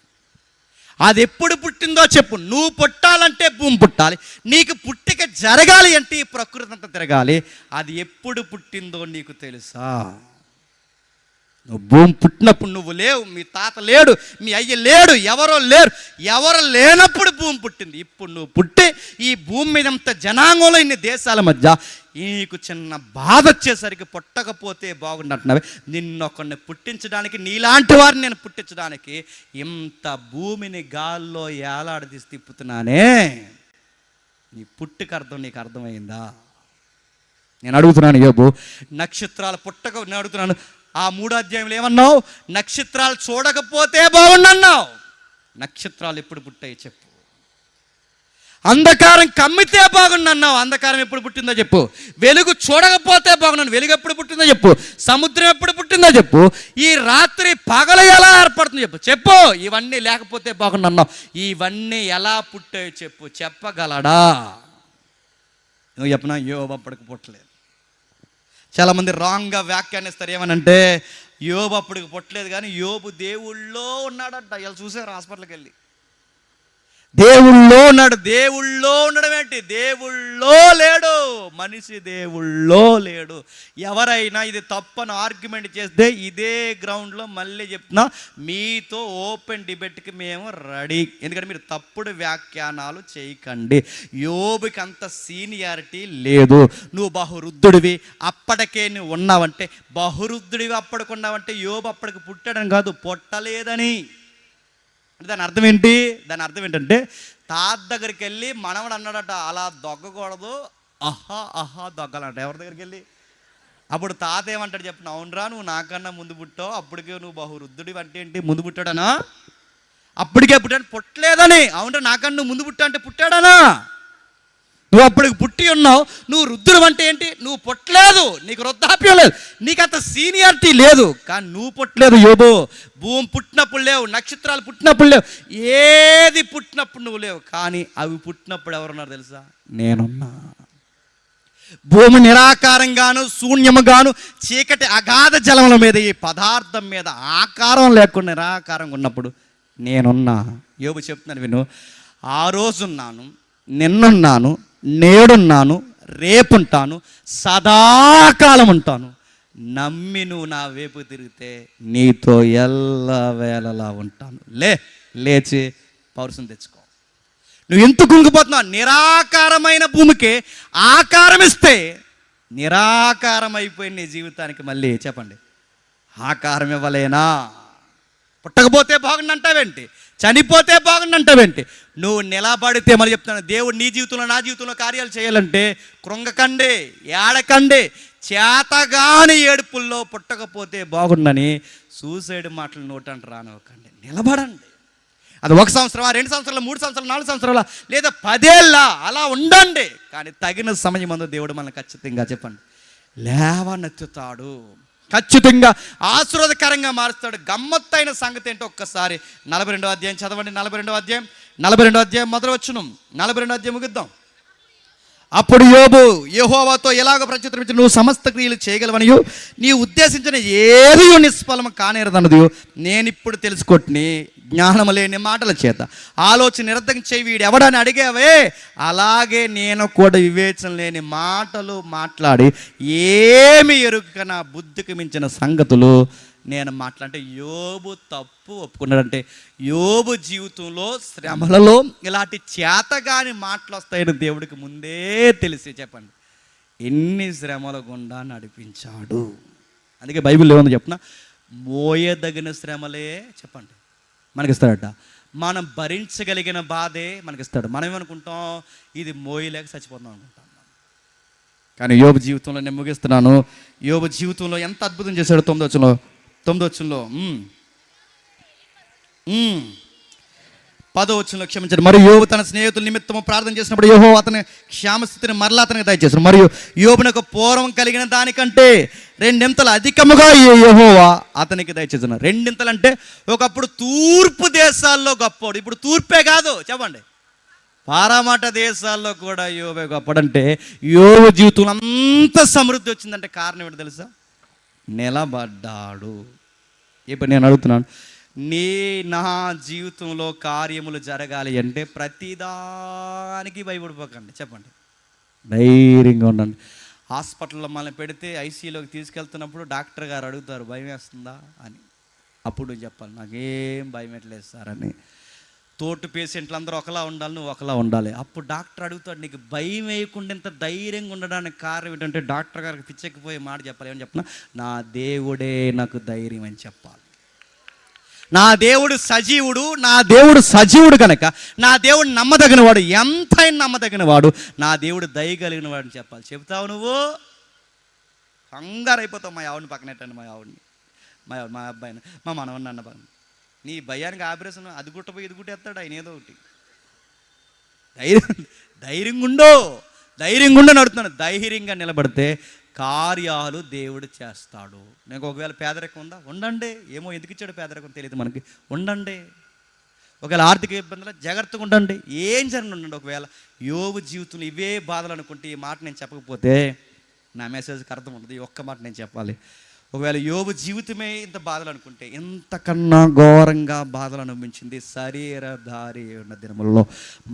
అది ఎప్పుడు పుట్టిందో చెప్పు. నువ్వు పుట్టాలంటే భూమి పుట్టాలి, నీకు పుట్టిక జరగాలి అంటే ఈ ప్రకృతి అంతా తిరగాలి. అది ఎప్పుడు పుట్టిందో నీకు తెలుసా? నువ్వు భూమి పుట్టినప్పుడు నువ్వు లేవు, మీ తాత లేడు, మీ అయ్య లేడు, ఎవరో లేరు. ఎవరు లేనప్పుడు భూమి పుట్టింది. ఇప్పుడు నువ్వు పుట్టి ఈ భూమి మీద అంత జనాంగంలో ఇన్ని దేశాల మధ్య నీకు చిన్న బాధ వచ్చేసరికి పుట్టకపోతే బాగుండంటున్నావే. నిన్నొకరిని పుట్టించడానికి, నీలాంటి వారిని నేను పుట్టించడానికి ఇంత భూమిని గాల్లో ఏలాడదీసి తిప్పుతున్నానే. నీ పుట్టుక అర్థం నీకు అర్థమైందా? నేను అడుగుతున్నాను యోబు, నక్షత్రాలు పుట్టక నేను అడుగుతున్నాను, ఆ 3వ అధ్యాయంలో ఏమన్నావు? నక్షత్రాలు చూడకపోతే బాగుండన్నావు. నక్షత్రాలు ఎప్పుడు పుట్టాయి చెప్పు. అంధకారం కమ్మితే బాగుండన్నావు. అంధకారం ఎప్పుడు పుట్టిందో చెప్పు. వెలుగు చూడకపోతే బాగున్నాను. వెలుగు ఎప్పుడు పుట్టిందో చెప్పు. సముద్రం ఎప్పుడు పుట్టిందో చెప్పు. ఈ రాత్రి పగలు ఎలా ఏర్పడుతుందో చెప్పు. చెప్పు. ఇవన్నీ లేకపోతే బాగుండన్నావు. ఇవన్నీ ఎలా పుట్టాయో చెప్పు. చెప్పగలడా? నువ్వు చెప్పినా యోబు అప్పటికి పుట్టలేదు. చాలామంది రాంగ్గా వ్యాఖ్యానిస్తారు. ఏమనంటే యోబు అప్పటికి పుట్టలేదు కానీ యోబు దేవుళ్ళో ఉన్నాడంట. ఇలా చూసారు హాస్పిటల్కి వెళ్ళి. దేవుళ్ళో ఉన్నాడు. దేవుళ్ళో ఉండడం ఏంటి? దేవుళ్ళో లేడు. మనిషి దేవుళ్ళో లేడు. ఎవరైనా ఇది తప్పని ఆర్గ్యుమెంట్ చేస్తే ఇదే గ్రౌండ్లో మళ్ళీ చెప్తున్నా, మీతో ఓపెన్ డిబేట్కి మేము రెడీ. ఎందుకంటే మీరు తప్పుడు వ్యాఖ్యానాలు చేయకండి. యోబుకి అంత సీనియారిటీ లేదు. నువ్వు బహురుద్ధుడివి, అప్పటికే నువ్వు ఉన్నావంటే, బహురుద్ధుడివి అప్పటికి ఉన్నావంటే యోబు అప్పటికి పుట్టాడని కాదు, పుట్టలేదని. దాని అర్థం ఏంటి? దాని అర్థం ఏంటంటే తాత దగ్గరికి వెళ్ళి మనవడు అన్నాడట, అలా దొగ్గకూడదు, అహా దొగ్గాలంట. ఎవరి దగ్గరికి వెళ్ళి? అప్పుడు తాత ఏమంటాడు చెప్పిన, అవునరా నువ్వు నాకన్నా ముందు పుట్టావు, అప్పటికే నువ్వు బహురుద్ధుడి అంటే ఏంటి? ముందు పుట్టాడనా? అప్పటికే పుట్టాడు, పుట్టలేదని. అవునరా నాకన్నా నువ్వు ముందు పుట్టా అంటే పుట్టాడనా? నువ్వు అప్పటికి పుట్టి ఉన్నావు. నువ్వు వృద్ధుడు అంటే ఏంటి? నువ్వు పుట్టలేదు, నీకు వృద్ధాప్యం లేదు, నీకు అంత సీనియారిటీ లేదు. కానీ నువ్వు పుట్టలేదు యోబు. భూమి పుట్టినప్పుడు లేవు, నక్షత్రాలు పుట్టినప్పుడు లేవు, ఏది పుట్టినప్పుడు నువ్వు లేవు. కానీ అవి పుట్టినప్పుడు ఎవరున్నారు తెలుసా? నేనున్నా. భూమి నిరాకారంగాను శూన్యముగాను చీకటి అగాధ జలముల మీద, ఈ పదార్థం మీద ఆకారం లేకుండా నిరాకారంగా ఉన్నప్పుడు నేనున్నా. యోబు చెప్తున్నాను విను, ఆ రోజున్నాను, నిన్నున్నాను, నేడున్నాను, రేపుంటాను, సదాకాలం ఉంటాను. నమ్మి నువ్వు నా వైపు తిరిగితే నీతో ఎల్లవేళలా ఉంటాను. లేచి పౌరుషం తెచ్చుకో. నువ్వు ఎంత కుంగిపోతున్నావు? నిరాకారమైన భూమికి ఆకారం ఇస్తే నిరాకారం అయిపోయి నీ జీవితానికి మళ్ళీ చెప్పండి ఆకారం ఇవ్వలేనా? పుట్టకపోతే బాగుండంటావేంటి? చనిపోతే బాగుండంటావేంటి? నువ్వు నిలబడితే మరి చెప్తాను, దేవుడు నీ జీవితంలో నా జీవితంలో కార్యాలు చేయాలంటే కృంగకండి, ఏడకండి, చేతగాని ఏడుపుల్లో పుట్టకపోతే బాగుండని సూసైడ్ మాటలు నోటంట రానివ్వకండి. నిలబడండి. అది 1 సంవత్సరం, 2 సంవత్సరాలు, 3 సంవత్సరాలు, 4 సంవత్సరాల, లేదా 10 ఏళ్ళ అలా ఉండండి. కానీ తగిన సమయం అందు దేవుడు మనల్ని ఖచ్చితంగా చెప్పండి లేవనెత్తుతాడు, ఖచ్చితంగా ఆశీర్వాదకరంగా మారుస్తాడు. గమ్మత్తైన సంగతి ఏంటో ఒక్కసారి 42వ అధ్యాయం చదవండి. 42వ అధ్యాయం మొదలు వచ్చును. 42వ అధ్యాయం ముగిద్దాం. అప్పుడు యోబు యెహోవాతో ఎలాగో ప్రత్యుత్తరం, నువ్వు సమస్త క్రియలు చేయగలవనియు నీ ఉద్దేశించిన ఏది నిష్ఫలము కానేరదన్నది నేనిప్పుడు తెలుసుకొట్టిని. జ్ఞానము లేని మాటల చేత ఆలోచన నిరర్ధకం చేయి వీడు ఎవడని అడిగావే, అలాగే నేను కూడా వివేచన లేని మాటలు మాట్లాడి ఏమి ఎరుక నా బుద్ధికి మించిన సంగతులు నేను మాట్లాడితే యోబు తప్పు ఒప్పుకున్నాడంటే యోబు జీవితంలో శ్రమలలో ఇలాంటి చేతగాని మాటలు వస్తాయని దేవుడికి ముందే తెలిసి చెప్పండి ఎన్ని శ్రమల గుండా నడిపించాడు. అందుకే బైబిల్ ఏమన్నా చెప్పిన మోయదగిన శ్రమలే చెప్పండి మనకిస్తాడట. మనం భరించగలిగిన బాధే మనకిస్తాడు. మనం ఏమనుకుంటాం, ఇది మోయలేక చచ్చిపోతాం అనుకుంటాం. కానీ యోబు జీవితంలో నేను ముగిస్తున్నాను. యోబు జీవితంలో ఎంత అద్భుతం చేశాడు. 9వ వచనంలో 10వ వచనంలో క్షమించాడు. మరియు యోబు తన స్నేహితుల నిమిత్తము ప్రార్థన చేసినప్పుడు యెహోవా అతని క్షేమస్థితిని మరలా అతనికి దయచేశాడు. మరియు యోబునకు పూర్వం కలిగిన దానికంటే 2 అధికముగా యెహోవా అతనికి దయచేశాడు. 2 అంటే ఒకప్పుడు తూర్పు దేశాల్లో గొప్పవాడు, ఇప్పుడు తూర్పే కాదు చెప్పండి పారామాట దేశాల్లో కూడా యోబే గొప్పడంటే యోబు జీవితంలో అంత సమృద్ధి వచ్చిందంటే కారణం ఏంటో తెలుసా? నిలబడ్డాడు. ఇప్పుడు నేను అడుగుతున్నాను, నా జీవితంలో కార్యములు జరగాలి అంటే ప్రతిదానికి భయపడిపోకండి చెప్పండి, ధైర్యంగా ఉండండి. హాస్పిటల్లో మనల్ని పెడితే ఐసీయూలోకి తీసుకెళ్తున్నప్పుడు డాక్టర్ గారు అడుగుతారు, భయం వేస్తుందా అని. అప్పుడు నువ్వు చెప్పాలి, నాకేం భయం ఎట్లేదు సార్ అని. తోటి పేషెంట్లు అందరూ ఒకలా ఉండాలి, నువ్వు ఒకలా ఉండాలి. అప్పుడు డాక్టర్ అడుగుతాడు, నీకు భయం వేయకుండా ఇంత ధైర్యంగా ఉండడానికి కారణం ఏంటంటే డాక్టర్ గారికి పిచ్చెక్కిపోయే మాట చెప్పాలి. ఏమని చెప్పిన, నా దేవుడే నాకు ధైర్యం అని చెప్పాలి. నా దేవుడు సజీవుడు కనుక నా దేవుడు నమ్మదగిన వాడు, ఎంతైనా నమ్మదగిన వాడు, నా దేవుడు దయ కలిగిన వాడు అని చెప్పాలి. చెప్తావు నువ్వు కంగారు అయిపోతావు. మా ఆవిడని పక్కనెట్టండి, మా అబ్బాయిని, మా మనవన్ని అన్న పక్కన. నీ భయానికి ఆపరేషన్ అది గుట్టపోయి ఇది గుట్టేస్తాడు ఆయన, ఏదో ఒకటి. ధైర్యంగా ఉండో నడుతున్నాడు. ధైర్యంగా నిలబడితే కార్యాలు దేవుడు చేస్తాడు. నీకు ఒకవేళ పేదరికం ఉందా, ఉండండి. ఏమో ఎందుకు ఇచ్చాడు పేదరికం తెలియదు మనకి, ఉండండి. ఒకవేళ ఆర్థిక ఇబ్బందులు, జాగ్రత్తగా ఉండండి. ఏం జరిగిన ఉండండి. ఒకవేళ యోబు జీవితంలో ఇవే బాధలు అనుకుంటే ఈ మాట నేను చెప్పకపోతే నా మెసేజ్కి అర్థం ఉండదు. ఈ ఒక్క మాట నేను చెప్పాలి. ఒకవేళ యోబు జీవితమే ఇంత బాధలు అనుకుంటే, ఇంతకన్నా ఘోరంగా బాధలు అనుభవించింది శరీరధారి ఉన్న దినములలో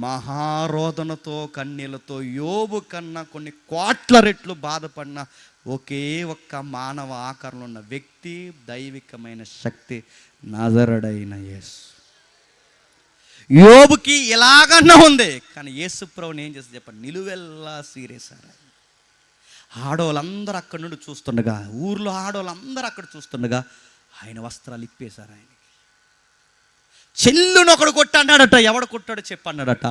మహారోదనతో కన్నీళ్లతో యోబు కన్నా కొన్ని కోట్ల రెట్లు బాధపడిన ఒకే ఒక్క మానవ ఆకారంలో ఉన్న వ్యక్తి, దైవికమైన శక్తి, నజరుడైన యేసు. యోబుకి ఎలాగన్నా ఉంది, కానీ యేసు ప్రభువుని ఏం చేస్తే చెప్పండి, నిలువెల్లా సీరేశారు. ఆడవాళ్ళందరూ అక్కడి నుండి చూస్తుండగా, ఊర్లో ఆడవాళ్ళందరూ అక్కడ చూస్తుండగా ఆయన వస్త్రాలు ఇప్పేశారు. ఆయనకి చెల్లును ఒకడు కొట్టన్నాడట. ఎవడు కొట్టాడో చెప్పన్నాడట.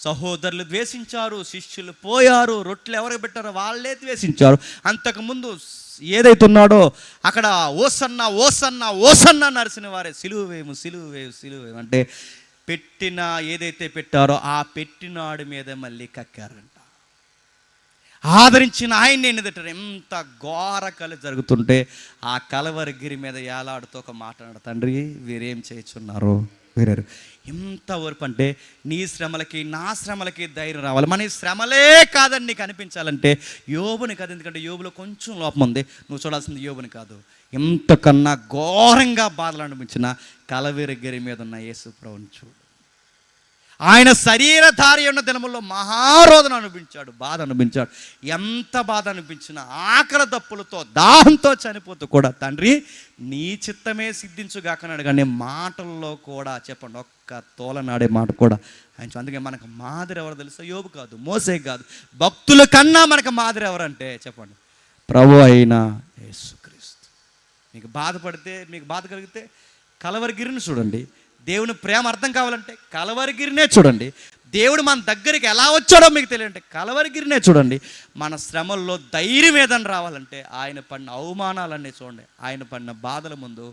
సహోదరులు ద్వేషించారు, శిష్యులు పోయారు, రొట్టెలు ఎవరికి పెట్టారో వాళ్ళే ద్వేషించారు. అంతకుముందు ఏదైతే ఉన్నాడో అక్కడ ఓసన్నా ఓసన్నా ఓసన్నా నరిసిన వారే సిలువేము అంటే పెట్టిన ఏదైతే పెట్టారో ఆ పెట్టినాడు మీద మళ్ళీ కక్కారంట. ఆదరించిన ఆయన ఏంటంటే ఎంత ఘోర కళ జరుగుతుంటే ఆ కలవరిగిరి మీద ఏలాడుతూ ఒక మాట్లాడు, తండ్రి వీరేం చేయుచున్నారు వీరేరు. ఎంత ఓర్పు అంటే నీ శ్రమలకి నా శ్రమలకి ధైర్యం రావాలి. మన శ్రమలే కాదని నీకు అనిపించాలంటే యోబుని కాదు, ఎందుకంటే యోబులో కొంచెం లోపం ఉంది. నువ్వు చూడాల్సింది యోబుని కాదు, ఎంతకన్నా ఘోరంగా బాధలు అనిపించిన కలవరిగిరి మీద ఉన్న యేసు ప్రభువుని చూడు. ఆయన శరీరధారి ఉన్న దినముల్లో మహారోదన అనిపించాడు, బాధ అనిపించాడు. ఎంత బాధ అనిపించినా ఆకలి దప్పులతో దాహంతో చనిపోతూ కూడా తండ్రి నీ చిత్తమే సిద్ధించుగాకన్నాడు. కానీ మాటల్లో కూడా చెప్పండి, ఒక్క తోలనాడే మాట కూడా ఆయన. అందుకే మనకు మాదిరి ఎవరు తెలుసా? యోబు కాదు, మోసే కాదు, భక్తుల కన్నా మనకు మాదిరి ఎవరంటే చెప్పండి, ప్రభు అయిన యేసుక్రీస్తు. మీకు బాధపడితే, మీకు బాధ కలిగితే కలవరిగిరిని చూడండి. దేవుని ప్రేమ అర్థం కావాలంటే కలవరిగిరినే చూడండి. దేవుడు మన దగ్గరికి ఎలా వచ్చాడో మీకు తెలియంటే కలవరిగిరినే చూడండి. మన శ్రమల్లో ధైర్యం ఏదని రావాలంటే ఆయన పడిన అవమానాలన్నీ చూడండి. ఆయన పడిన బాధల ముందు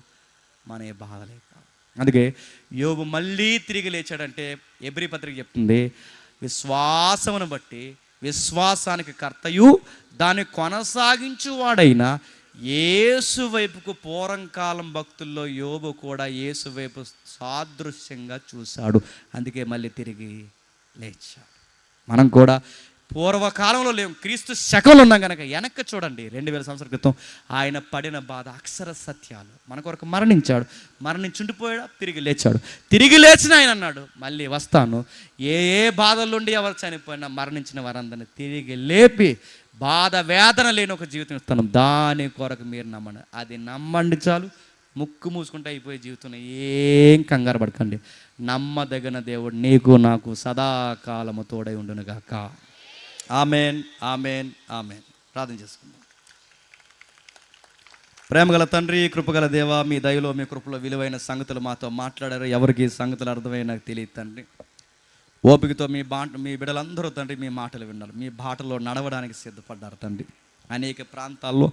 మన ఏ బాధలే కావు. అందుకే యోబు మళ్ళీ తిరిగి లేచాడంటే ఎబ్రీ పత్రిక చెప్తుంది, విశ్వాసమును బట్టి విశ్వాసానికి కర్తయు దాన్ని కొనసాగించువాడైన యేసు వైపుకు పూర్వకాలం భక్తుల్లో యోబు కూడా యేసు వైపు సాదృశ్యంగా చూశాడు. అందుకే మళ్ళీ తిరిగి లేచాడు. మనం కూడా పూర్వకాలంలో లేవు, క్రీస్తు శకంలో ఉన్నాం కనుక వెనక్కి చూడండి. 2000 సంవత్సరాల క్రితం ఆయన పడిన బాధ అక్షర సత్యాలు. మన కొరకు మరణించాడు, మరణించుండిపోయాడు, తిరిగి లేచాడు. తిరిగి లేచిన ఆయన అన్నాడు, మళ్ళీ వస్తాను, ఏ బాధలుండి ఎవరు చనిపోయినా మరణించిన వారందరినీ తిరిగి లేపి బాధ వేదన లేని ఒక జీవితం ఇస్తాను. దాని కొరకు మీరు నమ్మండి. అది నమ్మండి చాలు. ముక్కు మూసుకుంటే అయిపోయే జీవితం. ఏం కంగారు పడకండి. నమ్మదగిన దేవుడు నీకు నాకు సదాకాలము తోడై ఉండును గాక. Amen, amen, amen. ప్రార్థన చేసుకుందాం. ప్రేమగల తండ్రి, కృపగల దేవ, మీ దయలో మీ కృపలో విలువైన సంగతులు మాతో మాట్లాడారు. ఎవరికి సంగతులు అర్థమై నాకు తెలియదు తండ్రి. ఓపికతో మీ బిడ్డలందరూ తండ్రి మీ మాటలు విన్నారు, మీ బాటలో నడవడానికి సిద్ధపడ్డారు తండ్రి. అనేక ప్రాంతాల్లో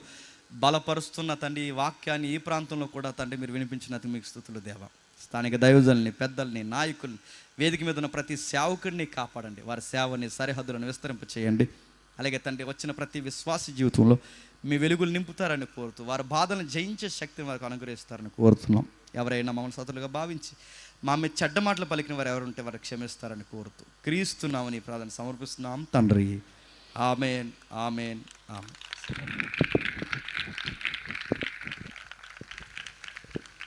బలపరుస్తున్న తండ్రి ఈ వాక్యాన్ని ఈ ప్రాంతంలో కూడా తండ్రి మీరు వినిపించినందుకు మీకు స్తుతులు దేవ. స్థానిక దైవజనుల్ని, పెద్దల్ని, నాయకుల్ని, వేదిక మీద ఉన్న ప్రతి సేవకుడిని కాపాడండి. వారి సేవని సరిహద్దులను విస్తరింప చేయండి. అలాగే తండ్రి వచ్చిన ప్రతి విశ్వాస జీవితంలో మీ వెలుగులు నింపుతారని కోరుతూ వారి బాధలను జయించే శక్తిని వారికి అనుగ్రహిస్తారని కోరుతున్నాం. ఎవరైనా మమ్మల్ని సతులుగా భావించి మా మీద చెడ్డ మాటలు పలికిన వారు ఎవరుంటే వారు క్షమిస్తారని కోరుతూ క్రీస్తున్నామని ప్రార్థన సమర్పిస్తున్నాం తండ్రి. Amen, amen, amen.